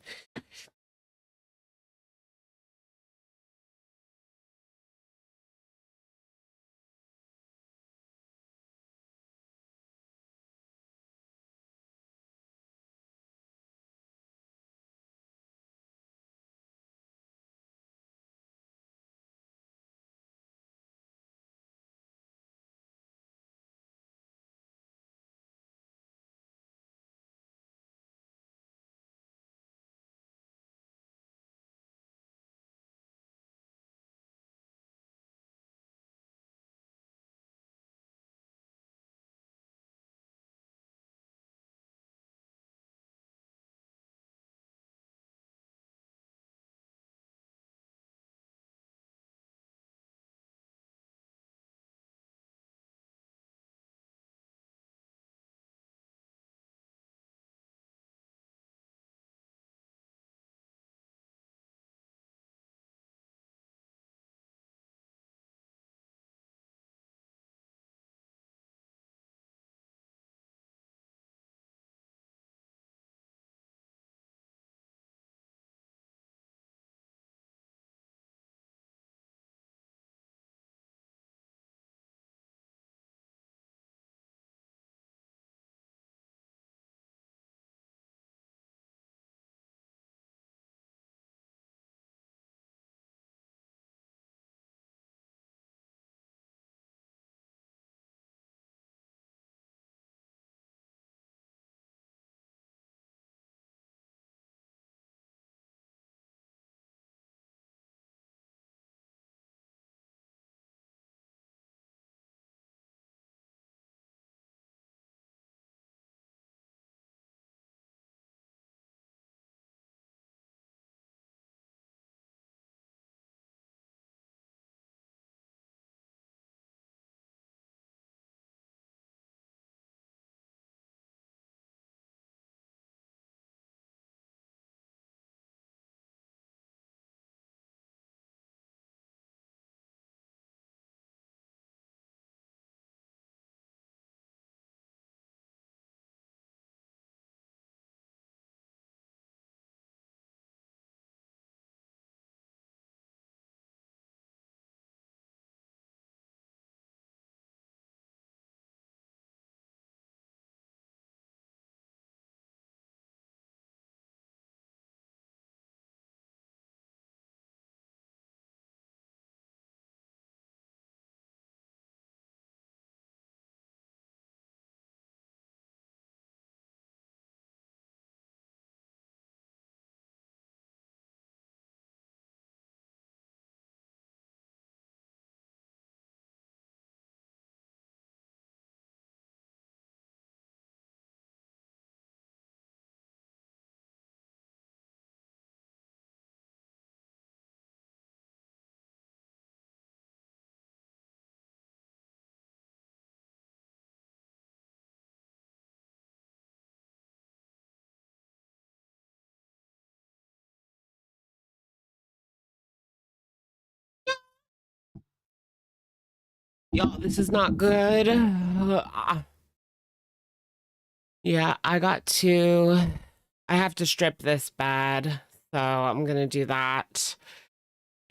Y'all, this is not good. Yeah, I have to strip this bed, so I'm gonna do that.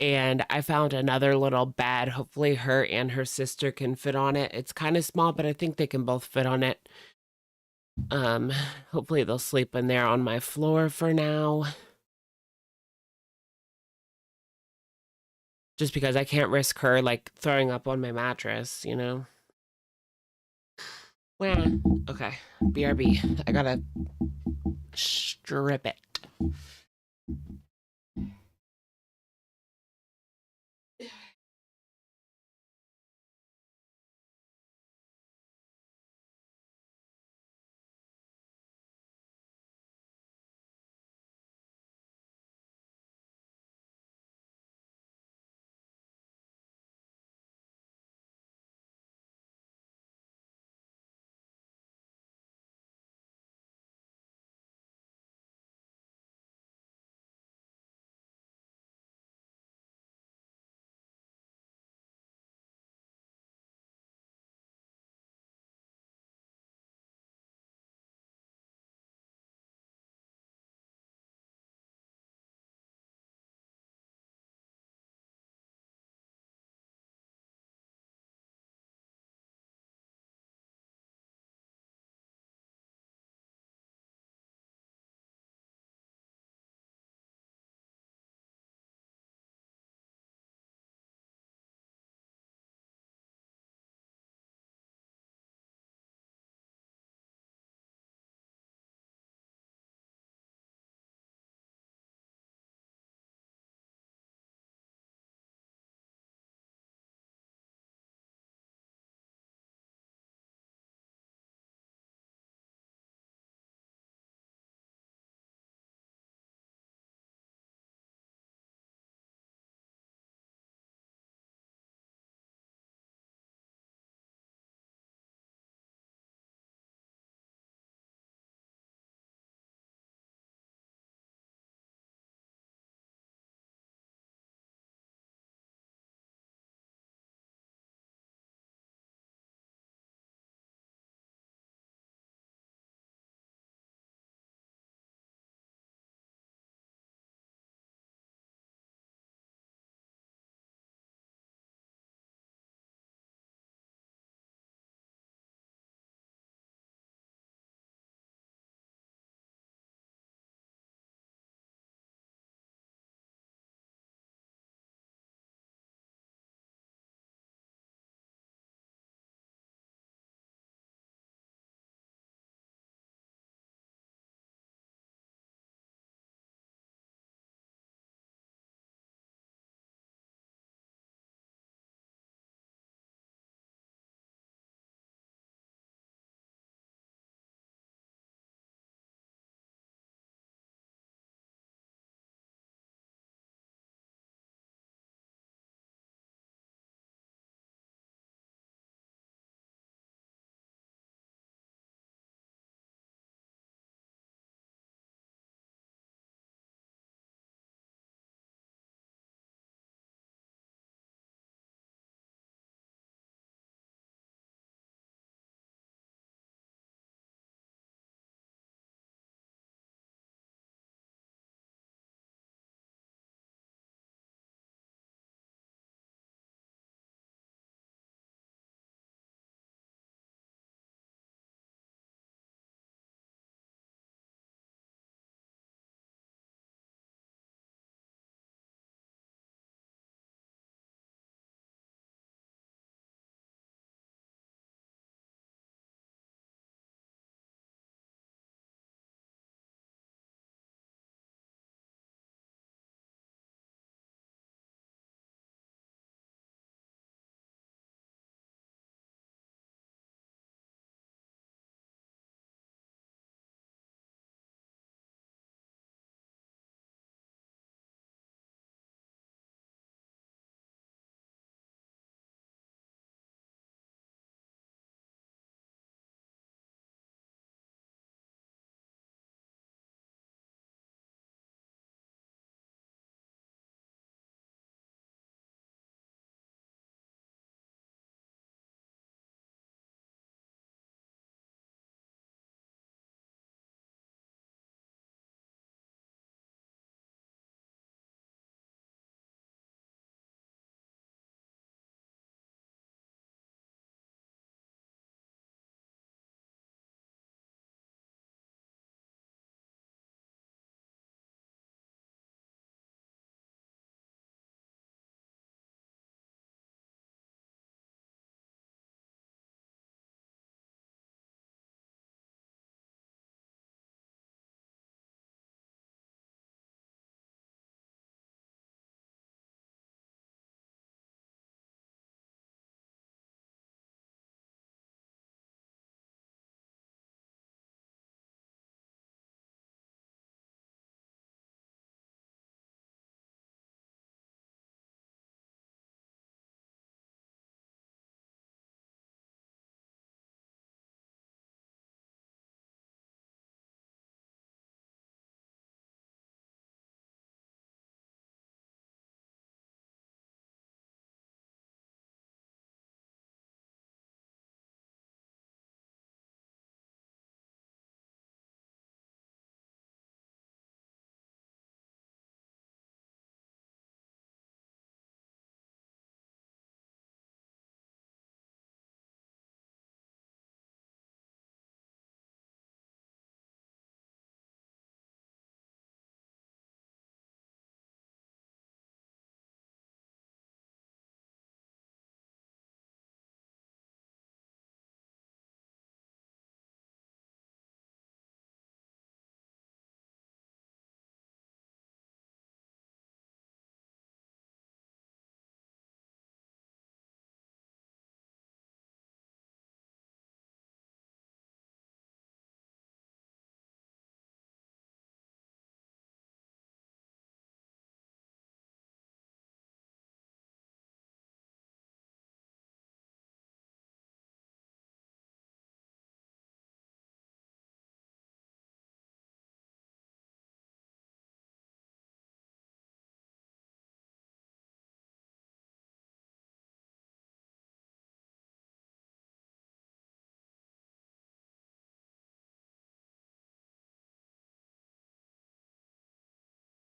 And I found another little bed. Hopefully her and her sister can fit on it. It's kind of small, but I think they can both fit on it. Um, Hopefully they'll sleep in there on my floor for now. Just because I can't risk her like throwing up on my mattress, you know? Well, okay, BRB. I gotta strip it.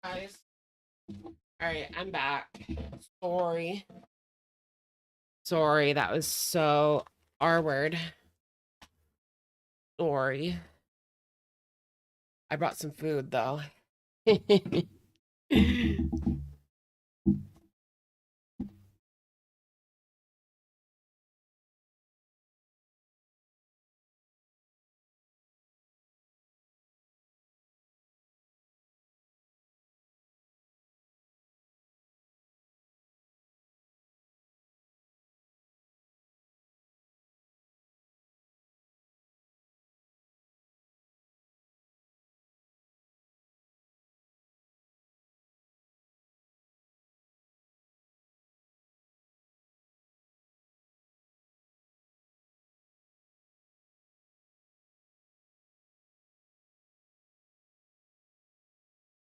Guys. Alright, I'm back. Sorry. Sorry, that was so R word. Sorry. I brought some food though.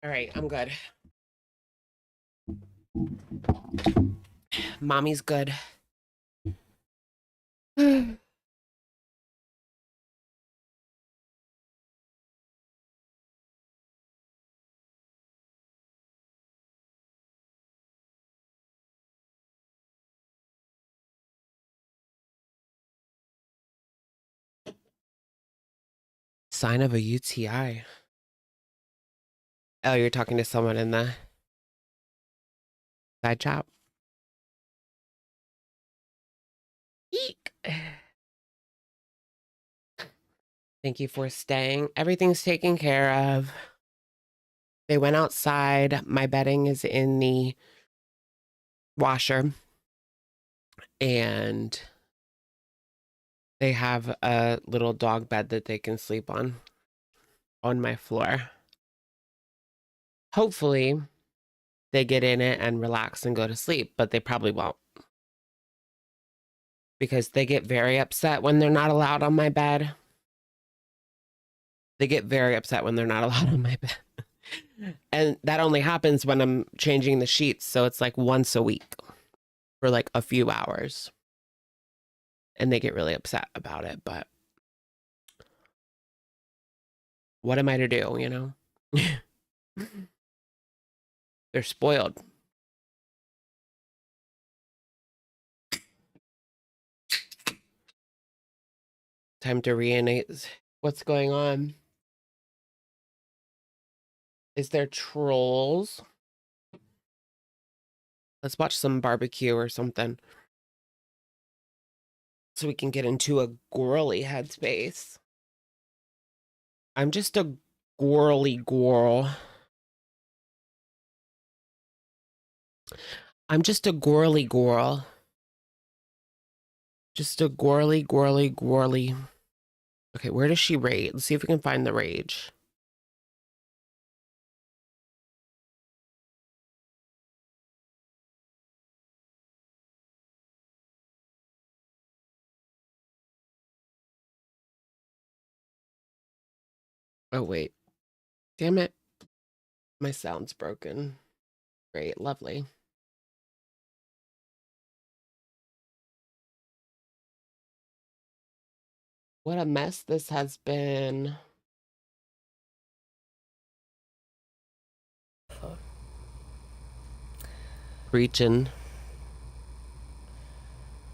All right, I'm good. Mommy's good. Sign of a UTI. Oh, you're talking to someone in the side chat. Eek. Thank you for staying. Everything's taken care of. They went outside. My bedding is in the washer. And they have a little dog bed that they can sleep on my floor. Hopefully, they get in it and relax and go to sleep, but they probably won't. Because they get very upset when they're not allowed on my bed. They get very upset when they're not allowed on my bed. And that only happens when I'm changing the sheets. So it's like once a week for like a few hours. And they get really upset about it. But what am I to do, you know? They're spoiled. Time to reanimate. What's going on? Is there trolls? Let's watch some barbecue or something. So we can get into a girly headspace. I'm just a girly girl. I'm just a girly girl. Just a girly. Okay, where does she rage? Let's see if we can find the rage. Oh, wait. Damn it. My sound's broken. Great, lovely. What a mess this has been. Preaching.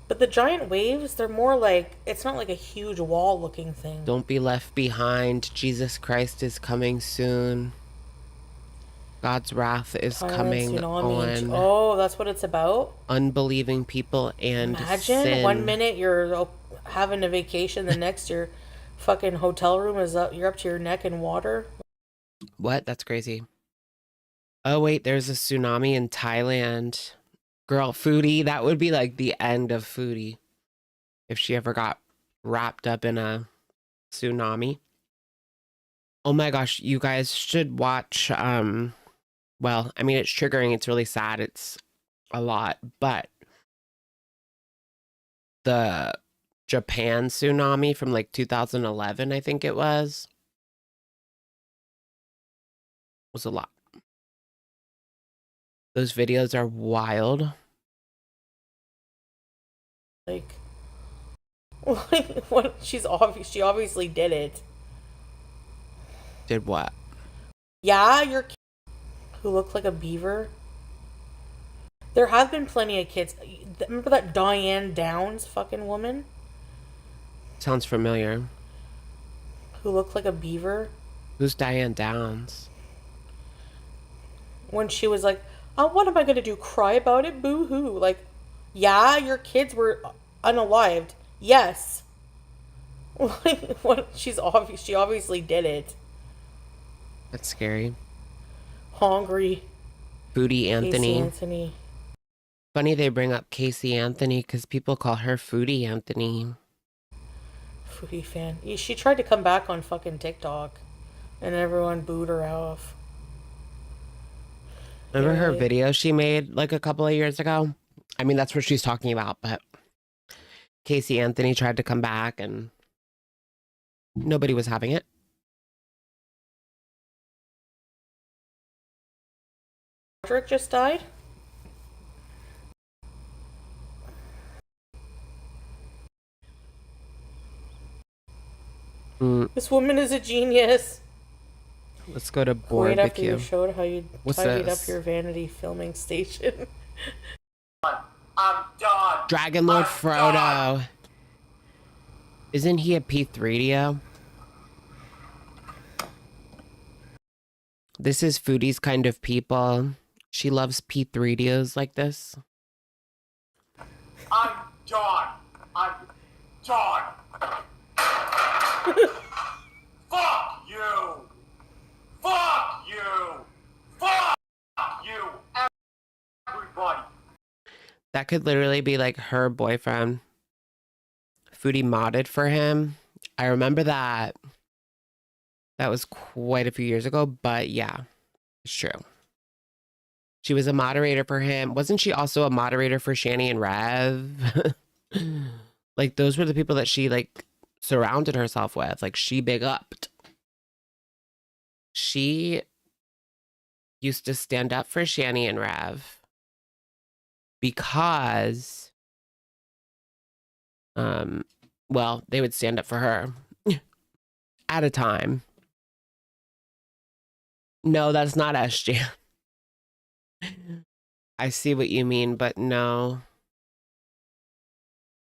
But the giant waves, they're more like, it's not like a huge wall looking thing. Don't be left behind. Jesus Christ is coming soon. God's wrath is coming on. Oh, that's what it's about? Unbelieving people and Imagine sin. 1 minute you're having a vacation, the next your fucking hotel room is up, you're up to your neck in water. What? That's crazy. Oh, wait, there's a tsunami in Thailand. Girl, Foodie, that would be like the end of Foodie if she ever got wrapped up in a tsunami. Oh my gosh, you guys should watch, well, I mean, it's triggering, it's really sad, it's a lot, but the Japan tsunami from like 2011, I think it was a lot. Those videos are wild. Like what? She obviously did it. Did what? Yeah, you're who looked like a beaver. There have been plenty of kids. Remember that Diane Downs fucking woman? Sounds familiar. Who looked like a beaver? Who's Diane Downs? When she was like, oh, what am I going to do? Cry about it? Boo-hoo. Like, yeah, your kids were unalived. Yes. Like, what? She obviously did it. That's scary. Hungry. Foodie Anthony. Casey Anthony. Funny they bring up Casey Anthony because people call her Foodie Anthony. Foodie fan. She tried to come back on fucking TikTok and everyone booed her off. Remember her video she made like a couple of years ago? I mean, that's what she's talking about, but Casey Anthony tried to come back and nobody was having it. Roderick just died? This woman is a genius. Let's go to Right after you barbecue. showed how you What's tidied this? up your vanity filming station. I'm done. Dragon Lord Frodo. Isn't he a P3DO? This is Foodie's kind of people. She loves P3DOs like this. I'm done. I'm done. Fuck you. Fuck you. Fuck you. Everybody. That could literally be like her boyfriend. Foodie modded for him. I remember that. That was quite a few years ago, but yeah, it's true. She was a moderator for him. Wasn't she also a moderator for Shani and Rev? Like, those were the people that she, like, surrounded herself with. Like, she big upped. She used to stand up for Shani and Rev because, well, they would stand up for her at a time. No, that's not SJ. I see what you mean, but no.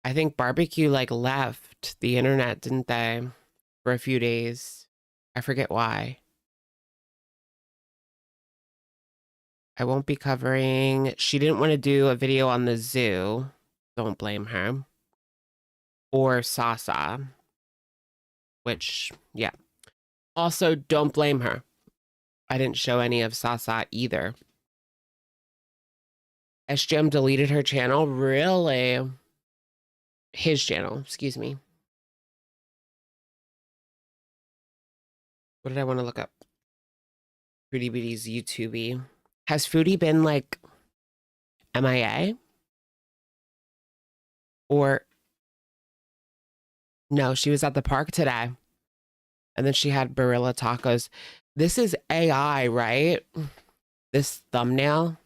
I think barbecue like left the internet, didn't they? For a few days. I forget why. I won't be covering. She didn't want to do a video on the zoo. Don't blame her. Or Sasa. Which, yeah. Also, don't blame her. I didn't show any of Sasa either. SGM deleted her channel? Really? His channel, excuse me. What did I want to look up? Foodie Beauty's YouTube. Has Foodie been like MIA? Or no, she was at the park today. And then she had Barilla tacos. This is AI, right? This thumbnail.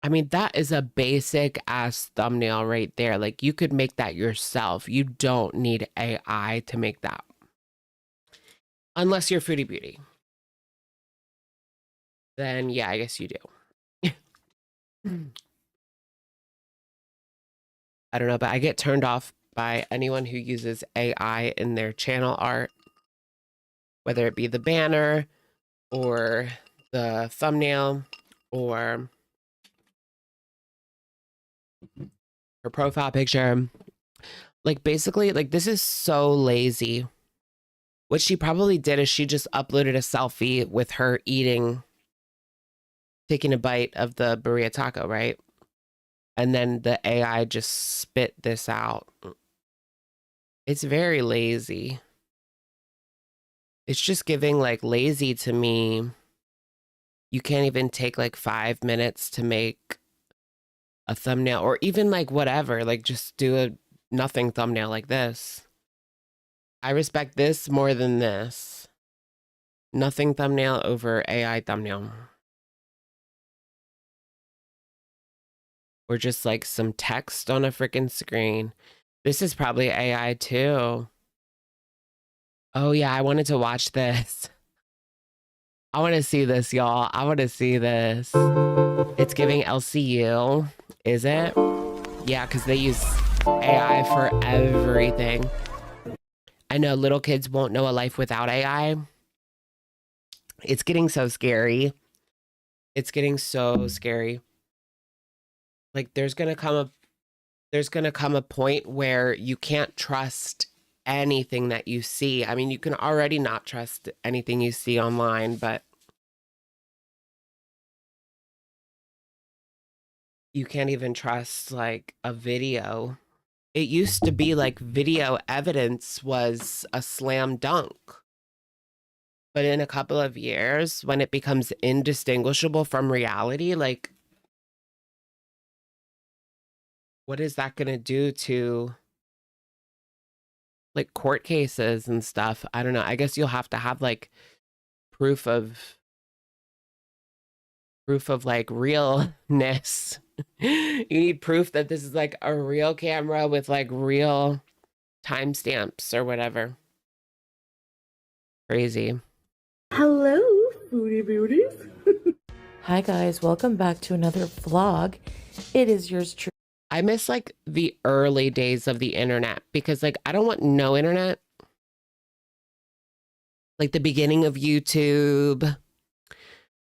I mean, that is a basic ass thumbnail right there. Like, you could make that yourself. You don't need AI to make that. Unless you're Foodie Beauty. Then, yeah, I guess you do. I don't know, but I get turned off by anyone who uses AI in their channel art. Whether it be the banner or the thumbnail or her profile picture. Like, basically, like, this is so lazy. What she probably did is she just uploaded a selfie with her eating, taking a bite of the burrito taco, right? And then the AI just spit this out. It's very lazy. It's just giving like lazy to me. You can't even take like 5 minutes to make a thumbnail or even like whatever, like just do a nothing thumbnail like this. I respect this more than this. Nothing thumbnail over AI thumbnail. Or just like some text on a freaking screen. This is probably AI too. Oh yeah, I wanted to watch this. I want to see this, y'all. I want to see this. It's giving LCU. Is it? Yeah, because they use AI for everything. I know little kids won't know a life without AI. It's getting so scary. It's getting so scary. Like there's gonna come a point where you can't trust anything that you see. I mean, you can already not trust anything you see online, but you can't even trust like a video. It used to be like video evidence was a slam dunk. But in a couple of years, when it becomes indistinguishable from reality, like, what is that going to do to like court cases and stuff? I don't know. I guess you'll have to have like proof of like realness. You need proof that this is like a real camera with like real timestamps or whatever. Crazy. Hello, foodie beauties. Hi guys, welcome back to another vlog. It is yours truly. I miss like the early days of the internet because like I don't want no internet. Like the beginning of YouTube.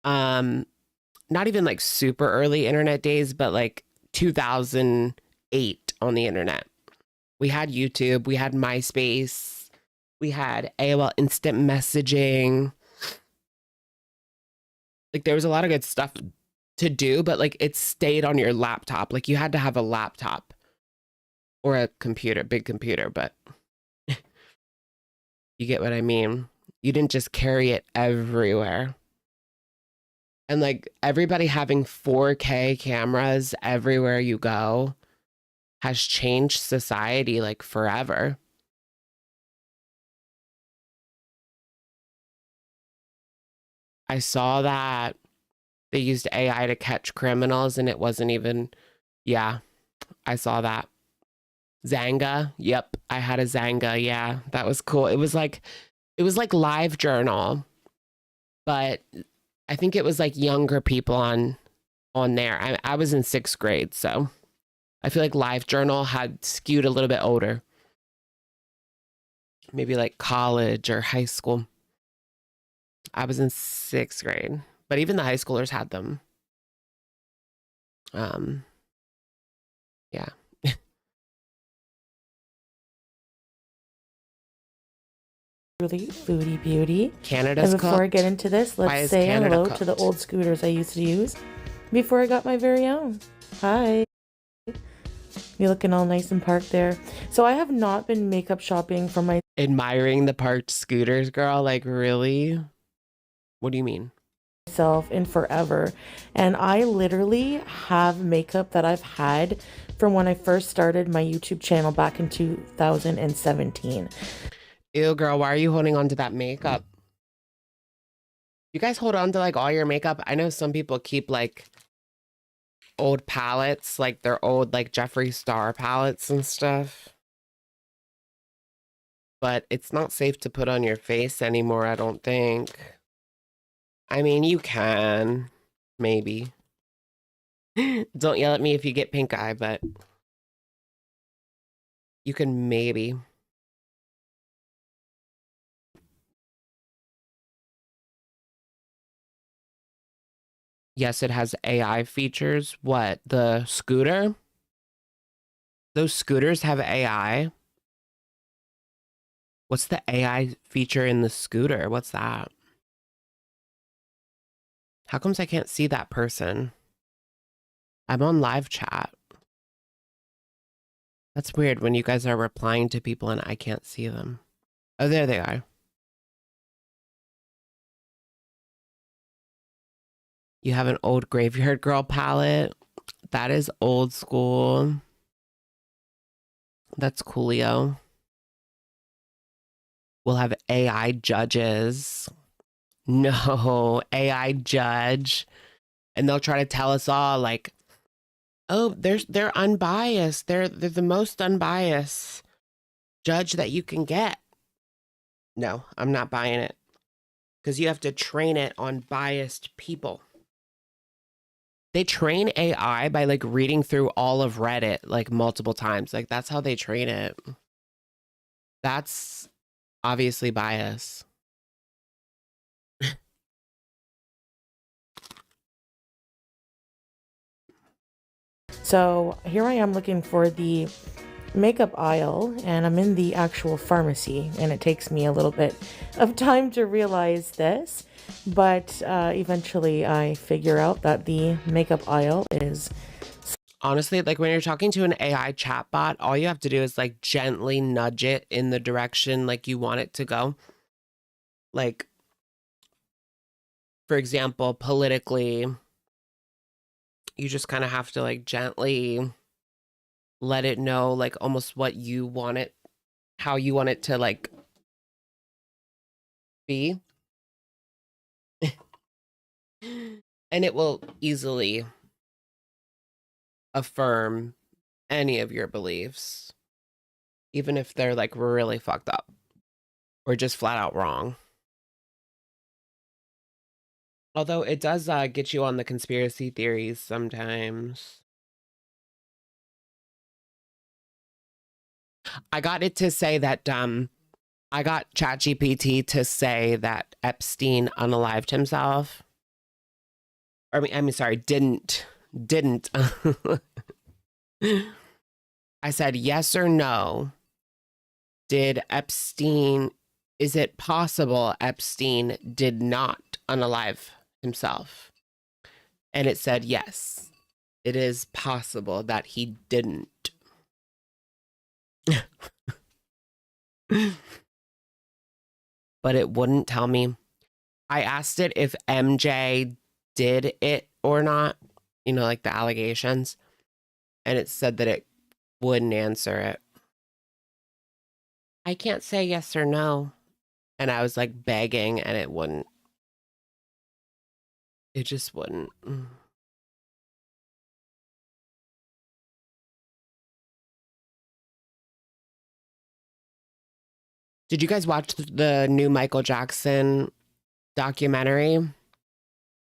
Not even like super early internet days, but like 2008 on the internet. We had YouTube, we had MySpace, we had AOL instant messaging. Like there was a lot of good stuff to do, but like it stayed on your laptop. Like you had to have a laptop or a computer, big computer, but you get what I mean? You didn't just carry it everywhere. And like everybody having 4K cameras everywhere you go has changed society like forever. I saw that they used AI to catch criminals and it wasn't even, yeah, I saw that. Zanga, yep, I had a Zanga, yeah, that was cool. It was like Live Journal, but I think it was like younger people on there. I was in 6th grade, so I feel like Live Journal had skewed a little bit older. Maybe like college or high school. I was in 6th grade, but even the high schoolers had them. Yeah. Really foodie beauty. Canada's And before I cooked. get into this, Why let's is say Canada hello cooked? to the old scooters I used to use before I got my very own. Hi. You're looking all nice and parked there. So I have not been makeup shopping for my Admiring the parked scooters, girl. Like, really? What do you mean? myself in forever. And I literally have makeup that I've had from when I first started my YouTube channel back in 2017. Ew, girl, why are you holding on to that makeup? You guys hold on to like all your makeup? I know some people keep like old palettes, like their old like Jeffree Star palettes and stuff. But it's not safe to put on your face anymore, I don't think. I mean, you can, maybe. Don't yell at me if you get pink eye, but you can maybe. Yes, it has AI features. What? The scooter? Those scooters have AI? What's the AI feature in the scooter? What's that? How comes I can't see that person? I'm on live chat. That's weird when you guys are replying to people and I can't see them. Oh, there they are. You have an old Graveyard Girl palette. That is old school. That's coolio. We'll have AI judges. No, AI judge. And they'll try to tell us all like, oh, they're unbiased. They're the most unbiased judge that you can get. No, I'm not buying it. because you have to train it on biased people. They train AI by like reading through all of Reddit like multiple times. Like that's how they train it. That's obviously bias. So here I am looking for the makeup aisle, and I'm in the actual pharmacy, and it takes me a little bit of time to realize this, but eventually I figure out that the makeup aisle is... Honestly, like when you're talking to an AI chatbot, all you have to do is like gently nudge it in the direction like you want it to go. Like, for example, politically, you just kind of have to like gently let it know like almost what you want it, how you want it to like be. And it will easily affirm any of your beliefs, even if they're like really fucked up or just flat out wrong. Although it does get you on the conspiracy theories sometimes. I got it to say that I got ChatGPT to say that Epstein unalived himself. I mean, sorry, didn't. I said yes or no. Did Epstein, is it possible Epstein did not unalive himself? And it said yes. It is possible that he didn't. But it wouldn't tell me. I asked it if MJ did it or not, you know, like the allegations, and it said that it wouldn't answer it. I can't say yes or no. And I was like begging, and it wouldn't. It just wouldn't. Did you guys watch the new Michael Jackson documentary?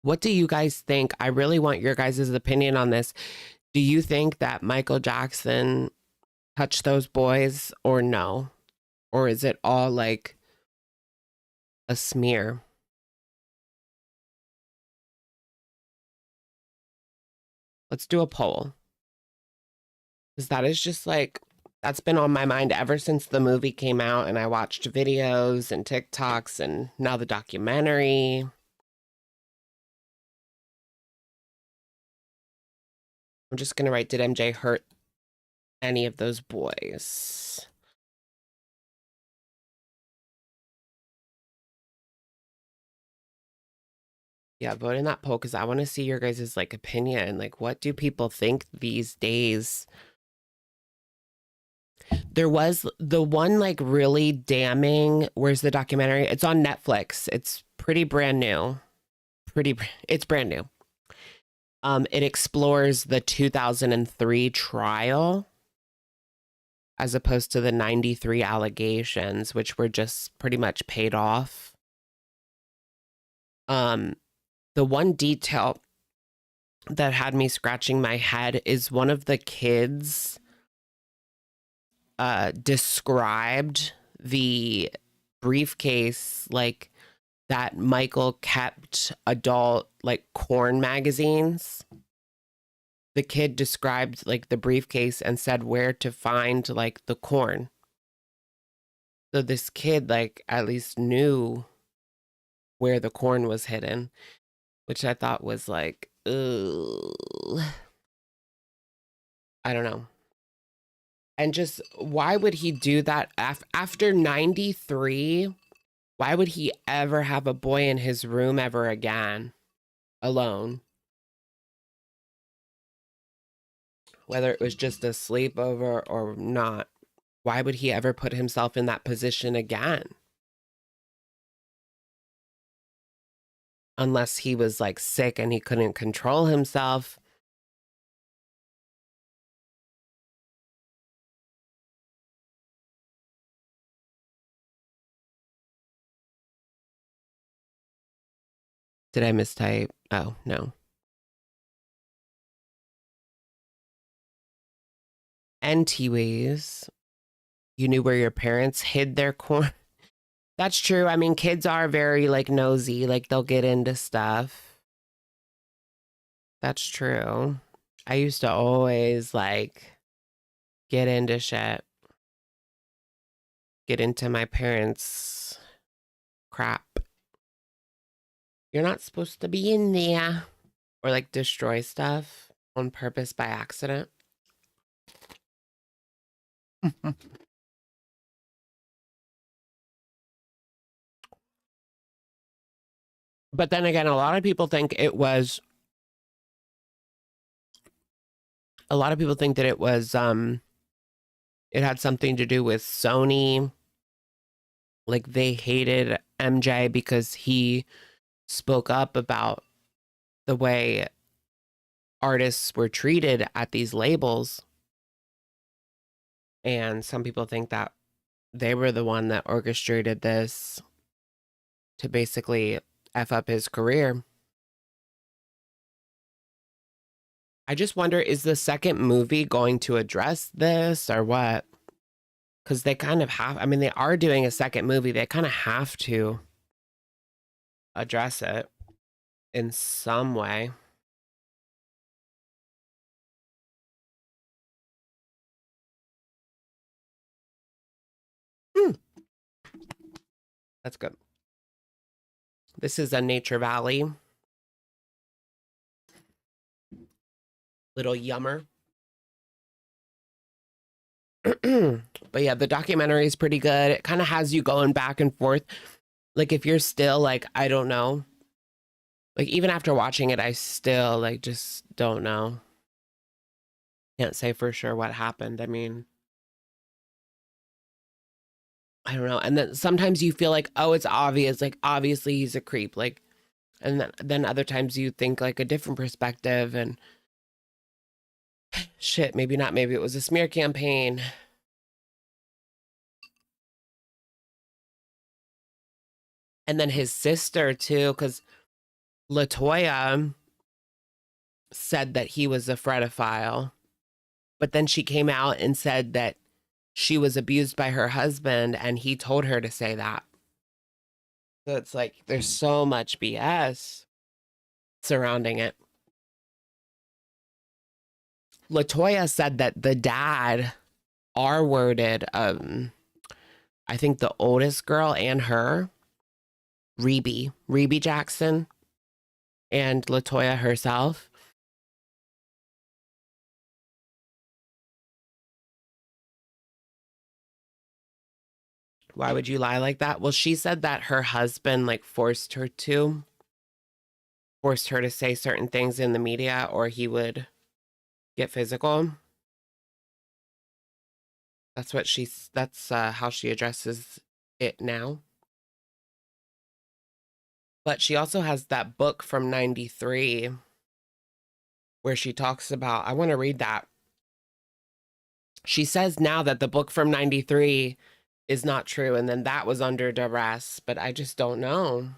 What do you guys think? I really want your guys' opinion on this. Do you think that Michael Jackson touched those boys or no? Or is it all like a smear? Let's do a poll. Because that is just like, that's been on my mind ever since the movie came out and I watched videos and TikToks and now the documentary. I'm just going to write, did MJ hurt any of those boys? Yeah, vote in that poll because I want to see your guys' like opinion. Like, what do people think these days? There was the one like really damning, where's the documentary? It's on Netflix. It's pretty brand new. It's brand new. It explores the 2003 trial as opposed to the 93 allegations, which were just pretty much paid off. The one detail that had me scratching my head is one of the kids described the briefcase like that Michael kept adult like corn magazines. The kid described like the briefcase and said where to find like the corn. So this kid like at least knew where the corn was hidden, which I thought was like, ugh. I don't know. And just why would he do that after 93? Why would he ever have a boy in his room ever again alone? Whether it was just a sleepover or not, why would he ever put himself in that position again? Unless he was like sick and he couldn't control himself. Did I mistype? Oh, no. Anyways, you knew where your parents hid their corn. That's true. I mean, kids are very like nosy, like they'll get into stuff. That's true. I used to always like get into shit. Get into my parents' crap. You're not supposed to be in there. Or like destroy stuff on purpose by accident. But then again, a lot of people think that it was it had something to do with Sony. Like they hated MJ because he spoke up about the way artists were treated at these labels. And some people think that they were the one that orchestrated this to basically F up his career. I just wonder, is the second movie going to address this or what? Because they kind of have, I mean, they are doing a second movie. They kind of have to address it in some way. That's good. This is a Nature Valley. Little yummer. But yeah, the documentary is pretty good. It kind of has you going back and forth. Like if you're still like, I don't know. Like even after watching it, I still like just don't know. Can't say for sure what happened. I mean, I don't know. And then sometimes you feel like, oh, it's obvious. Like obviously he's a creep. Like, and then other times you think like a different perspective and shit, maybe not. Maybe it was a smear campaign. And then his sister too, because LaToya said that he was a fredophile, but then she came out and said that she was abused by her husband and he told her to say that. So it's like there's so much BS surrounding it. LaToya said that the dad R-worded I think the oldest girl and her, Rebe Jackson, and LaToya herself. Why would you lie like that? Well, she said that her husband like forced her to say certain things in the media or he would get physical. That's how she addresses it now. But she also has that book from 93 where she talks about, I want to read that. She says now that the book from 93 is not true. And then that was under duress, but I just don't know.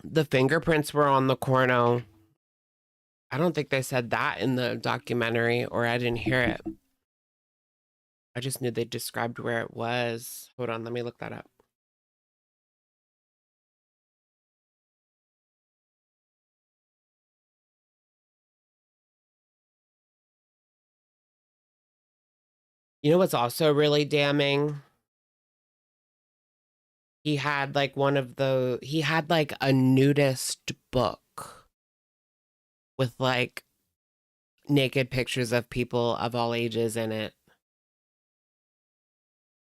The fingerprints were on the corno. I don't think they said that in the documentary, or I didn't hear it. I just knew they described where it was. Hold on, let me look that up. You know what's also really damning? He had like he had like a nudist book with like naked pictures of people of all ages in it.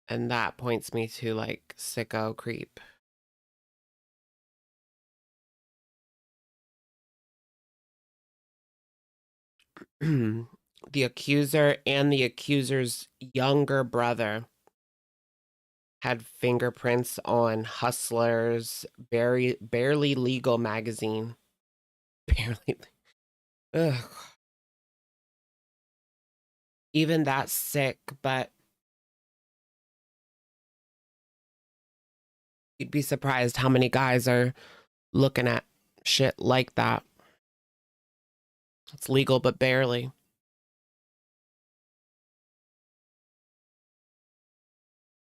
And that points me to like sicko creep. The accuser and the accuser's younger brother had fingerprints on Hustler's Barely Legal magazine. Barely. Ugh. Even that sick, but you'd be surprised how many guys are looking at shit like that. It's legal, but barely.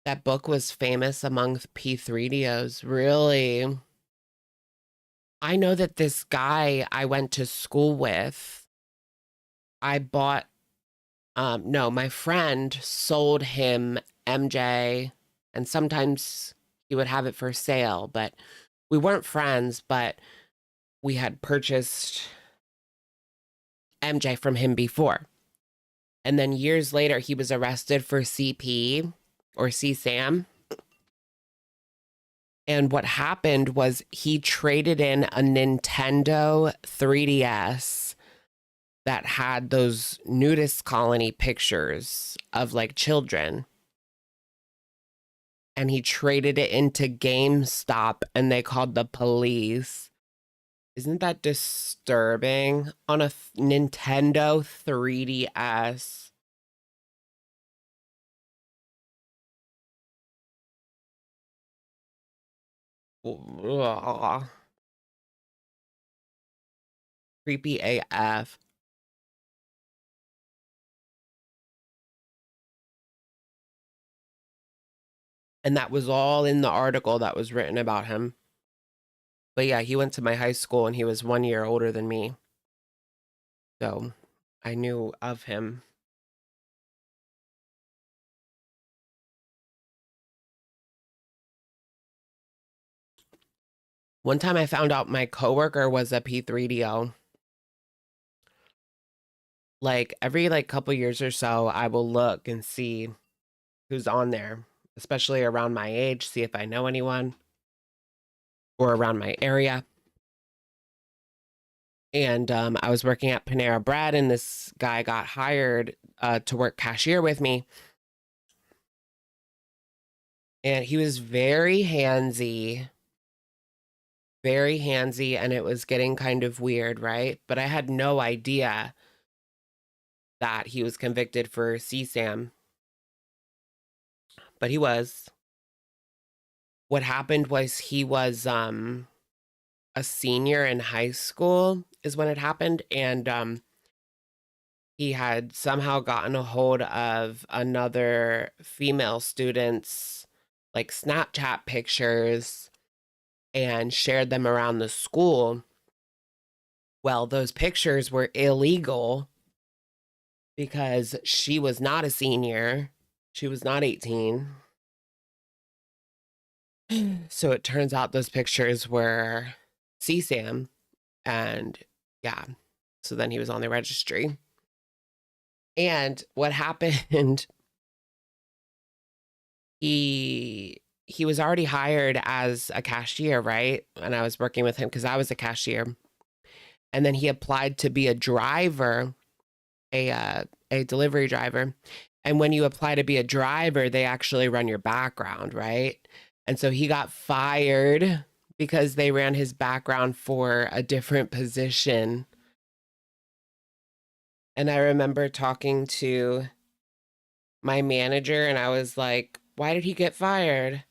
That book was famous among P3DOs. Really? I know that this guy I went to school with, I bought, no, my friend sold him MJ, and sometimes he would have it for sale, but we weren't friends, but we had purchased MJ from him before. And then years later, he was arrested for CP or CSAM. And what happened was he traded in a Nintendo 3DS that had those nudist colony pictures of like children. And he traded it into GameStop and they called the police. Isn't that disturbing? On a Nintendo 3DS. Ugh. Creepy AF. And that was all in the article that was written about him. But yeah, he went to my high school and he was 1 year older than me. So I knew of him. One time I found out my coworker was a P3DO. Like every couple years or so, I will look and see who's on there, especially around my age, see if I know anyone or around my area. And I was working at Panera Bread and this guy got hired to work cashier with me. And he was very handsy, and it was getting kind of weird, right? But I had no idea that he was convicted for CSAM. But he was. What happened was he was a senior in high school is when it happened. And he had somehow gotten a hold of another female student's like Snapchat pictures and shared them around the school. Well, those pictures were illegal because she was not a senior. She was not 18. So it turns out those pictures were CSAM. And yeah, so then he was on the registry. And what happened, he was already hired as a cashier, right? And I was working with him because I was a cashier. And then he applied to be a driver, a delivery driver. And when you apply to be a driver, they actually run your background, right? And so he got fired because they ran his background for a different position. And I remember talking to my manager and I was like, why did he get fired?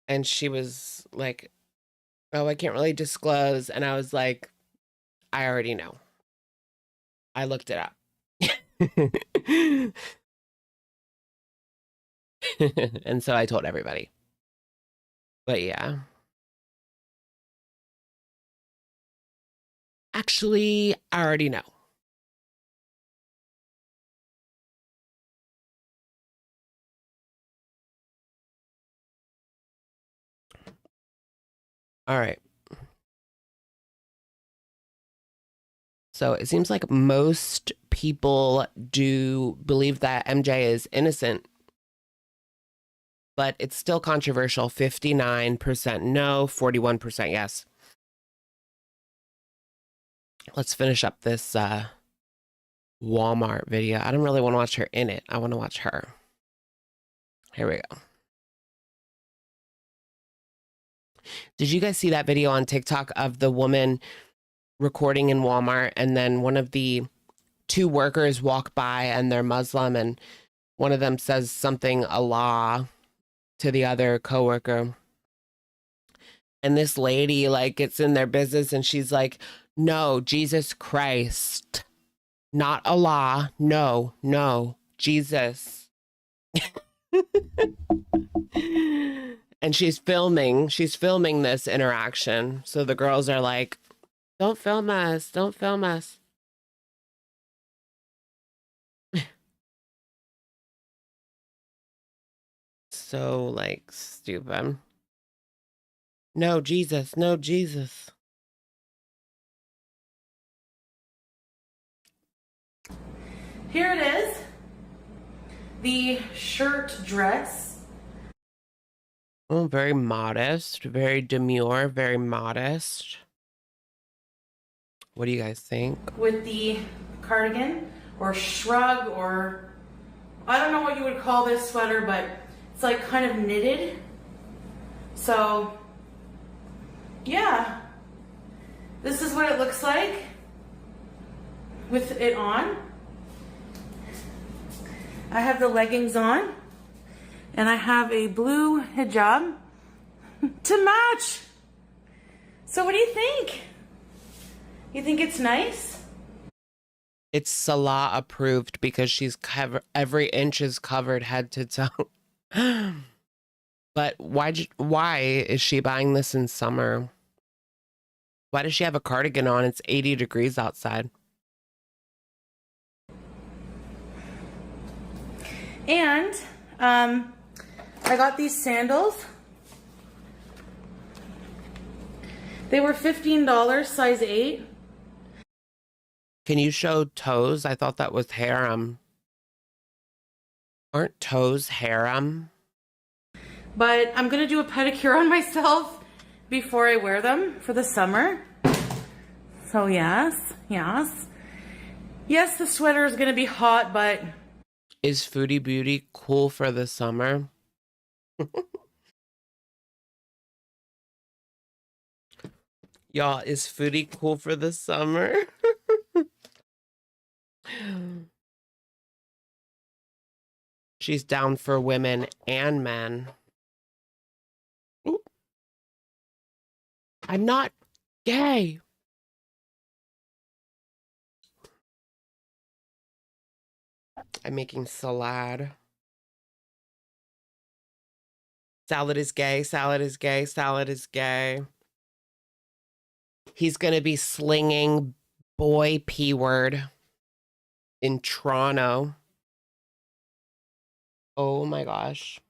And she was like, oh, I can't really disclose. And I was like, I already know. I looked it up. And so I told everybody. But yeah. Actually, I already know. All right. So it seems like most people do believe that MJ is innocent, but it's still controversial. 59% no, 41% yes. Let's finish up this Walmart video. I don't really want to watch her in it. I want to watch her. Here we go. Did you guys see that video on TikTok of the woman recording in Walmart, and then one of the two workers walk by and they're Muslim, and one of them says something Allah to the other coworker. And this lady like gets in their business and she's like, no, Jesus Christ, not Allah. No, Jesus. And she's filming this interaction. So the girls are like, don't film us. Don't film us. So like stupid. No, Jesus. No, Jesus. Here it is. The shirt dress. Oh, very modest, very demure, very modest. What do you guys think? With the cardigan or shrug, or I don't know what you would call this sweater, but it's like kind of knitted. So yeah, this is what it looks like with it on. I have the leggings on and I have a blue hijab to match. So what do you think? You think it's nice? It's Salah approved because she's every inch is covered head to toe. But why is she buying this in summer? Why does she have a cardigan on? It's 80 degrees outside. And I got these sandals. They were $15, size 8. Can you show toes? I thought that was harem. Aren't toes harem? But I'm going to do a pedicure on myself before I wear them for the summer. So yes. Yes, the sweater is going to be hot, but... Is Foodie Beauty cool for the summer? Y'all, is Foodie cool for the summer? She's down for women and men. Ooh. I'm not gay. I'm making salad. Salad is gay, salad is gay, salad is gay. He's going to be slinging boy P word in Toronto. Oh my gosh.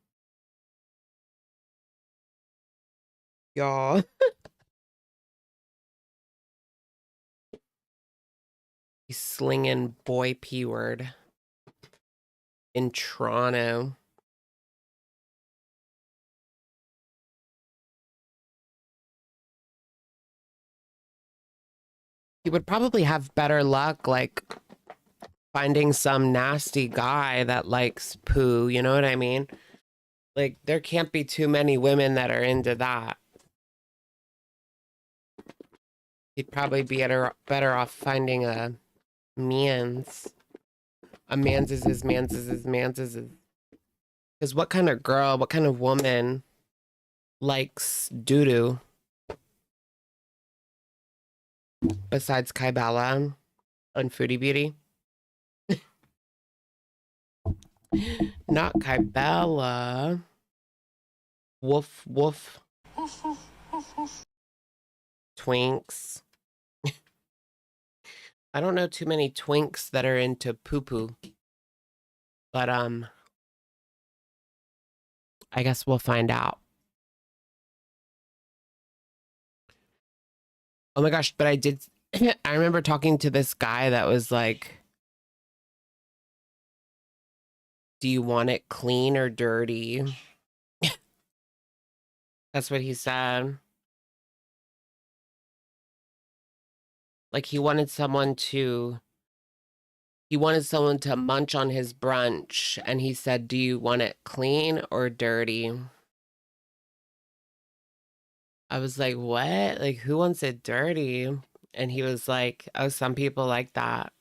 Y'all. He's slinging boy P word in Toronto. He would probably have better luck, like, finding some nasty guy that likes poo, you know what I mean? Like, there can't be too many women that are into that. He'd probably be better off finding a man's. A man's is his man's is his man's is his. Because what kind of girl, what kind of woman likes doo-doo? Besides Kybella on Foodie Beauty. Not Kybella. Woof, woof. Twinks. I don't know too many twinks that are into poo-poo. But, I guess we'll find out. Oh my gosh, but I did... I remember talking to this guy that was like, do you want it clean or dirty? That's what he said. Like he wanted someone to munch on his brunch, and he said, do you want it clean or dirty? I was like, what? Like, who wants it dirty? And he was like, oh, some people like that.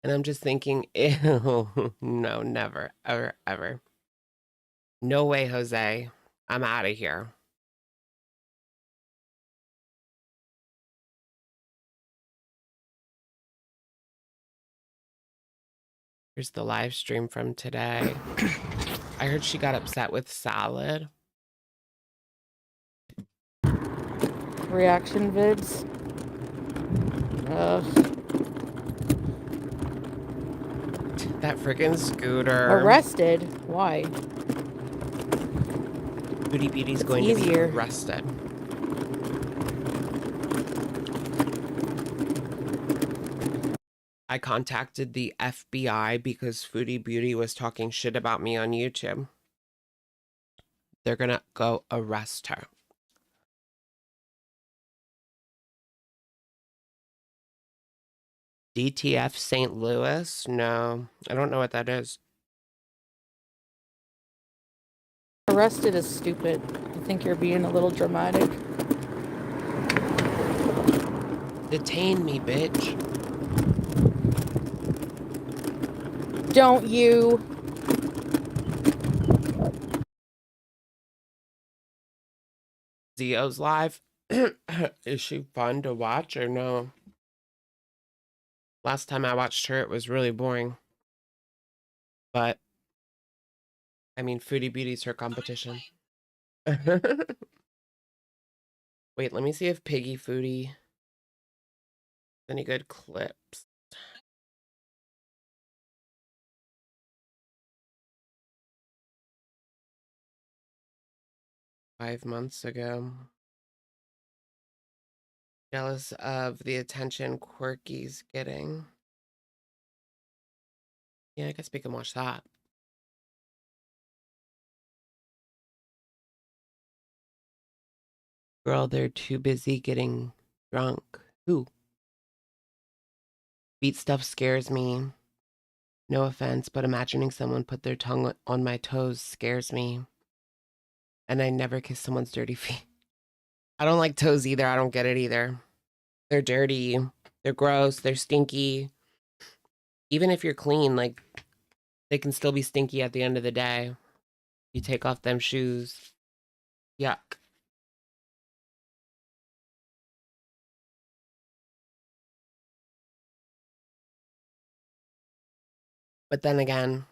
And I'm just thinking, ew, no, never, ever, ever. No way, Jose. I'm out of here. Here's the live stream from today. I heard she got upset with salad. Reaction vids. Ugh. That freaking scooter. Arrested? Why? Foodie Beauty's It's going to be easier. arrested. I contacted the FBI because Foodie Beauty was talking shit about me on YouTube. They're gonna go arrest her. DTF St. Louis? No, I don't know what that is. Arrested is stupid. I think you're being a little dramatic. Detain me, bitch. Don't you? Zio's live. Is she fun to watch or no? Last time I watched her, it was really boring. But, I mean, Foodie Beauty's her competition. Wait, let me see if Piggy Foodie has any good clips. Five months ago. Jealous of the attention Quirky's getting. Yeah, I guess we can watch that. Girl, they're too busy getting drunk. Who? Beat stuff scares me. No offense, but imagining someone put their tongue on my toes scares me. And I never kiss someone's dirty feet. I don't like toes either. I don't get it either. They're dirty. They're gross. They're stinky. Even if you're clean, like, they can still be stinky at the end of the day. You take off them shoes. Yuck. But then again,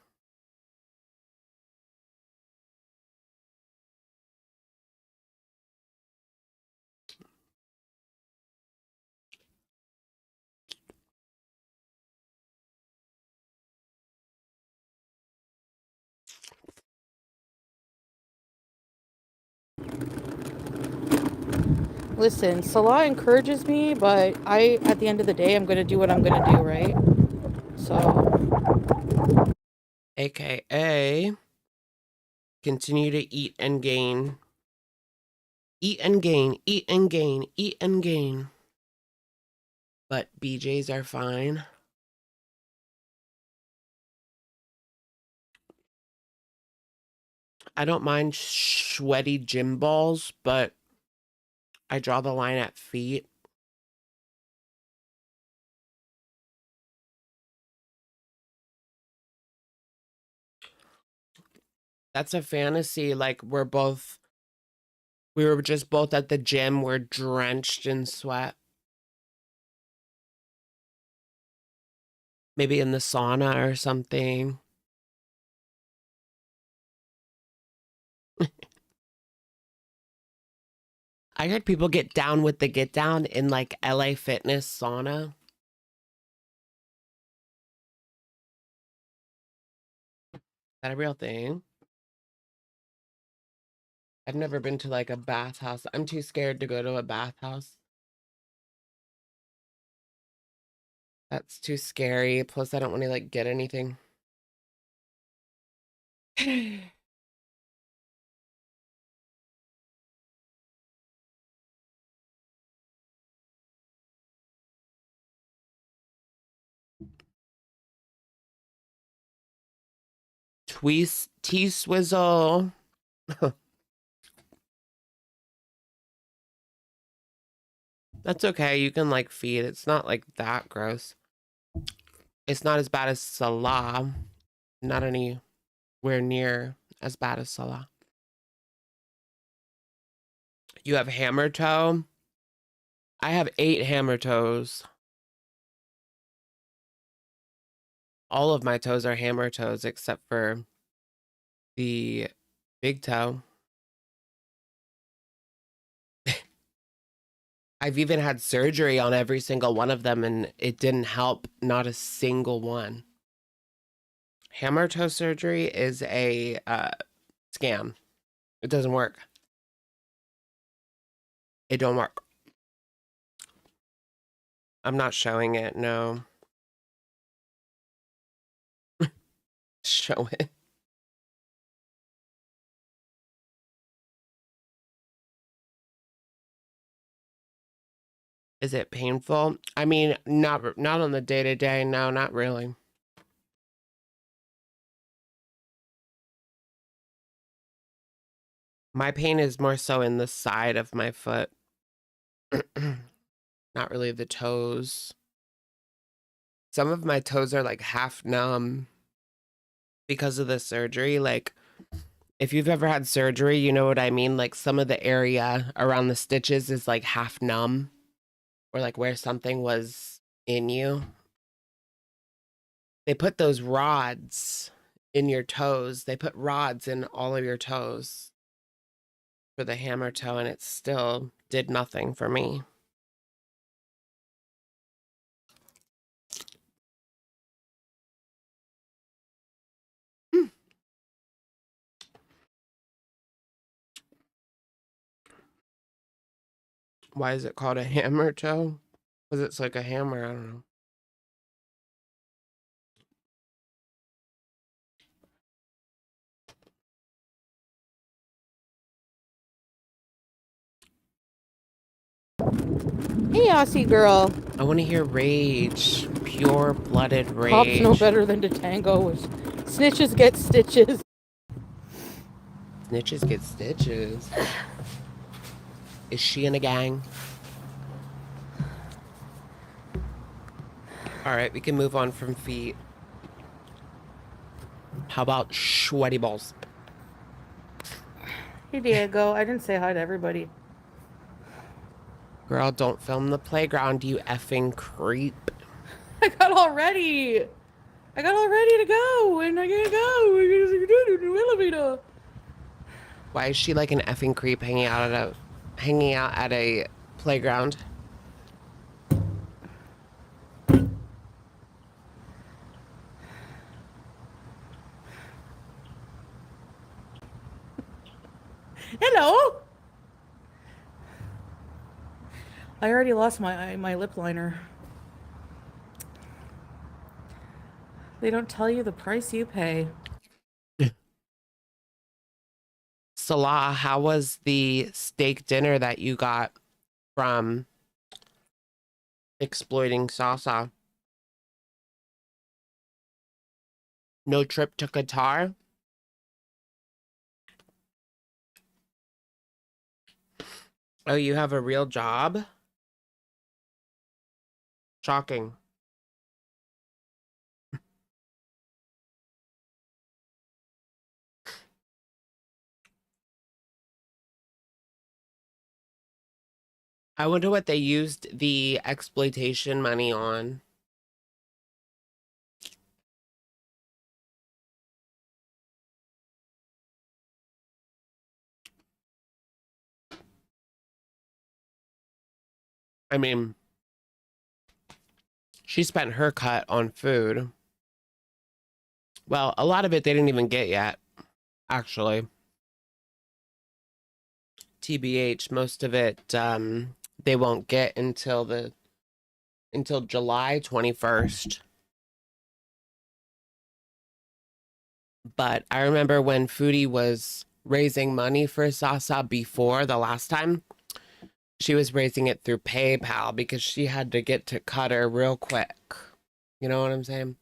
Listen, Salah encourages me, but at the end of the day, I'm going to do what I'm going to do, right? So. AKA, continue to eat and gain. Eat and gain, eat and gain, eat and gain. But BJs are fine. I don't mind sweaty gym balls, but I draw the line at feet. That's a fantasy. Like, we were just both at the gym. We're drenched in sweat. Maybe in the sauna or something. I heard people get down with the get down in like LA Fitness sauna. Is that a real thing? I've never been to like a bathhouse. I'm too scared to go to a bathhouse. That's too scary. Plus, I don't want to like get anything. T-Swizzle. That's okay. You can like feed. It's not like that gross. It's not as bad as salah. Not anywhere near as bad as salah. You have hammer toe. I have 8 hammer toes. All of my toes are hammer toes except for the big toe. I've even had surgery on every single one of them and it didn't help, not a single one. Hammer toe surgery is a scam. It doesn't work. It don't work. I'm not showing it, no. Show it. Is it painful? I mean, not on the day-to-day. No, not really. My pain is more so in the side of my foot. Not really the toes. Some of my toes are like half numb because of the surgery. Like, if you've ever had surgery, you know what I mean? Like, some of the area around the stitches is like half numb. Or like where something was in you. They put those rods in your toes. They put rods in all of your toes for the hammer toe, and it still did nothing for me. Why is it called a hammer toe? Because it's like a hammer, I don't know. Hey, Aussie girl. I want to hear rage. Pure-blooded rage. Cops know better than to tango with snitches get stitches. Snitches get stitches. Is she in a gang? All right, we can move on from feet. How about sweaty balls? Hey, Diego. I didn't say hi to everybody. Girl, don't film the playground, you effing creep. I got all ready. I got all ready to go, and I gotta go. We're gonna do the elevator. Why is she like an effing creep hanging out at a playground? Hello. I already lost my lip liner. They don't tell you the price you pay. Salah, how was the steak dinner that you got from Exploiting Salsa? No trip to Qatar? Oh, you have a real job? Shocking. I wonder what they used the exploitation money on. I mean, she spent her cut on food. Well, a lot of it they didn't even get yet, actually. TBH, most of it they won't get until July 21st. But I remember when Foodie was raising money for Sasa before the last time, she was raising it through PayPal because she had to get to Qatar real quick. You know what I'm saying?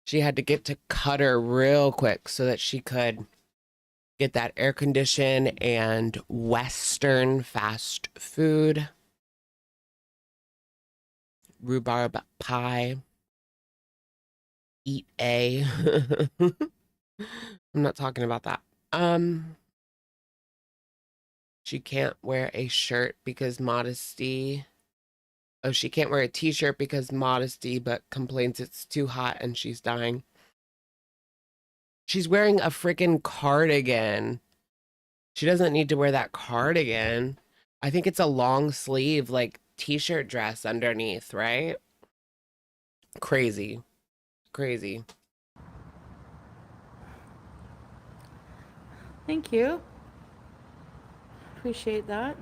She had to get to Qatar real quick so that she could get that air condition and Western fast food. rhubarb pie. Eat a. I'm not talking about that. She can't wear a shirt because modesty. Oh, she can't wear a t-shirt because modesty, but complains it's too hot and she's dying. She's wearing a freaking cardigan. She doesn't need to wear that cardigan. I think it's a long sleeve, like t-shirt dress underneath, right? Crazy. Crazy. Thank you. Appreciate that.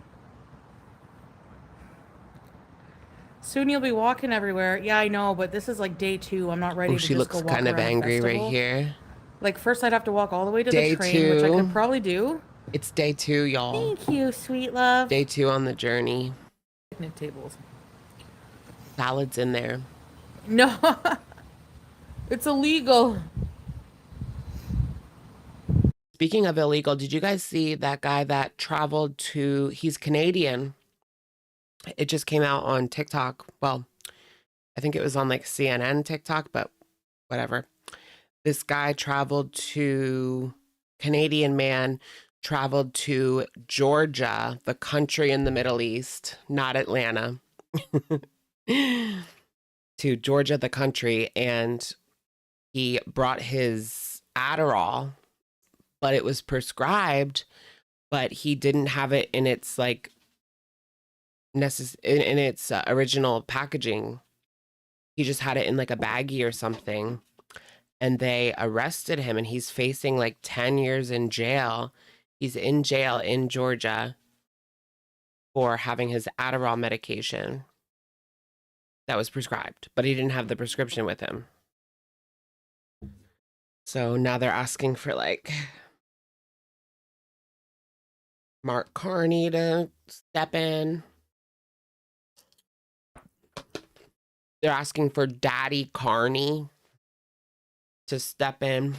Soon you'll be walking everywhere. Yeah, I know, but this is like day 2. I'm not ready Oh, to she just go looks walk kind of around the angry right festival. here. Like, first I'd have to walk all the way to Day the train, which I 2. could probably do. It's day 2, y'all. Thank you, sweet love. Day 2 on the journey. Picnic tables. Salads in there. No. It's illegal. Speaking of illegal, did you guys see that guy that traveled to, he's Canadian. It just came out on TikTok. Well, I think it was on like CNN TikTok, but whatever. This guy traveled to, Canadian man traveled to Georgia, the country in the Middle East, not Atlanta, to Georgia, the country. And he brought his Adderall, but it was prescribed, but he didn't have it in its like in its original packaging. He just had it in like a baggie or something. And they arrested him and he's facing like 10 years in jail. He's in jail in Georgia for having his Adderall medication that was prescribed, but he didn't have the prescription with him. So now they're asking for like Mark Carney to step in. They're asking for Daddy Carney to step in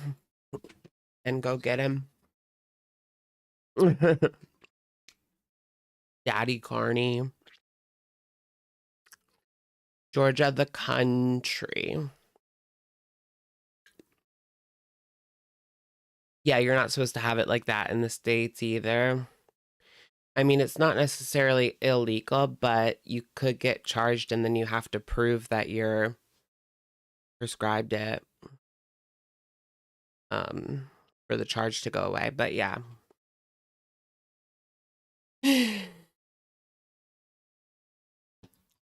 and go get him. Daddy Carney. Georgia, the country. Yeah, you're not supposed to have it like that in the States either. I mean, it's not necessarily illegal, but you could get charged and then you have to prove that you're prescribed it for the charge to go away. But yeah.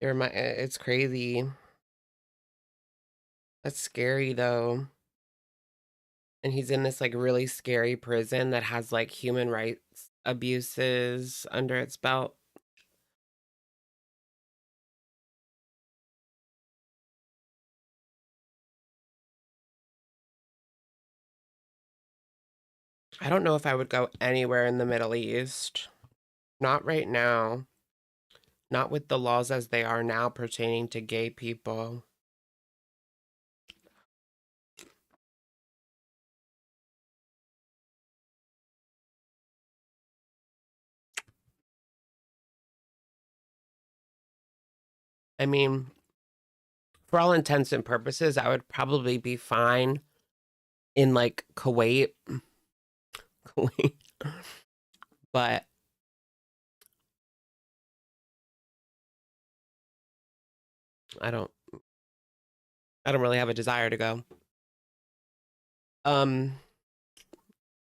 It's crazy. That's scary though. And he's in this like really scary prison that has like human rights abuses under its belt. I don't know if I would go anywhere in the Middle East. Not right now. Not with the laws as they are now pertaining to gay people. I mean, for all intents and purposes, I would probably be fine in like Kuwait. But I don't really have a desire to go.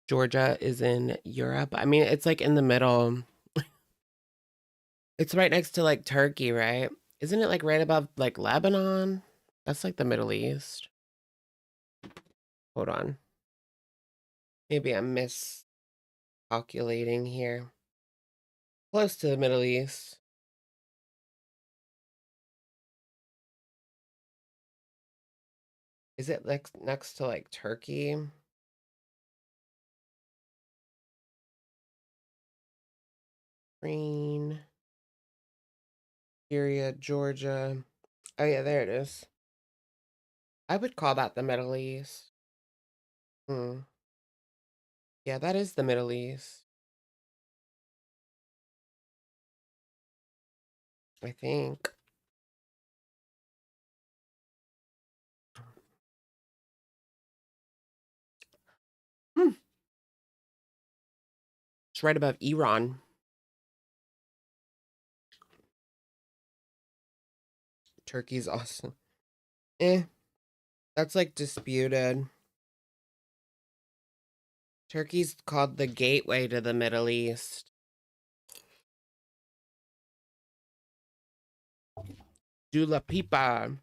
Georgia is in Europe. I mean, it's like in the middle. It's right next to like Turkey, right? Isn't it like right above like Lebanon? That's like the Middle East. Hold on. Maybe I'm miscalculating here. Close to the Middle East. Is it like next to like Turkey? Green. Syria, Georgia. Oh yeah, there it is. I would call that the Middle East. Yeah, that is the Middle East. I think. It's right above Iran. Turkey's awesome. That's like disputed. Turkey's called the gateway to the Middle East. Dula Pipa.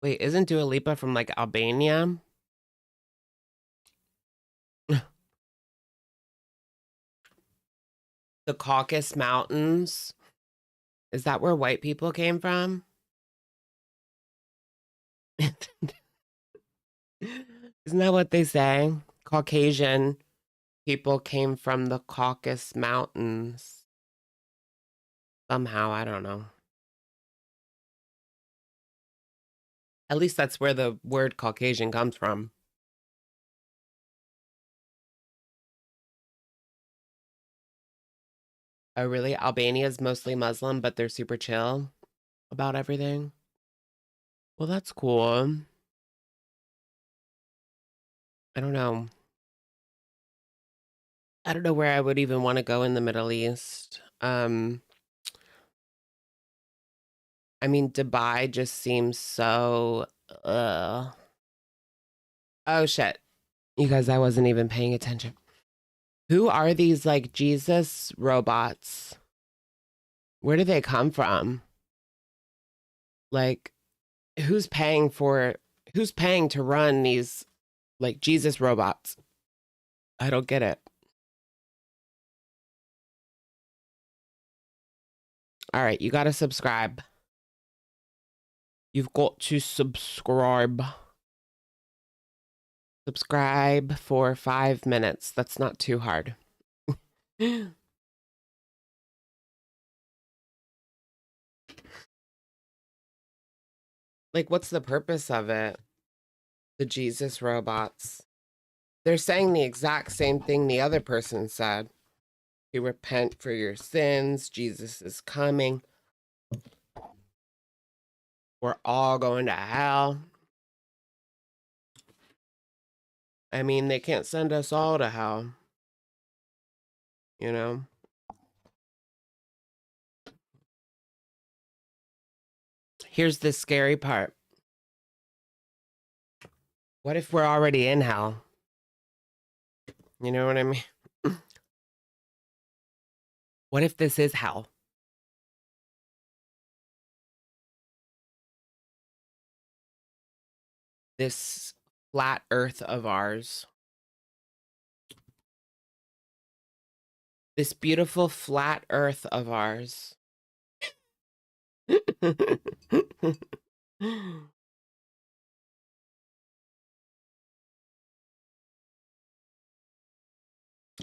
Wait, isn't Dua Lipa from like Albania? The Caucasus Mountains. Is that where white people came from? Isn't that what they say? Caucasian people came from the Caucasus Mountains. Somehow, I don't know. At least that's where the word Caucasian comes from. Oh, really? Albania is mostly Muslim, but they're super chill about everything. Well, that's cool. I don't know. I don't know where I would even want to go in the Middle East. I mean, Dubai just seems so... Oh, shit. You guys, I wasn't even paying attention. Who are these, like, Jesus robots? Where do they come from? Like, who's paying to run these, like, Jesus robots? I don't get it. All right, you got to subscribe. You've got to subscribe. Subscribe for 5 minutes. That's not too hard. Like, what's the purpose of it? The Jesus robots. They're saying the exact same thing the other person said. You repent for your sins. Jesus is coming. We're all going to hell. I mean, they can't send us all to hell. You know? Here's the scary part. What if we're already in hell? You know what I mean? What if this is hell? This flat earth of ours. This beautiful flat earth of ours.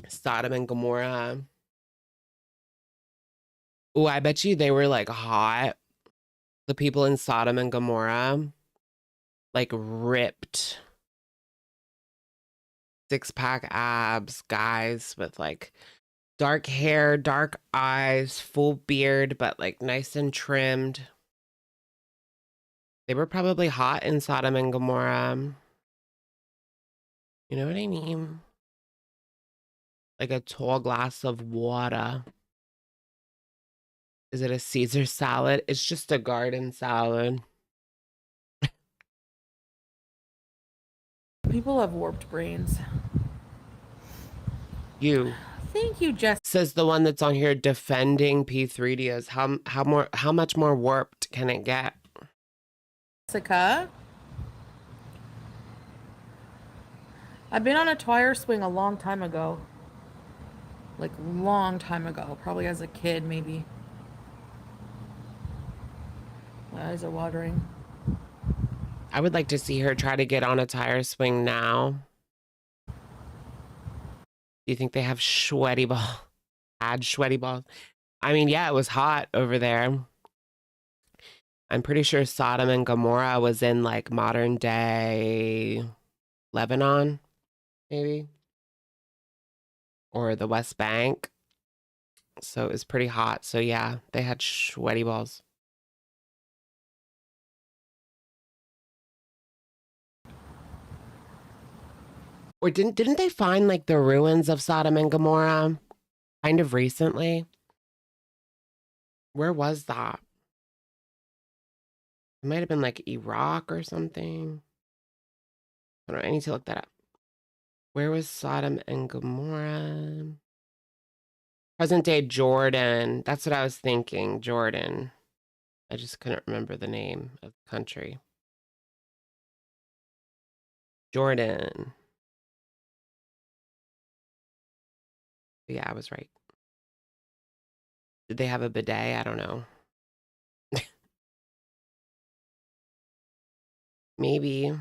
Sodom and Gomorrah. Oh, I bet you they were like hot. The people in Sodom and Gomorrah. Like ripped. 6-pack abs, guys with like dark hair, dark eyes, full beard, but like nice and trimmed. They were probably hot in Sodom and Gomorrah. You know what I mean? Like a tall glass of water. Is it a Caesar salad? It's just a garden salad. People have warped brains. You. Thank you, Jess. Says the one that's on here defending P3Ds. How much more warped can it get? Jessica. I've been on a tire swing a long time ago. Like, long time ago. Probably as a kid, maybe. My eyes are watering. I would like to see her try to get on a tire swing now. Do you think they have sweaty balls? Add sweaty balls? I mean, yeah, it was hot over there. I'm pretty sure Sodom and Gomorrah was in like modern day Lebanon, maybe. Or the West Bank. So it was pretty hot. So yeah, they had sweaty balls. Or didn't they find like the ruins of Sodom and Gomorrah kind of recently? Where was that? It might have been like Iraq or something. I don't know. I need to look that up. Where was Sodom and Gomorrah? Present day Jordan. That's what I was thinking. Jordan. I just couldn't remember the name of the country. Jordan. Yeah, I was right. Did they have a bidet? I don't know. Maybe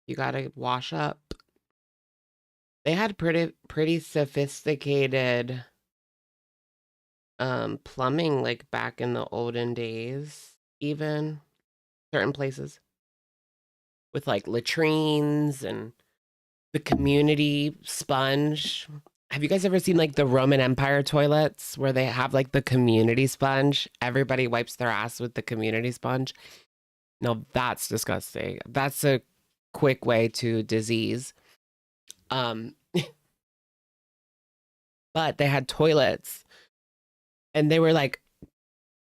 you gotta wash up. They had pretty sophisticated plumbing like back in the olden days, even certain places with like latrines and the community sponge. Have you guys ever seen like the Roman Empire toilets where they have like the community sponge? Everybody wipes their ass with the community sponge. No, that's disgusting. That's a quick way to disease. But they had toilets and they were like,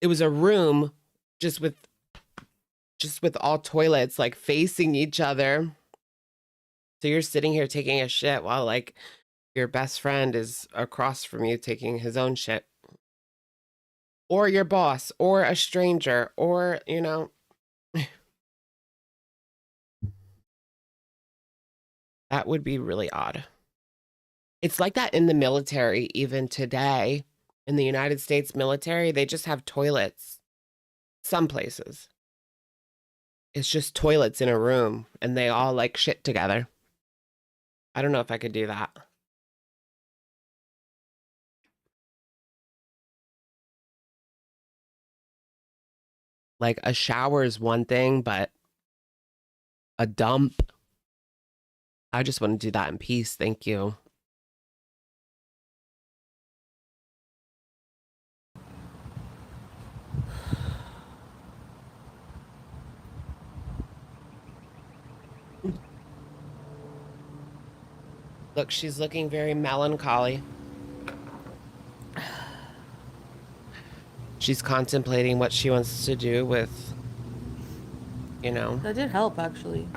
it was a room just with all toilets like facing each other. So you're sitting here taking a shit while like your best friend is across from you taking his own shit. Or your boss, or a stranger, or, you know. That would be really odd. It's like that in the military, even today. In the United States military, they just have toilets. Some places. It's just toilets in a room, and they all like shit together. I don't know if I could do that. Like a shower is one thing, but a dump, I just want to do that in peace. Thank you. Look, she's looking very melancholy. She's contemplating what she wants to do with, you know. That did help, actually.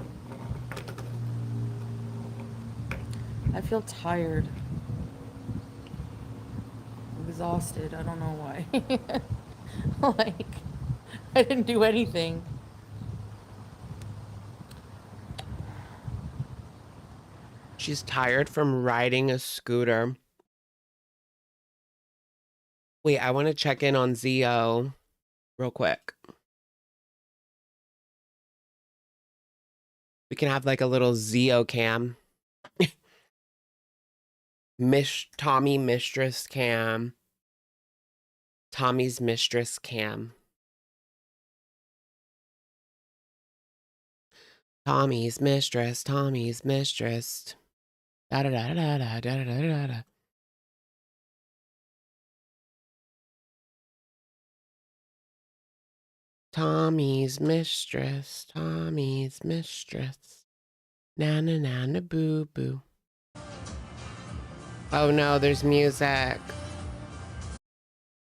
I feel tired. Exhausted. I don't know why. Like, I didn't do anything. She's tired from riding a scooter. Wait, I want to check in on Zio real quick. We can have like a little Zio cam. Tommy mistress cam. Tommy's mistress cam. Tommy's mistress. Tommy's mistress. Da da da da da da da da da. Tommy's mistress. Tommy's mistress. Na na na na boo boo. Oh no, there's music.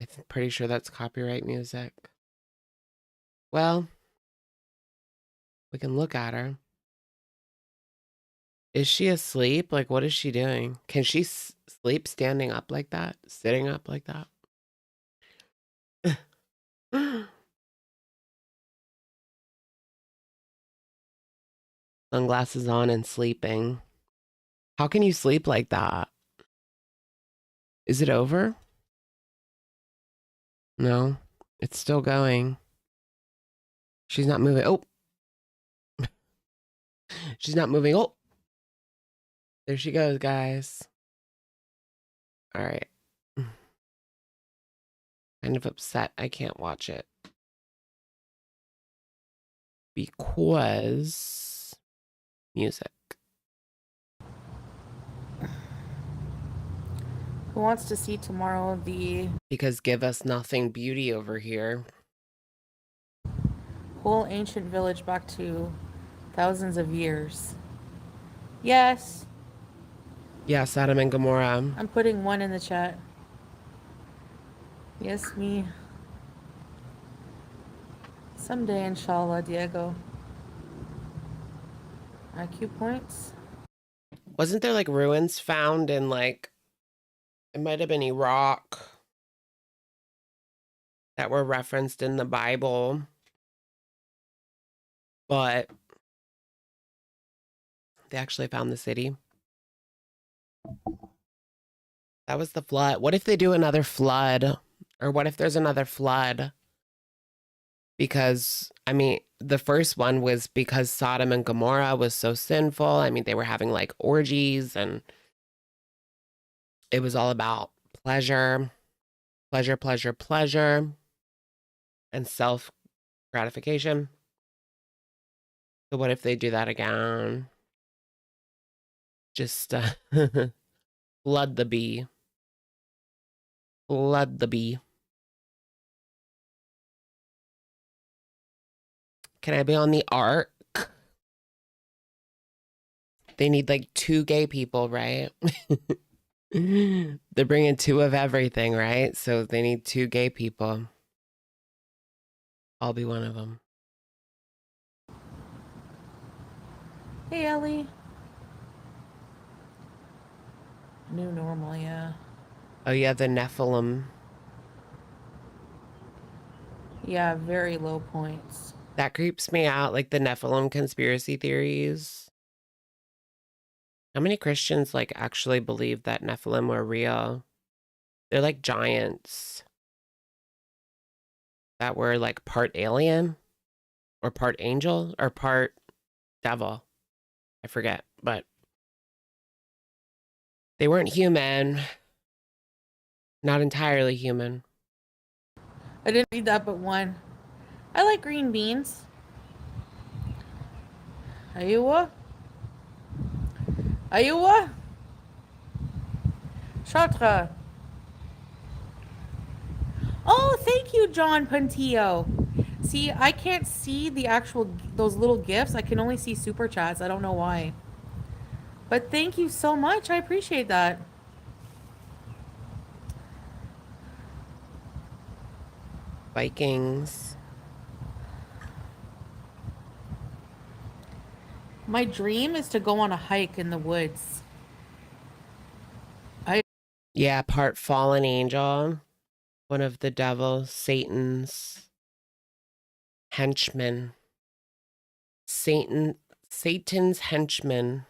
I'm pretty sure that's copyright music. Well, we can look at her. Is she asleep? Like, what is she doing? Can she sleep standing up like that? Sitting up like that? Sunglasses on and sleeping. How can you sleep like that? Is it over? No, it's still going. She's not moving. Oh, she's not moving. Oh, there she goes, guys. All right. Kind of upset I can't watch it. Because music. Who wants to see tomorrow Because Give Us Nothing Beauty over here. whole ancient village back to thousands of years? Yes. Yeah, Sodom and Gomorrah. I'm putting one in the chat. Yes, me. Someday, inshallah, Diego. IQ points. Wasn't there like ruins found in like, it might have been Iraq, that were referenced in the Bible, but they actually found the city. That was the flood. What if they do another flood? Or what if there's another flood? Because, I mean, the first one was because Sodom and Gomorrah was so sinful. I mean, they were having like orgies and it was all about pleasure, pleasure, pleasure, pleasure, and self gratification. So, what if they do that again? Just flood the bee. Flood the bee. Can I be on the ark? They need like 2 gay people, right? They're bringing 2 of everything, right? So they need 2 gay people. I'll be one of them. Hey, Ellie. New normal, yeah. Oh yeah, the Nephilim. Yeah, very low points. That creeps me out, like the Nephilim conspiracy theories. How many Christians like actually believe that Nephilim were real? They're like giants that were like part alien or part angel or part devil. I forget, but they weren't human. Not entirely human. I didn't read that but one. I like green beans. Iowa? Iowa? Chatra. Oh, thank you, John Puntillo. See, I can't see the actual, those little gifts. I can only see super chats. I don't know why. But thank you so much. I appreciate that. Vikings. My dream is to go on a hike in the woods. Yeah, part fallen angel. One of the devil, Satan's henchmen. Satan's henchmen.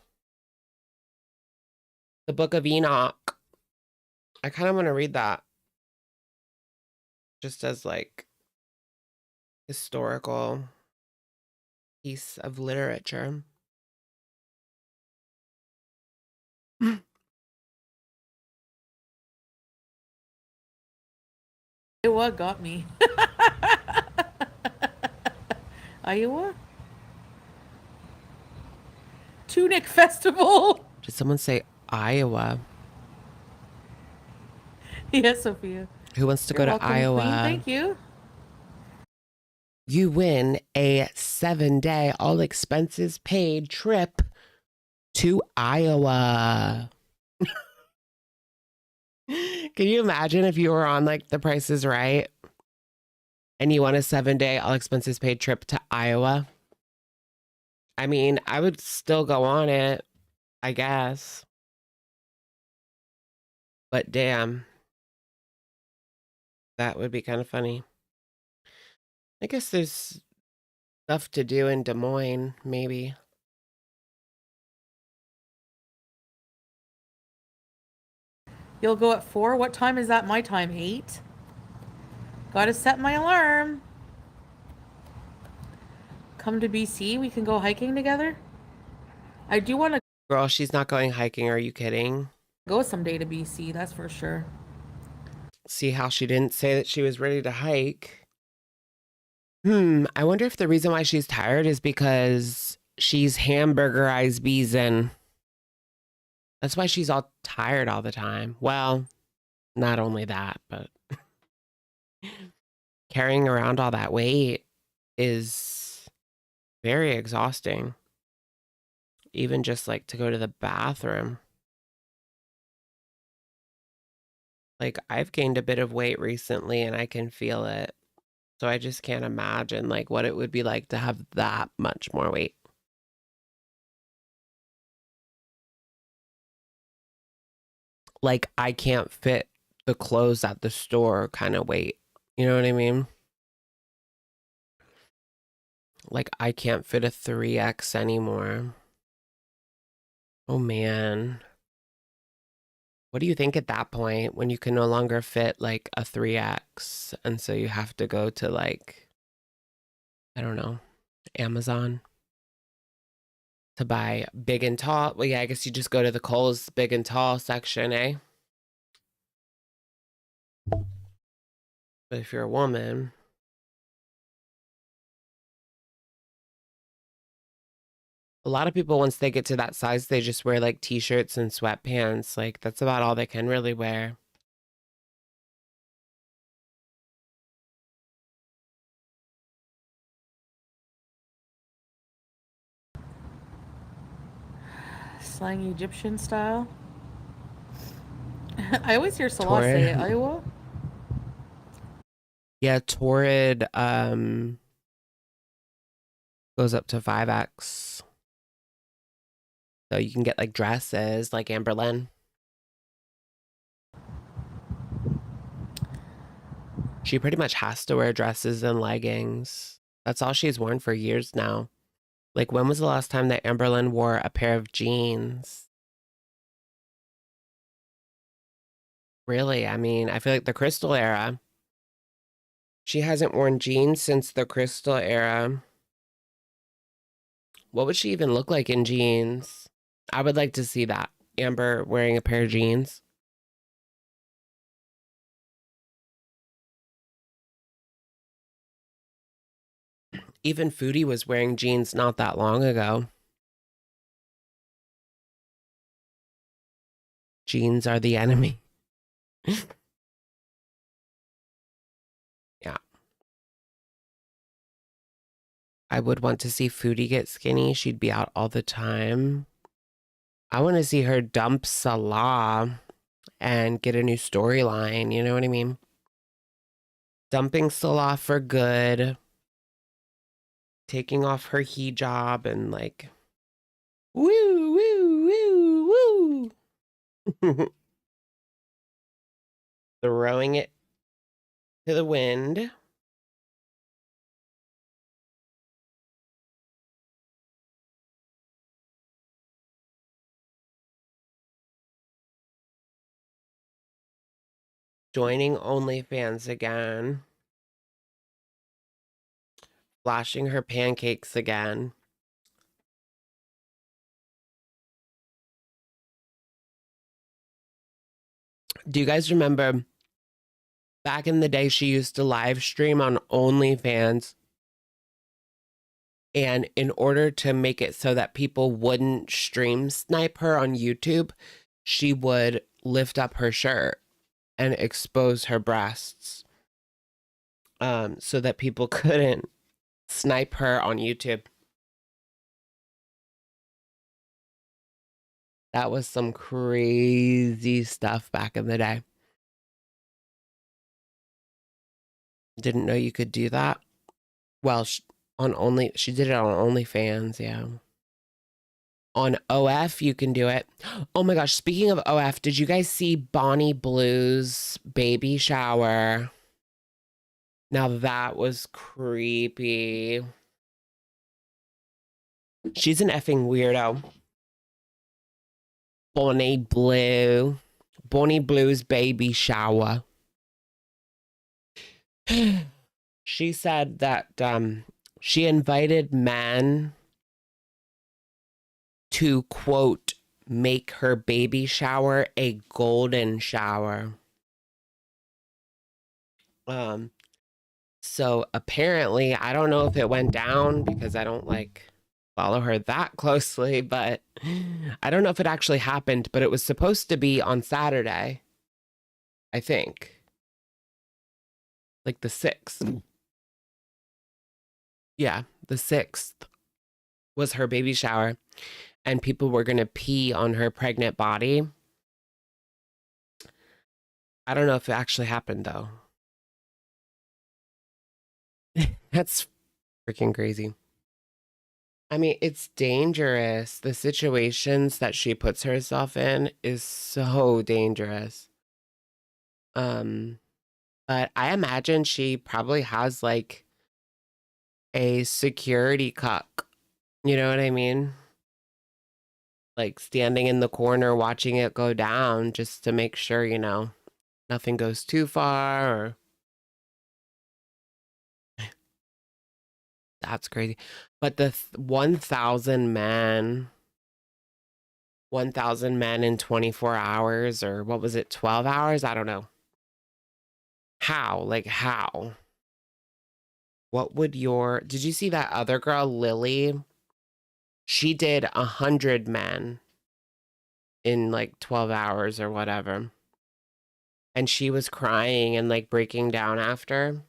The Book of Enoch. I kind of want to read that. Just as like historical piece of literature. Iowa got me. Iowa? Tunic Festival. Did someone say Iowa? Yes, Sophia. Who wants to You're go to welcome, Iowa? Queen. Thank you. You win a 7-day, all expenses paid trip to Iowa. Can you imagine if you were on like The Price is Right and you won a 7-day, all expenses paid trip to Iowa? I mean, I would still go on it, I guess. But damn, that would be kind of funny. I guess there's stuff to do in Des Moines, maybe. You'll go at 4. What time is that my time? 8? Gotta set my alarm. Come to BC. We can go hiking together. I do want to Girl, she's not going hiking. Are you kidding? go someday to BC. That's for sure. See how she didn't say that she was ready to hike? I wonder if the reason why she's tired is because she's hamburgerized bees in. That's why she's all tired all the time. Well, not only that, but carrying around all that weight is very exhausting. Even just like to go to the bathroom. Like, I've gained a bit of weight recently and I can feel it. So I just can't imagine like what it would be like to have that much more weight. Like, I can't fit the clothes at the store kind of weight. You know what I mean? Like, I can't fit a 3X anymore. Oh, man. What do you think at that point when you can no longer fit like a 3X? And so you have to go to like, I don't know, Amazon to buy big and tall. Well, yeah, I guess you just go to the Kohl's big and tall section, eh? But if you're a woman, a lot of people, once they get to that size, they just wear like t-shirts and sweatpants. Like, that's about all they can really wear. Slang Egyptian style. I always hear Salah say it. Iowa? Yeah, Torrid goes up to 5X. So you can get like dresses like amberlynn. She pretty much has to wear dresses and leggings. That's all she's worn for years now. Like, when was the last time that amberlynn wore a pair of jeans? Really? I mean, I feel like the Crystal era. She hasn't worn jeans since the Crystal era. What would she even look like in jeans? I would like to see that. Amber wearing a pair of jeans. Even Foodie was wearing jeans not that long ago. Jeans are the enemy. Yeah. I would want to see Foodie get skinny. She'd be out all the time. I want to see her dump Salah and get a new storyline. You know what I mean? Dumping Salah for good. Taking off her hijab and like, woo, woo, woo, woo. Throwing it to the wind. Joining OnlyFans again. Flashing her pancakes again. Do you guys remember back in the day she used to live stream on OnlyFans? And in order to make it so that people wouldn't stream snipe her on YouTube, she would lift up her shirt and expose her breasts so that people couldn't snipe her on YouTube. That was some crazy stuff back in the day. Didn't know you could do that. Well, she did it on OnlyFans, yeah. On OF, you can do it. Oh my gosh, speaking of OF, did you guys see Bonnie Blue's baby shower? Now that was creepy. She's an effing weirdo. Bonnie Blue. Bonnie Blue's baby shower. She said that she invited men to, quote, make her baby shower a golden shower. So apparently, I don't know if it went down because I don't like follow her that closely, but I don't know if it actually happened, but it was supposed to be on Saturday, I think. Like the 6th. Yeah, the 6th was her baby shower, and people were going to pee on her pregnant body. I don't know if it actually happened though. That's freaking crazy. I mean, it's dangerous. The situations that she puts herself in is so dangerous. But I imagine she probably has like a security cock. You know what I mean? Like standing in the corner watching it go down just to make sure, nothing goes too far or that's crazy. But the 1,000 men in 24 hours, or what was it, 12 hours? I don't know. How? Like, how? What would did you see that other girl, Lily? She did 100 men in like 12 hours or whatever. And she was crying and like breaking down after.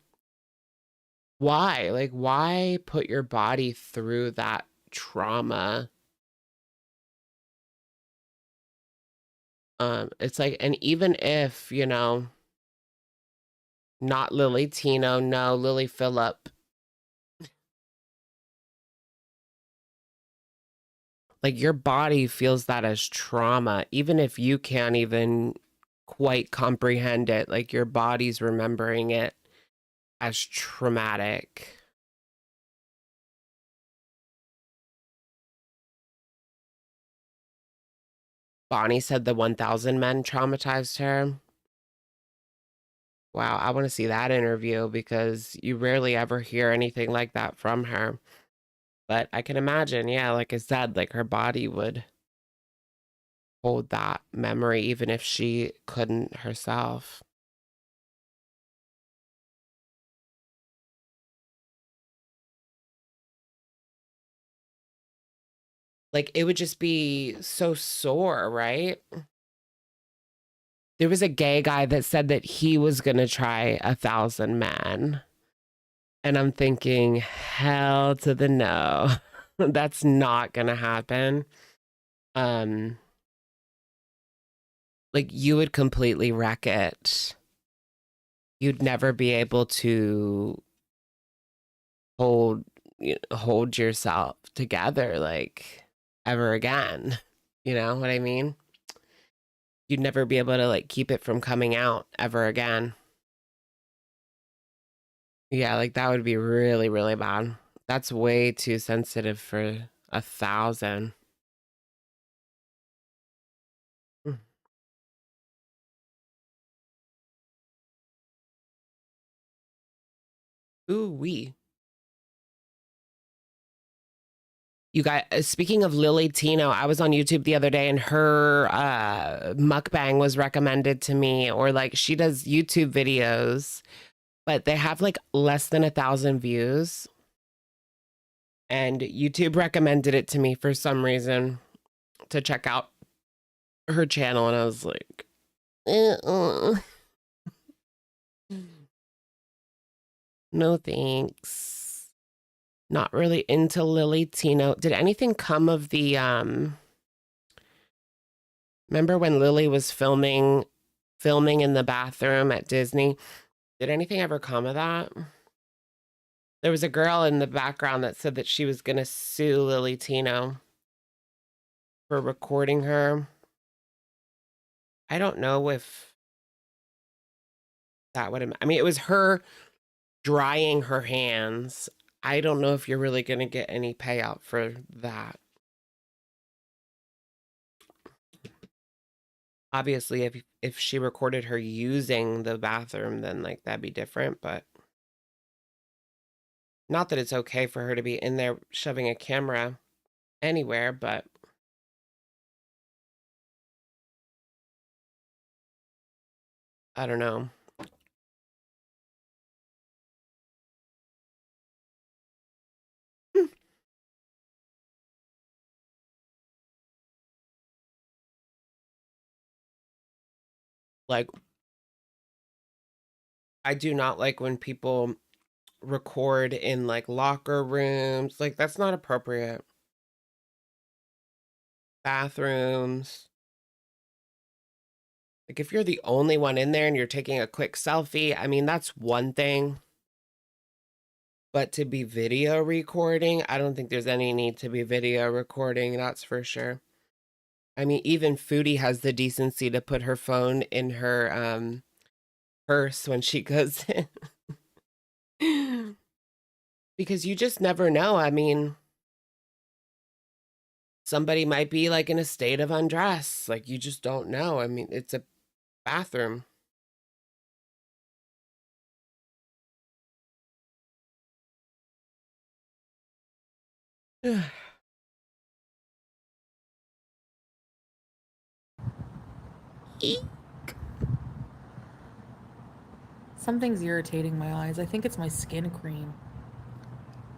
Why? Like, why put your body through that trauma? It's like, and even if, not Lily Tino, no, Lily Phillip. Like, your body feels that as trauma, even if you can't even quite comprehend it. Like, your body's remembering it as traumatic. Bonnie said the 1,000 men traumatized her. Wow, I want to see that interview because you rarely ever hear anything like that from her. But I can imagine, yeah, like I said, like her body would hold that memory even if she couldn't herself. Like it would just be so sore, right? There was a gay guy that said that he was going to try 1,000 men. And I'm thinking, hell to the no. That's not going to happen. Like you would completely wreck it. You'd never be able to hold yourself together like ever again. You know what I mean? You'd never be able to like keep it from coming out ever again. Yeah, like that would be really, really bad. That's way too sensitive for 1,000. Ooh wee. You guys, speaking of Lily Tino, I was on YouTube the other day and her mukbang was recommended to me, or like she does YouTube videos, but they have like less than 1,000 views. And YouTube recommended it to me for some reason to check out her channel. And I was like, no thanks. Not really into Lily Tino. Did anything come of the remember when Lily was filming in the bathroom at Disney? Did anything ever come of that? There was a girl in the background that said that she was gonna sue Lily Tino for recording her. I don't know if that would have, I mean, it was her drying her hands. I don't know if you're really gonna get any payout for that. Obviously, if she recorded her using the bathroom, then like that'd be different, but not that it's okay for her to be in there shoving a camera anywhere, but I don't know. Like, I do not like when people record in like locker rooms. Like, that's not appropriate. Bathrooms. Like if you're the only one in there and you're taking a quick selfie, I mean, that's one thing. But to be video recording, I don't think there's any need to be video recording, that's for sure. I mean, even Foodie has the decency to put her phone in her purse when she goes in. Because you just never know. I mean, somebody might be like in a state of undress. Like you just don't know. I mean, it's a bathroom. Eek. Something's irritating my eyes. I think it's my skin cream.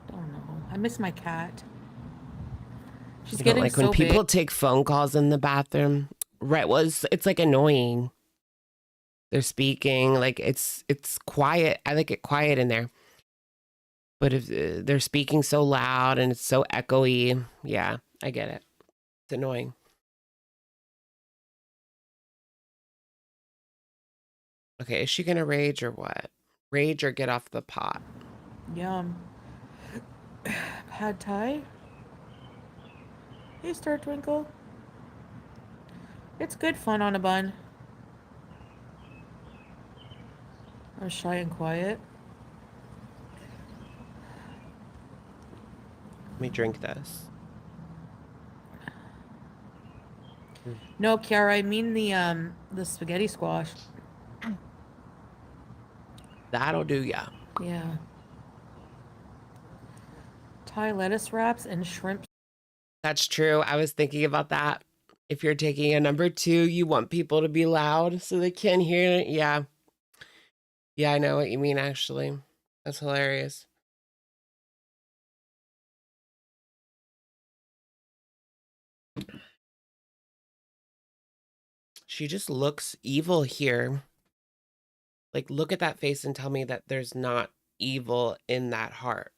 Don't know. I miss my cat. She's getting like so when people big. take phone calls in the bathroom. Right. Well, it's like annoying. They're speaking like it's quiet. I like it quiet in there. But if they're speaking so loud and it's so echoey, yeah, I get it. It's annoying. Okay, is she gonna rage or what? Rage or get off the pot? Yum. Pad Thai? Hey, Star Twinkle. It's good fun on a bun. I'm shy and quiet. Let me drink this. No, Kiara, I mean the spaghetti squash. That'll do ya. Yeah. Thai lettuce wraps and shrimp. That's true. I was thinking about that. If you're taking a number 2, you want people to be loud so they can't hear it. Yeah. Yeah, I know what you mean, actually. That's hilarious. She just looks evil here. Like, look at that face and tell me that there's not evil in that heart.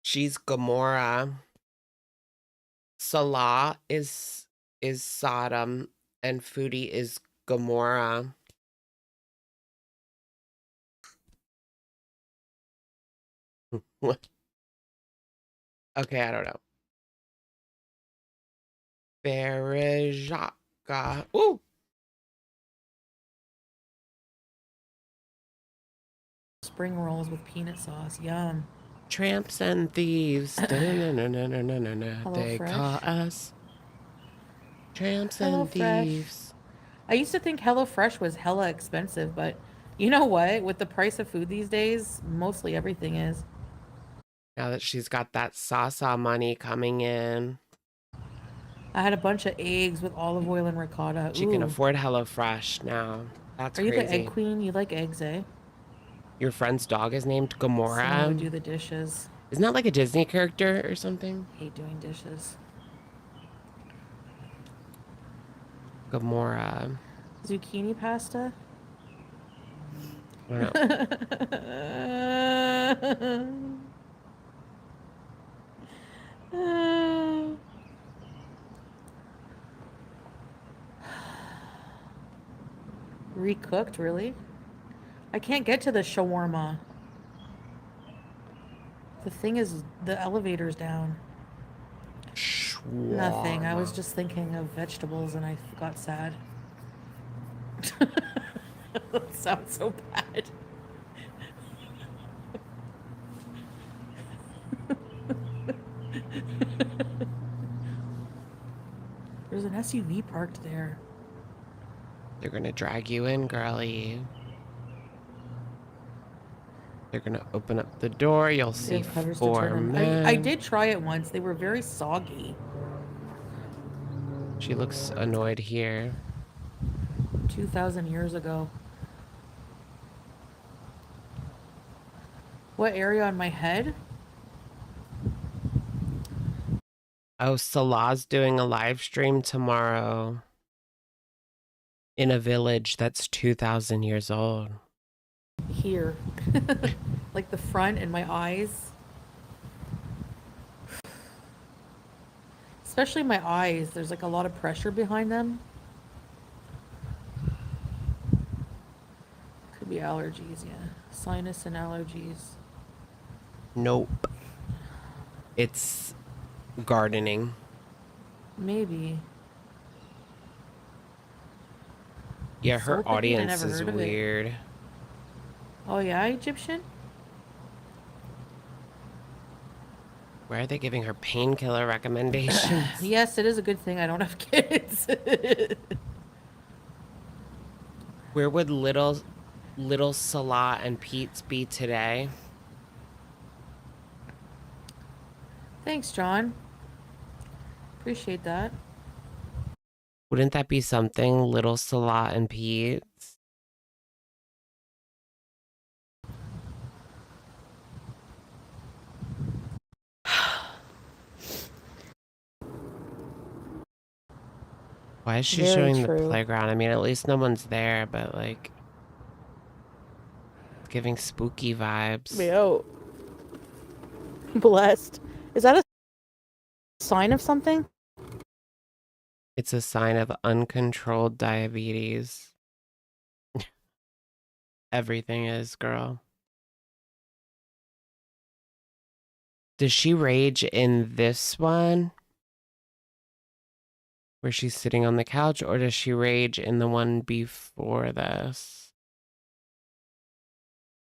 She's Gomorrah. Salah is Sodom, and Foodie is Gomorrah. Okay, I don't know. Berejaka. Ooh. Spring rolls with peanut sauce. Yum. Tramps and thieves. They call us tramps and thieves. I used to think HelloFresh was hella expensive, but you know what? With the price of food these days, mostly everything is. Now that she's got that salsa money coming in. I had a bunch of eggs with olive oil and ricotta. She can afford HelloFresh now. That's crazy. Are you crazy. the egg queen? You like eggs, eh? Your friend's dog is named Gomorrah. Someone would do the dishes. Isn't that like a Disney character or something? I hate doing dishes. Gomorrah. Zucchini pasta? I don't know. Recooked, really? I can't get to the shawarma. The thing is, the elevator's down. Shawarma. Nothing. I was just thinking of vegetables and I got sad. That sounds so bad. There's an SUV parked there. They're gonna drag you in, girlie. They're gonna open up the door. You'll see 4 men. I did try it once. They were very soggy. She looks annoyed here. 2,000 years ago. What area on my head? Oh, Salah's doing a live stream tomorrow in a village that's 2,000 years old. Here. Like the front and my eyes. especially my eyes. There's like a lot of pressure behind them. Could be allergies, yeah. Sinus and allergies. Nope. It's gardening. Maybe. Yeah, her Soul picking? I audience never is heard of it. weird. Oh yeah, Egyptian? Why are they giving her painkiller recommendations? Yes, it is a good thing I don't have kids. Where would little Salah and Pete's be today? Thanks, John. Appreciate that. Wouldn't that be something, little Salah and Pete's? Why is she Very showing true. the playground? I mean, at least no one's there, but like, it's giving spooky vibes. Yo. Blessed. Is that a sign of something? It's a sign of uncontrolled diabetes. Everything is, girl. Does she rage in this one? Where she's sitting on the couch, or does she rage in the one before this?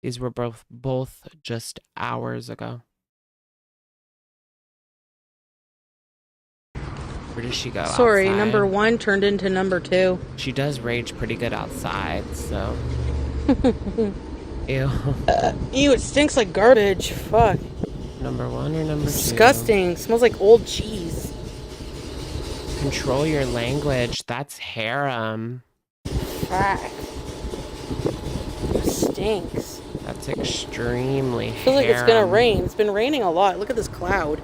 These were both just hours ago. Where does she go? Sorry, outside? number 1 turned into number 2. She does rage pretty good outside, so. Ew. Ew, it stinks like garbage. Fuck. Number 1 or number 2? Disgusting. Smells like old cheese. Control your language. That's harem. Fuck. It stinks. That's extremely Feels like it's gonna harem. rain. It's been raining a lot. Look at this cloud.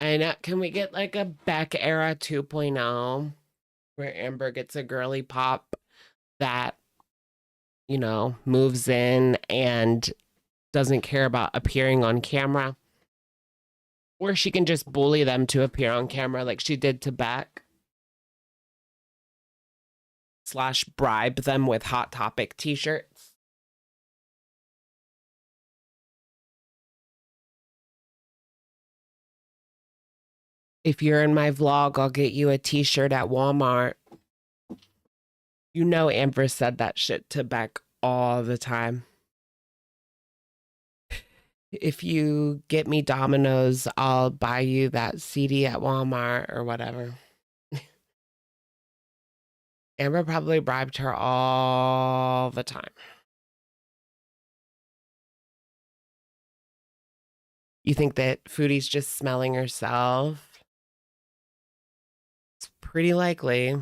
And can we get like a Beck era 2.0 where Amber gets a girly pop that, you know, moves in and doesn't care about appearing on camera? Or she can just bully them to appear on camera like she did to Beck. / bribe them with Hot Topic t-shirts. If you're in my vlog, I'll get you a t-shirt at Walmart. You know Amber said that shit to Beck all the time. If you get me Domino's, I'll buy you that CD at Walmart or whatever. Amber probably bribed her all the time. You think that Foodie's just smelling herself? It's pretty likely.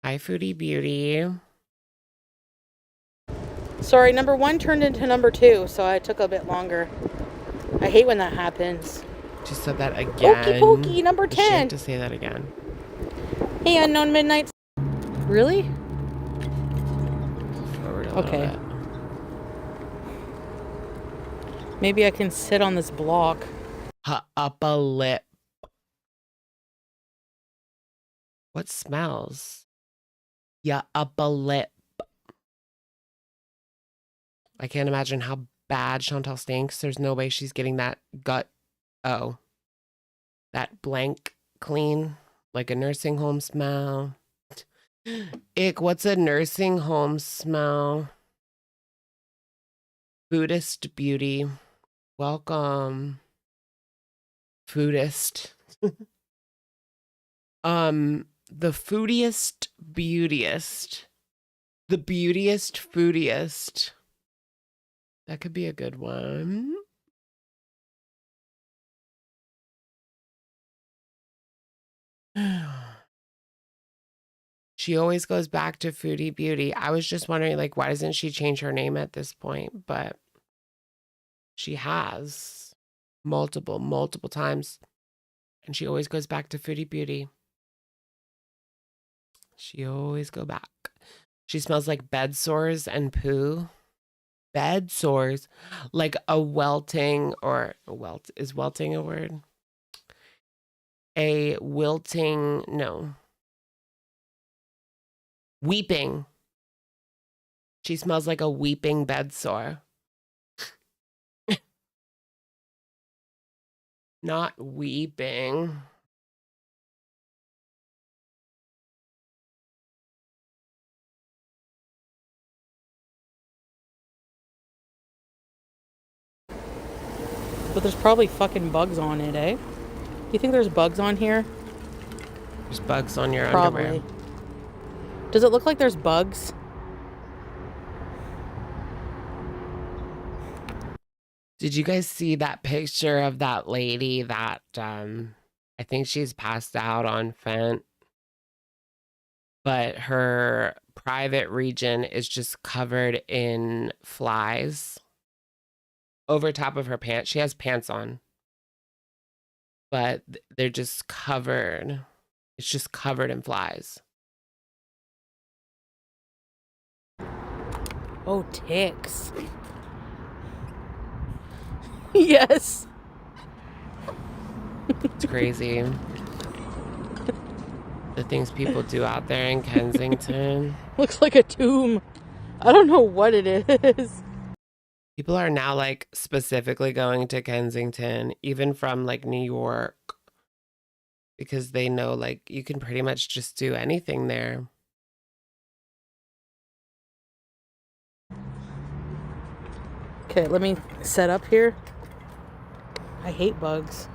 Hi, Foodie Beauty. Sorry, number 1 turned into number 2, so I took a bit longer. I hate when that happens. She said that again. Pokey pokey, number Does she have 10. to say that again. Hey, Unknown Midnight. Really? Forward a little Okay. bit. Maybe I can sit on this block. Her upper lip. What smells? Your upper lip. I can't imagine how bad Chantal stinks. There's no way she's getting that gut. Oh. That blank clean. Like a nursing home smell. Ick, what's a nursing home smell? Buddhist beauty. Welcome. Foodist. The foodiest beautiest. The beautiest foodiest. That could be a good one. She always goes back to Foodie Beauty. I was just wondering, like, why doesn't she change her name at this point? But she has multiple times. And she always goes back to Foodie Beauty. She always go back. She smells like bed sores and poo. bed sores, like a welting, or is welting a word? A wilting, no. Weeping. She smells like a weeping bed sore. Not weeping. But there's probably fucking bugs on it, eh? You think there's bugs on here? There's bugs on your Probably. underwear. Does it look like there's bugs? Did you guys see that picture of that lady that I think she's passed out on Fent, but her private region is just covered in flies over top of her pants? She has pants on, but they're just covered. It's just covered in flies. Oh, ticks. Yes. It's crazy. The things people do out there in Kensington. Looks like a tomb. I don't know what it is. People are now like specifically going to Kensington, even from like New York, because they know like you can pretty much just do anything there. Okay, let me set up here. I hate bugs.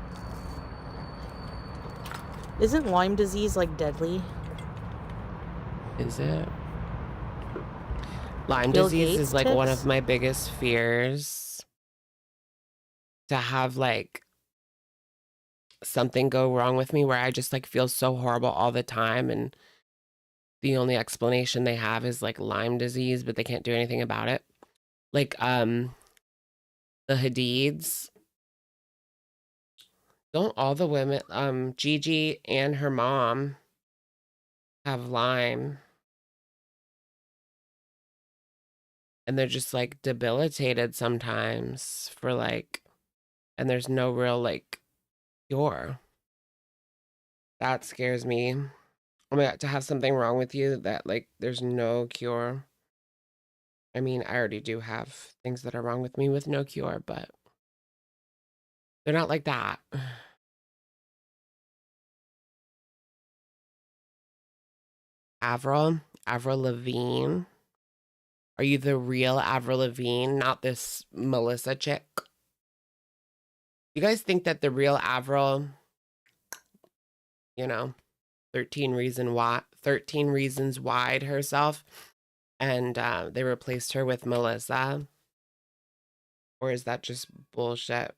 Isn't Lyme disease like deadly? Is it? Lyme Bill disease Gates is like one tips? of my biggest fears. To have like something go wrong with me where I just like feel so horrible all the time, and the only explanation they have is like Lyme disease, but they can't do anything about it. Like the Hadids. Don't all the women, Gigi and her mom have Lyme? And they're just like debilitated sometimes for like, and there's no real like cure. That scares me. Oh my God, to have something wrong with you that like there's no cure. I mean, I already do have things that are wrong with me with no cure, but they're not like that. Avril Lavigne. Are you the real Avril Lavigne, not this Melissa chick? You guys think that the real Avril, you know, 13 Reasons Why'd herself, and they replaced her with Melissa? Or is that just bullshit?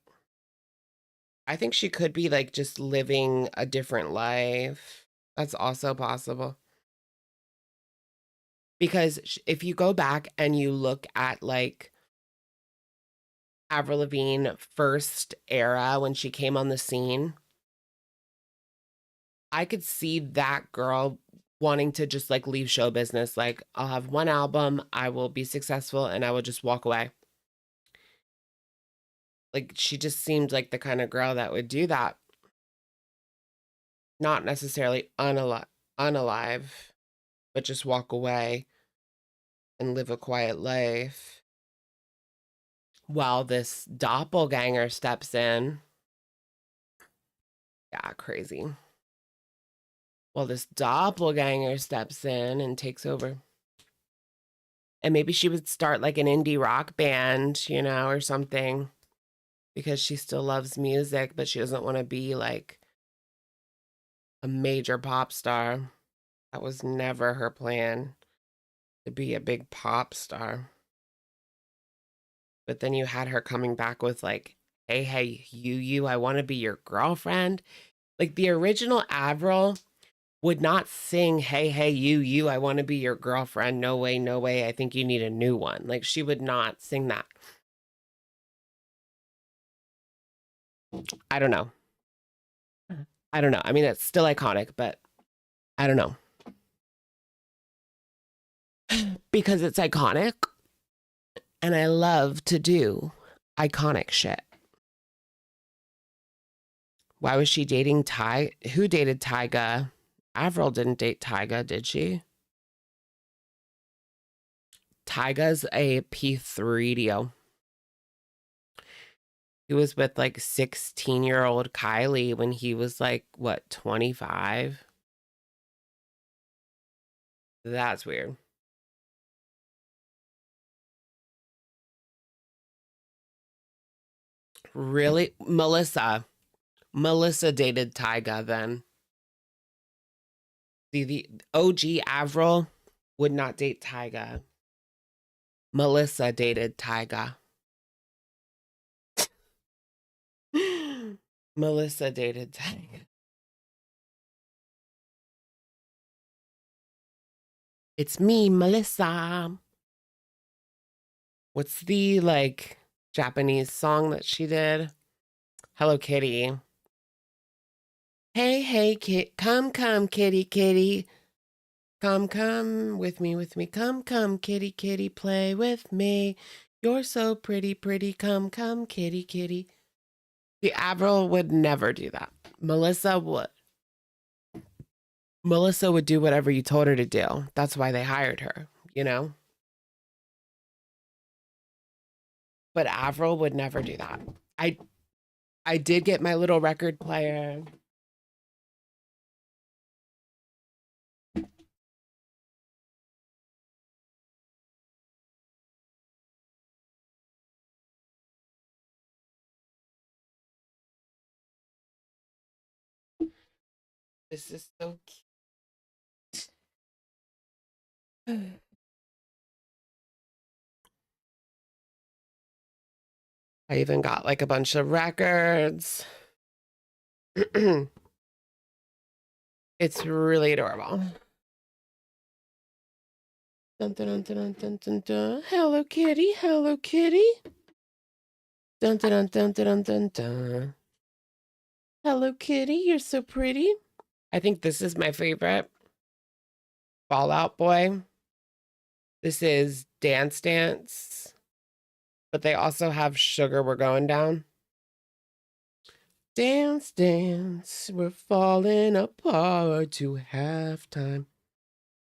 I think she could be like just living a different life. That's also possible. Because if you go back and you look at like Avril Lavigne first era when she came on the scene, I could see that girl wanting to just like leave show business. Like, I'll have one album, I will be successful, and I will just walk away. Like, she just seemed like the kind of girl that would do that. Not necessarily unalive, but just walk away and live a quiet life. While this doppelganger steps in. Yeah, crazy. While this doppelganger steps in and takes over. And maybe she would start like an indie rock band, you know, or something. Because she still loves music, but she doesn't want to be like a major pop star. That was never her plan, to be a big pop star. But then you had her coming back with like, hey, you, I want to be your girlfriend. Like the original Avril would not sing, hey, you, I want to be your girlfriend. No way. I think you need a new one. Like she would not sing that. I don't know. I mean, it's still iconic, but I don't know. Because it's iconic, And I love to do iconic shit. Why was she dating Ty? Who dated Tyga? Avril didn't date Tyga, did she? Tyga's a P3DO. He was with like 16-year-old Kylie when he was like, what, 25? That's weird. Really? Melissa dated Tyga then. The OG Avril would not date Tyga. Melissa dated Tyga. Melissa dated Tyga. It's me, Melissa. What's the like Japanese song that she did? Hello Kitty. Hey, hey, come, kitty, kitty. Come with me, come, kitty, kitty, play with me. You're so pretty, come, kitty, kitty. The Avril would never do that. Melissa would. Melissa would do whatever you told her to do. That's why they hired her, you know? But Avril would never do that. I did get my little record player. This is so cute. I even got like a bunch of records. It's really adorable. Dun, dun, dun, dun, dun, dun. Hello Kitty, hello Kitty. Dun, dun, dun, dun, dun, dun. Hello Kitty, you're so pretty. I think this is my favorite. Fall Out Boy. This is Dance Dance. But they also have Sugar We're Going Down. Dance, dance, we're falling apart to halftime.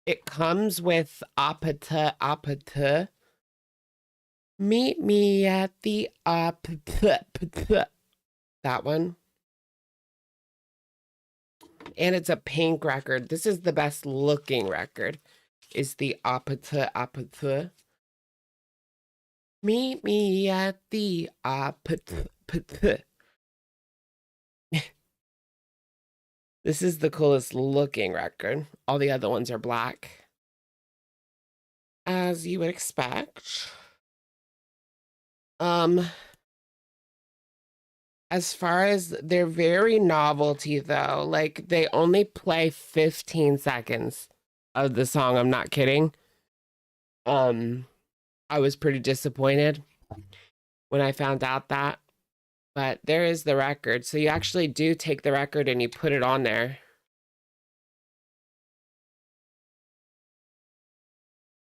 It comes with apata. Meet me at the apata. That one. And it's a pink record. This is the best looking record. Is the apata. Meet me at the apata. This is the coolest looking record. All the other ones are black. As you would expect. As far as they're very novelty though, like they only play 15 seconds of the song. I'm not kidding. I was pretty disappointed when I found out that. But there is the record. So you actually do take the record and you put it on there.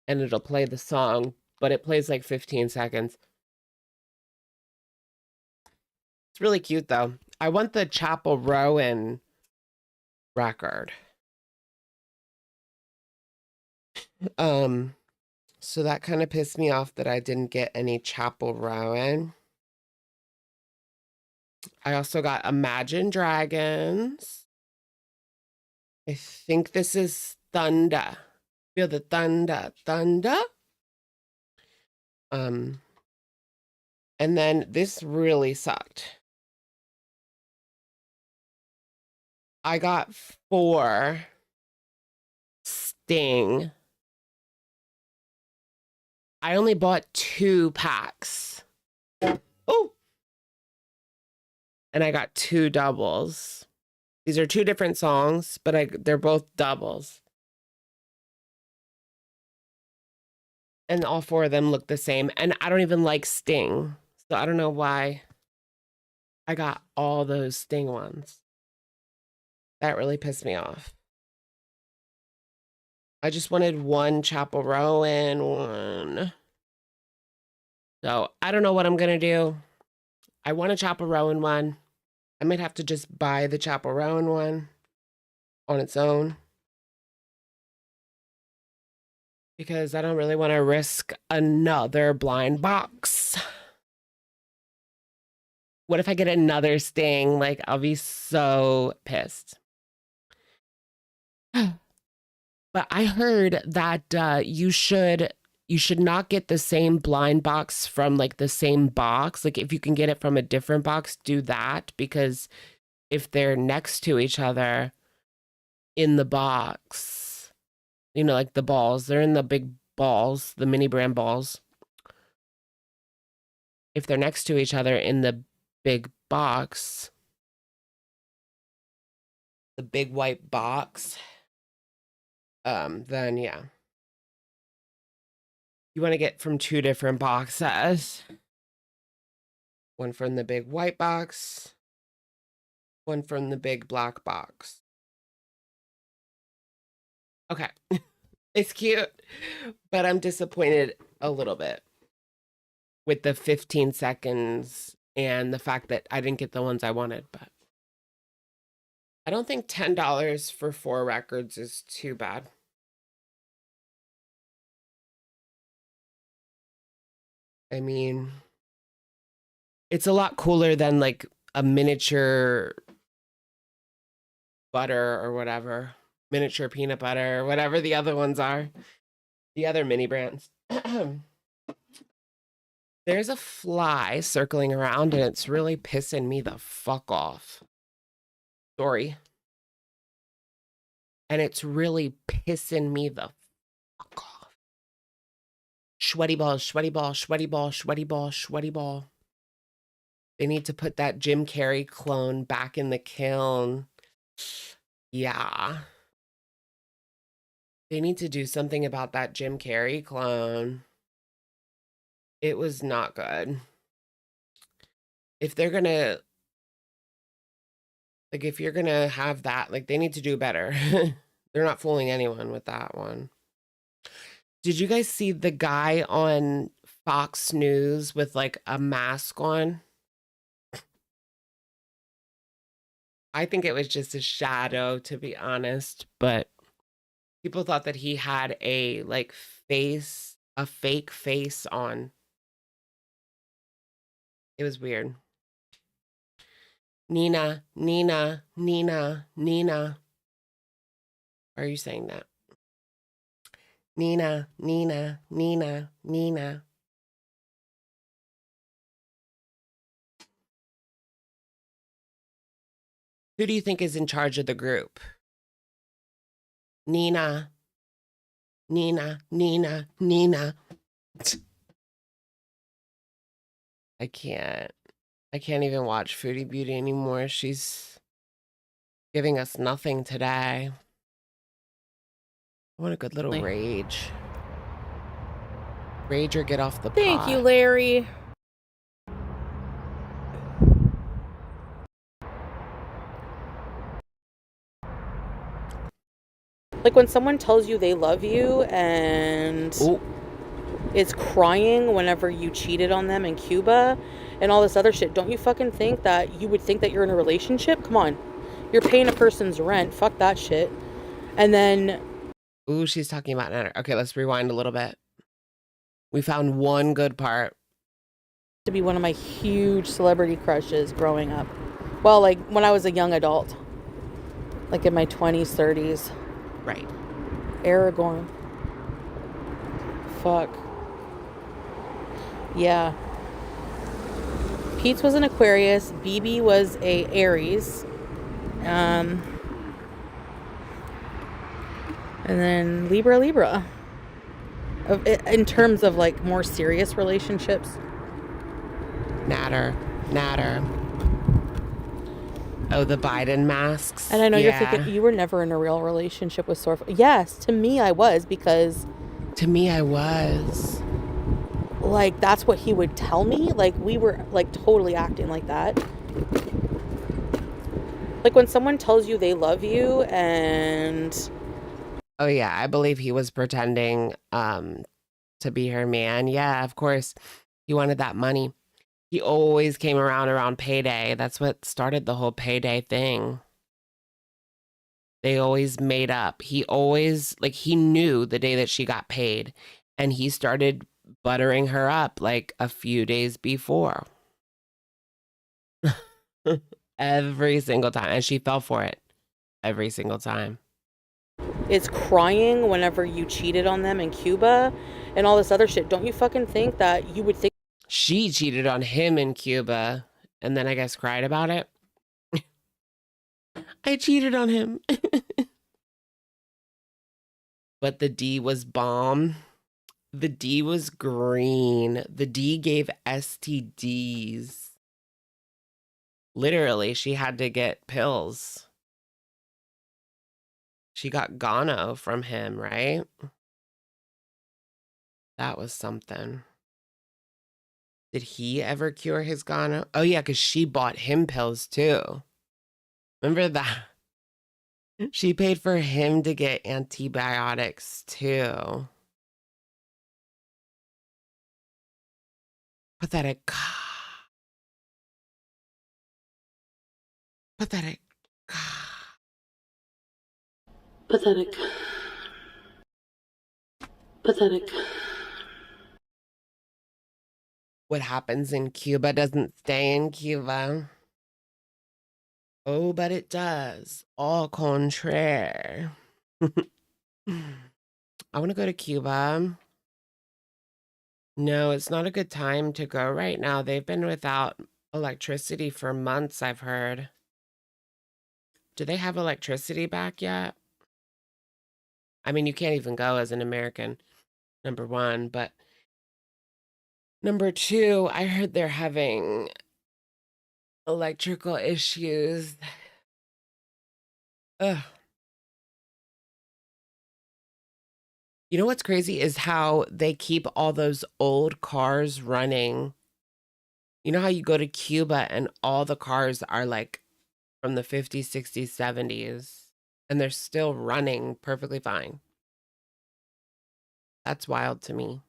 And it'll play the song, but it plays like 15 seconds. It's really cute though. I want the Chapel Rowan record. So that kind of pissed me off that I didn't get any Chapel Rowan. I also got Imagine Dragons. I think this is Thunder. Feel the thunder. And then this really sucked. I got 4 Sting. I only bought 2 packs. Oh! And I got 2 doubles. These are 2 different songs, but they're both doubles. And all 4 of them look the same. And I don't even like Sting. So I don't know why I got all those Sting ones. That really pissed me off. I just wanted one Chapel Rowan, one So I don't know what I'm going to do. I want a Chaperone one. I might have to just buy the Chaperone one on its own. Because I don't really want to risk another blind box. What if I get another sting? Like, I'll be so pissed. But I heard that you should not get the same blind box from like the same box. Like if you can get it from a different box, do that, because if they're next to each other in the box, you know, like the balls, they're in the big balls, the mini brand balls. If they're next to each other in the big box, the big white box, then yeah. You want to get from 2 different boxes. One from the big white box, one from the big black box. Okay. It's cute, but I'm disappointed a little bit with the 15 seconds and the fact that I didn't get the ones I wanted, but I don't think $10 for 4 records is too bad. I mean, it's a lot cooler than like a miniature butter or whatever, miniature peanut butter, or whatever the other ones are, the other mini brands. There's a fly circling around and it's really pissing me the fuck off. Sorry. And it's really pissing me the fuck off. Sweaty ball, sweaty ball, sweaty ball, sweaty ball, sweaty ball. They need to put that Jim Carrey clone back in the kiln. Yeah. They need to do something about that Jim Carrey clone. It was not good. If they're gonna, like, if you're gonna have that, like, they need to do better. They're not fooling anyone with that one. Did you guys see the guy on Fox News with like a mask on? I think it was just a shadow, to be honest, but people thought that he had a like face, a fake face on. It was weird. Nina, Nina, Nina, Nina. Why are you saying that? Nina, Nina, Nina, Nina. Who do you think is in charge of the group? Nina, Nina, Nina, Nina. I can't even watch Foodie Beauty anymore. She's giving us nothing today. I want a good little rage. Rage or get off the pot. Thank you, Larry. Like when someone tells you they love you and is crying whenever you cheated on them in Cuba and all this other shit, don't you fucking think that you would think that you're in a relationship? Come on. You're paying a person's rent. Fuck that shit. And then... Ooh, she's talking about Nana. Okay, let's rewind a little bit. We found one good part. To be one of my huge celebrity crushes growing up. Well, like when I was a young adult. Like in my 20s, 30s. Right. Aragorn. Fuck. Yeah. Pete's was an Aquarius. BB was a Aries. And then Libra. In terms of like more serious relationships. Natter. Oh, the Biden masks. And I know you're thinking you were never in a real relationship with Sorf. Yes, to me I was, because to me I was. Like that's what he would tell me. Like we were like totally acting like that. Like when someone tells you they love you and oh yeah, I believe he was pretending to be her man. Yeah, of course. He wanted that money. He always came around payday. That's what started the whole payday thing. They always made up. He always, like, he knew the day that she got paid, and he started buttering her up like a few days before. Every single time. And she fell for it every single time. Is crying whenever you cheated on them in Cuba and all this other shit. Don't you fucking think that you would think She cheated on him in Cuba and then I guess cried about it? I cheated on him. But the D was bomb. The D was green. The D gave STDs. Literally, she had to get pills. She got gono from him, right? That was something. Did he ever cure his gono? Oh, yeah, because she bought him pills, too. Remember that? She paid for him to get antibiotics, too. Pathetic. Pathetic. Pathetic. Pathetic. What happens in Cuba doesn't stay in Cuba. Oh, but it does. Au contraire. I want to go to Cuba. No, it's not a good time to go right now. They've been without electricity for months, I've heard. Do they have electricity back yet? I mean, you can't even go as an American, number one, but number two, I heard they're having electrical issues. Ugh. You know what's crazy is how they keep all those old cars running. You know how you go to Cuba and all the cars are like from the 50s, 60s, 70s, and they're still running perfectly fine. That's wild to me.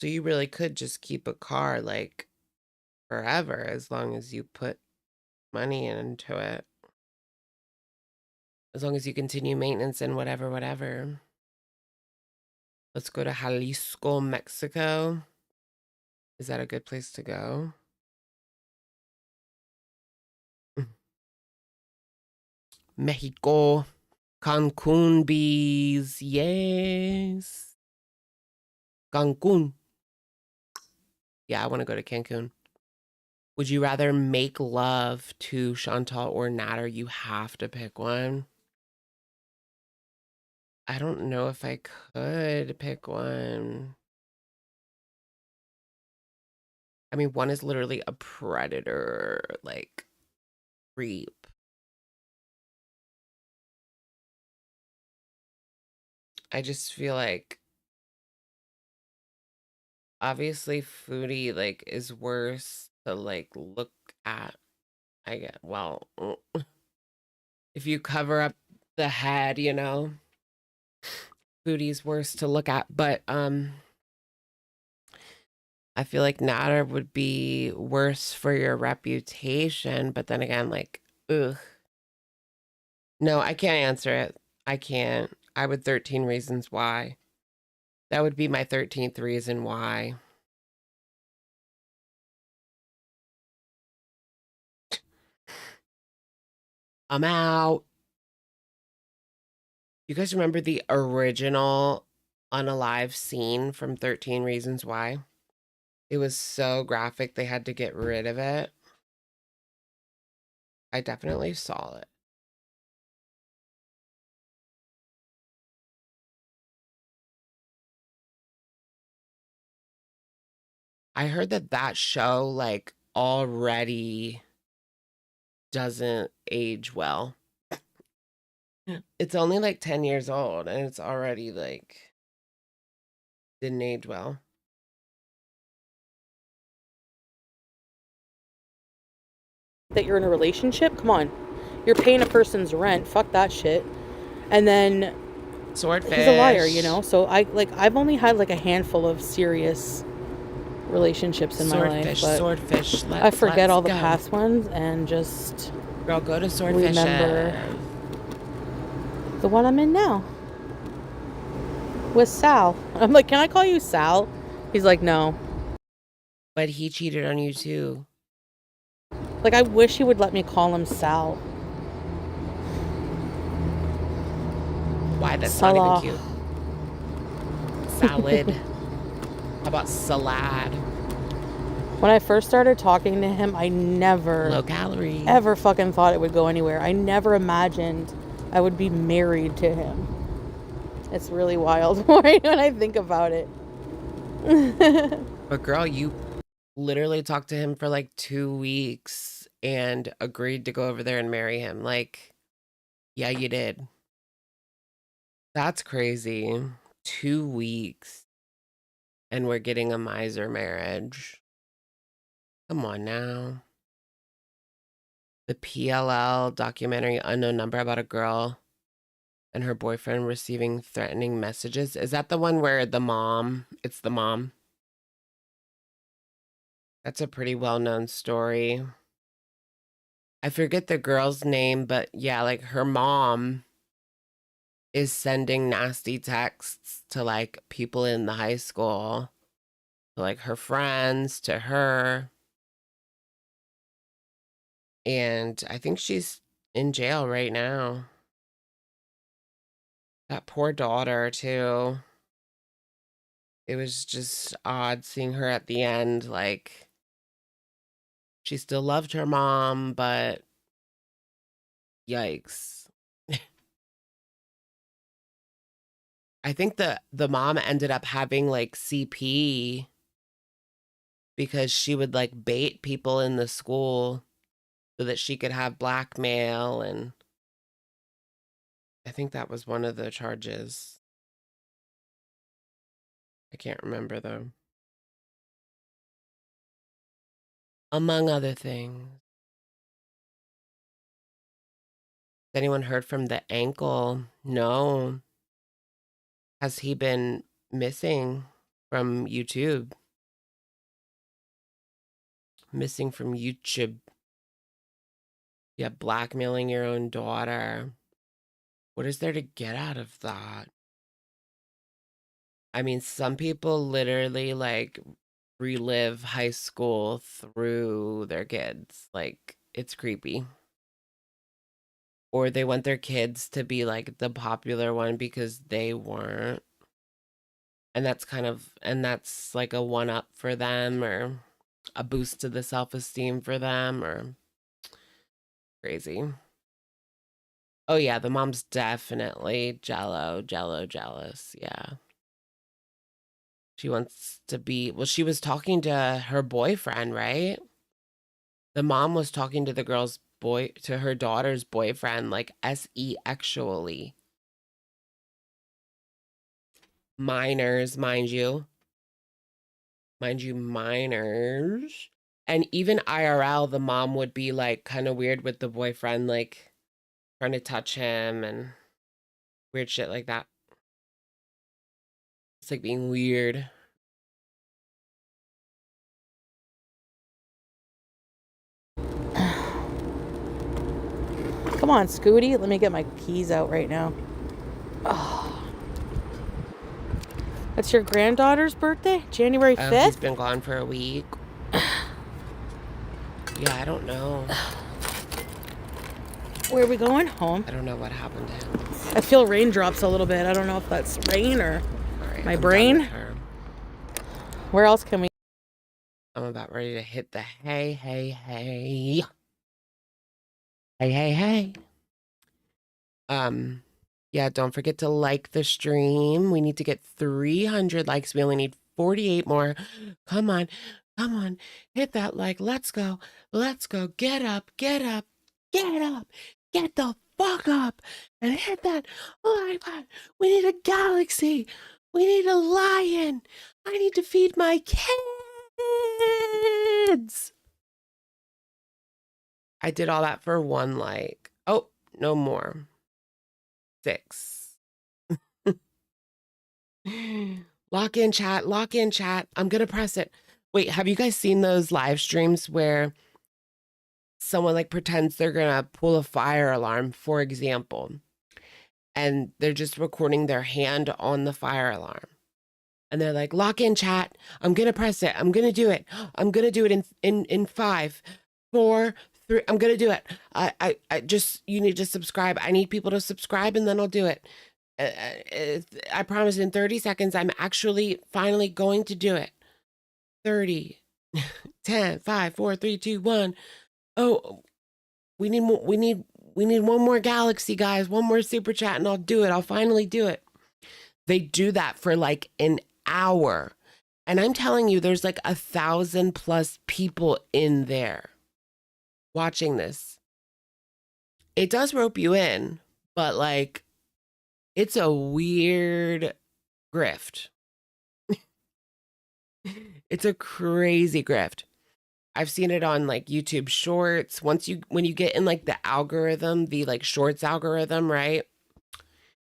So you really could just keep a car like forever as long as you put money into it. As long as you continue maintenance and whatever. Let's go to Jalisco, Mexico. Is that a good place to go? Mexico, Cancun bees, yes. Cancun. Yeah, I want to go to Cancun. Would you rather make love to Chantal or Natter? You have to pick one. I don't know if I could pick one. I mean, one is literally a predator, like, creep. I just feel like obviously Foodie like is worse to like look at. I get, well, if you cover up the head, you know, Foodie's worse to look at, but I feel like Natter would be worse for your reputation, but then again, like, ugh. No, I can't answer it. I can't. I would 13 reasons why. That would be my 13th reason why. I'm out. You guys remember the original unalive scene from 13 Reasons Why? It was so graphic they had to get rid of it. I definitely saw it. I heard that show like already doesn't age well. It's only like 10 years old and it's already like didn't age well. that you're in a relationship? Come on. You're paying a person's rent. Fuck that shit. And then Swordfish. He's a liar, you know? So I've only had like a handful of serious relationships in my life. But Swordfish. I forget all the go. past ones and just Girl, go to Swordfish. remember the one I'm in now. With Sal. I'm like, can I call you Sal? He's like, no. But he cheated on you too. Like, I wish he would let me call him Sal. Why? That's Salah. not even cute. Salad. How about salad? When I first started talking to him, I never Low calorie. ever fucking thought it would go anywhere. I never imagined I would be married to him. It's really wild when I think about it. But girl, you literally talked to him for like 2 weeks and agreed to go over there and marry him. Like, yeah, you did. That's crazy. 2 weeks. And we're getting a miser marriage. Come on now. The PLL documentary, Unknown Number, about a girl and her boyfriend receiving threatening messages. Is that the one where it's the mom? That's a pretty well-known story. I forget the girl's name, but yeah, like her mom is sending nasty texts to like people in the high school, to like her friends, to her. And I think she's in jail right now. That poor daughter, too. It was just odd seeing her at the end. Like, she still loved her mom, but yikes. I think the mom ended up having like CP because she would like bait people in the school so that she could have blackmail, and I think that was one of the charges. I can't remember though. Among other things. Has anyone heard from the ankle? No. Has he been missing from YouTube? Missing from YouTube. Yeah, blackmailing your own daughter. What is there to get out of that? I mean, some people literally like relive high school through their kids. Like, it's creepy. Or they want their kids to be like the popular one because they weren't. And that's like a one up for them, or a boost to the self-esteem for them, or crazy. Oh yeah, the mom's definitely jealous. Yeah. She wants to be, well, she was talking to her boyfriend, right? The mom was talking to to her daughter's boyfriend, like actually. Minors, mind you. Minors. And even IRL, the mom would be like kind of weird with the boyfriend, like trying to touch him and weird shit like that. It's like being weird. Come on, Scooty. Let me get my keys out right now. Oh. That's your granddaughter's birthday? January 5th? He's been gone for a week. Yeah, I don't know. Where are we going? Home? I don't know what happened to him. I feel raindrops a little bit. I don't know if that's rain or my brain. Where else can we? I'm about ready to hit the hey. Hey. Yeah, don't forget to like the stream. We need to get 300 likes. We only need 48 more. Come on. Hit that like. Let's go. Get up. Get the fuck up and hit that like button. We need a galaxy. We need a lion. I need to feed my kids. I did all that for 1 like. Oh, no more. 6. Lock in chat, lock in chat. I'm gonna press it. Wait, have you guys seen those live streams where someone like pretends they're gonna pull a fire alarm, for example, and they're just recording their hand on the fire alarm? And they're like, lock in chat. I'm gonna press it. I'm gonna do it. I'm gonna do it in 5, 4, 3. I'm gonna do it. I just, you need to subscribe. I need people to subscribe and then I'll do it. I promise in 30 seconds, I'm actually finally going to do it. 30, 10, 5, 4, 3, 2, 1. Oh, we need more. We need one more galaxy, guys. One more super chat and I'll do it. I'll finally do it. They do that for like an hour. And I'm telling you, there's like 1,000+ people in there watching this. It does rope you in, but like, it's a weird grift. It's a crazy grift. I've seen it on like YouTube Shorts. When you get in like the algorithm, the like Shorts algorithm, right?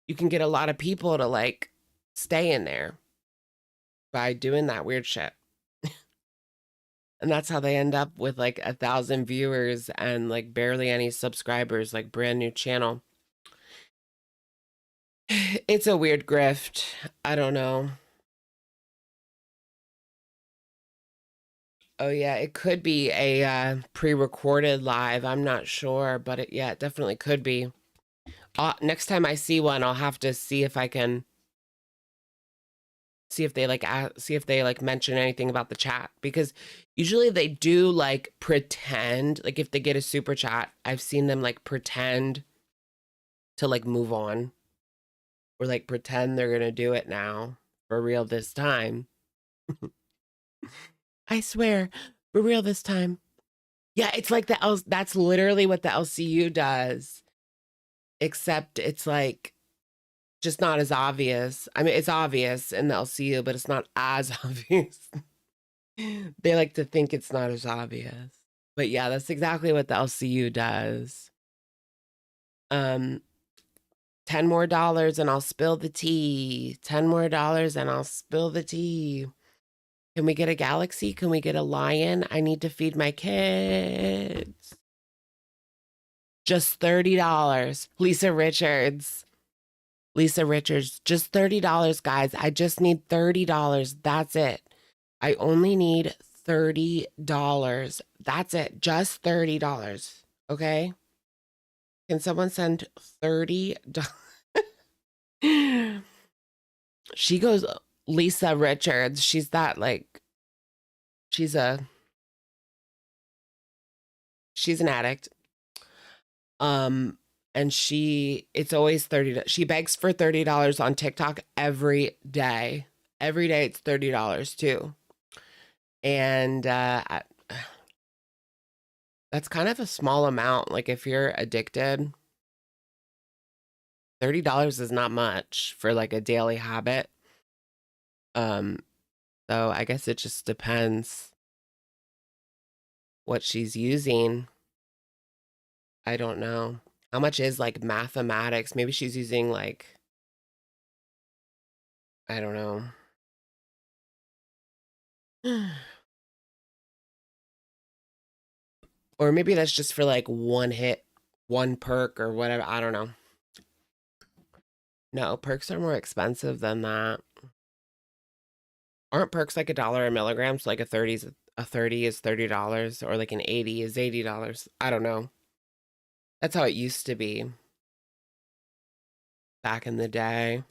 You can get a lot of people to like stay in there by doing that weird shit. And that's how they end up with like 1,000 viewers and like barely any subscribers, like brand new channel. It's a weird grift. I don't know. Oh yeah, it could be a pre-recorded live. I'm not sure, but it definitely could be. Next time I see one, I'll have to see if I can see if they like mention anything about the chat, because usually they do like pretend, like if they get a super chat, I've seen them like pretend to like move on, or like pretend they're gonna do it now for real this time. I swear, for real this time. Yeah, it's like that's literally what the LCU does, except it's like just not as obvious. I mean, it's obvious in the LCU, but it's not as obvious. They like to think it's not as obvious. But yeah, that's exactly what the LCU does. 10 more dollars and I'll spill the tea. 10 more dollars and I'll spill the tea. Can we get a galaxy? Can we get a lion? I need to feed my kids. Just $30. Lisa Richards, just $30, guys. I just need $30. That's it. I only need $30. That's it. Just $30. Okay? Can someone send $30? She goes, Lisa Richards. She's that like, she's an addict. And it's always $30. She begs for $30 on TikTok every day. Every day it's $30 too. And that's kind of a small amount. Like if you're addicted, $30 is not much for like a daily habit. So I guess it just depends what she's using. I don't know. How much is like mathematics? Maybe she's using like, I don't know. Or maybe that's just for like one hit, one perk or whatever. I don't know. No, perks are more expensive than that. Aren't perks like $1 a milligram? So like a 30 is $30, or like an 80 is $80. I don't know. That's how it used to be back in the day.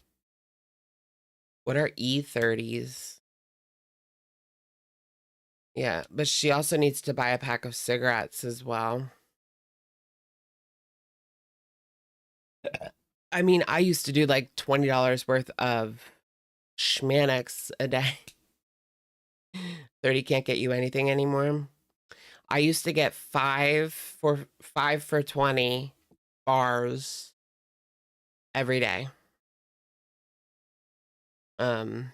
What are E30s? Yeah, but she also needs to buy a pack of cigarettes as well. I mean, I used to do like $20 worth of Schmanics a day. 30 can't get you anything anymore. I used to get 5 for 20 bars every day. So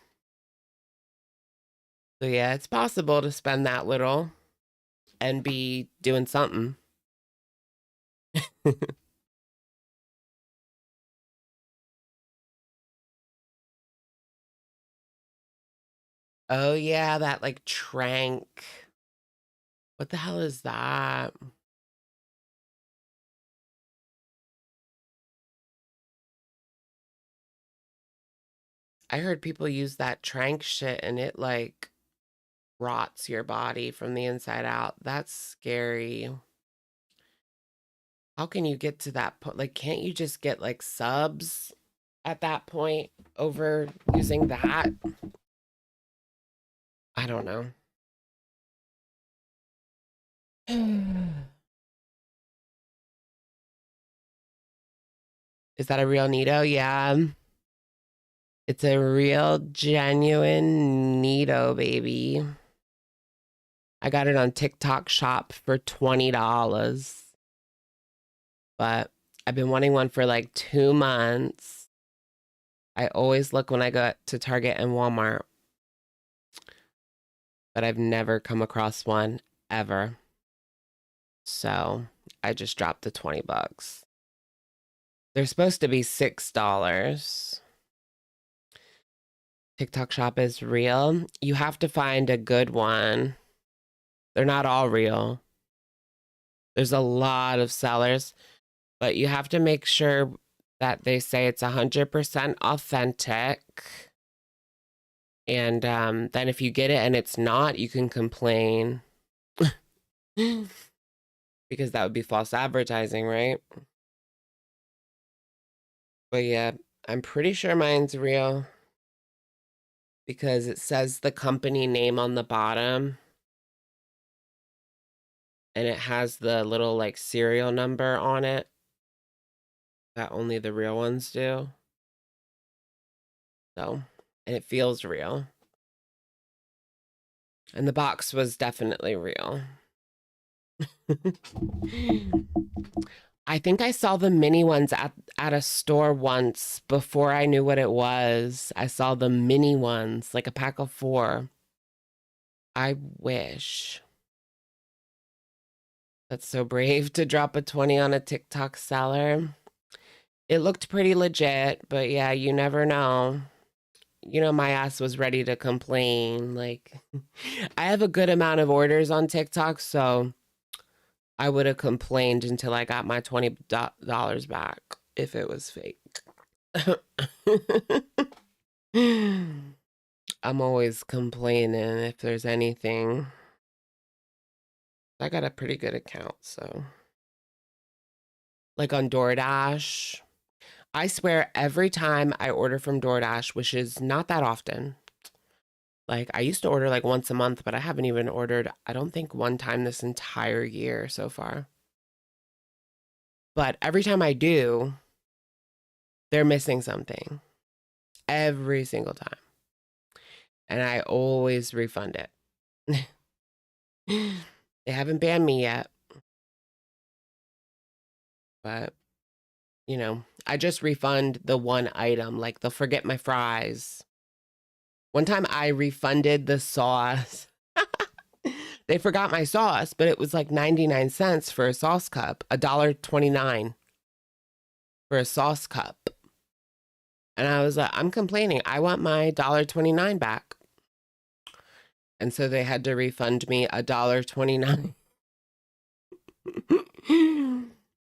yeah, it's possible to spend that little and be doing something. Oh yeah, that like trank. What the hell is that? I heard people use that trank shit and it like rots your body from the inside out. That's scary. How can you get to that point? Like, can't you just get like subs at that point over using that? I don't know. Is that a real Nito? Yeah. It's a real, genuine Nito, baby. I got it on TikTok shop for $20. But I've been wanting one for like 2 months. I always look when I go to Target and Walmart. But I've never come across one ever. So I just dropped the 20 bucks. They're supposed to be $6. TikTok shop is real. You have to find a good one. They're not all real. There's a lot of sellers, but you have to make sure that they say it's 100% authentic. And then if you get it and it's not, you can complain. Because that would be false advertising, right? But yeah, I'm pretty sure mine's real. Because it says the company name on the bottom. And it has the little like serial number on it. That only the real ones do. So, and it feels real. And the box was definitely real. I think I saw the mini ones at a store once before I knew what it was. I saw the mini ones, like a pack of 4. I wish. That's so brave to drop a 20 on a TikTok seller. It looked pretty legit, but yeah, you never know. You know, my ass was ready to complain. Like, I have a good amount of orders on TikTok, so I would have complained until I got my $20 back if it was fake. I'm always complaining if there's anything. I got a pretty good account, so. Like on DoorDash. I swear every time I order from DoorDash, which is not that often. Like, I used to order like once a month, but I haven't even ordered, I don't think, one time this entire year so far. But every time I do, they're missing something. Every single time. And I always refund it. They haven't banned me yet. But, you know, I just refund the one item. Like, they'll forget my fries. One time I refunded the sauce. They forgot my sauce, but it was like 99 cents for a sauce cup. $1.29 for a sauce cup. And I was like, I'm complaining. I want my $1.29 back. And so they had to refund me $1.29.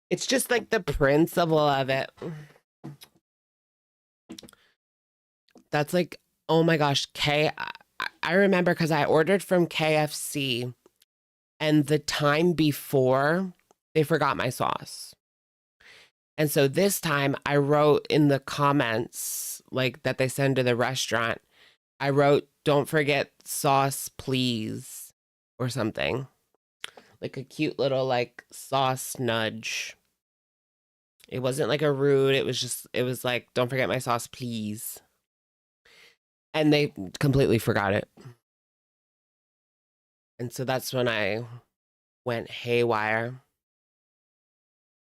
It's just like the principle of it. That's like, oh my gosh, I remember because I ordered from KFC and the time before they forgot my sauce. And so this time I wrote in the comments like that they send to the restaurant, I wrote, don't forget sauce, please, or something. Like a cute little like sauce nudge. It wasn't like a rude, it was like, don't forget my sauce, please. And they completely forgot it. And so that's when I went haywire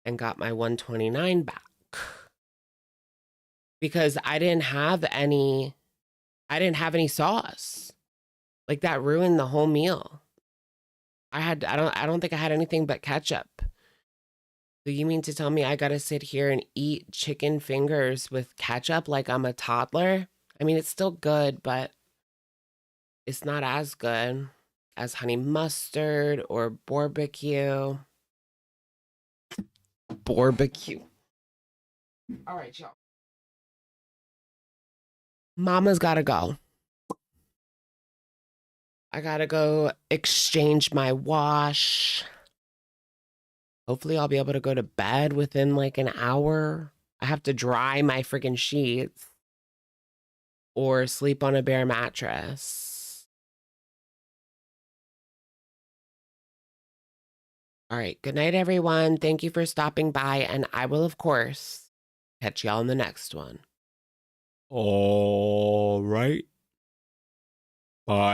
and got my $1.29 back. Because I didn't have any sauce. Like that ruined the whole meal. I don't think I had anything but ketchup. So you mean to tell me I gotta sit here and eat chicken fingers with ketchup like I'm a toddler? I mean, it's still good, but It's not as good as honey mustard or barbecue. Barbecue. All right, y'all. Mama's gotta go. I gotta go exchange my wash. Hopefully I'll be able to go to bed within like an hour. I have to dry my freaking sheets or sleep on a bare mattress. All right. Good night, everyone. Thank you for stopping by. And I will, of course, catch y'all in the next one. All right. Bye.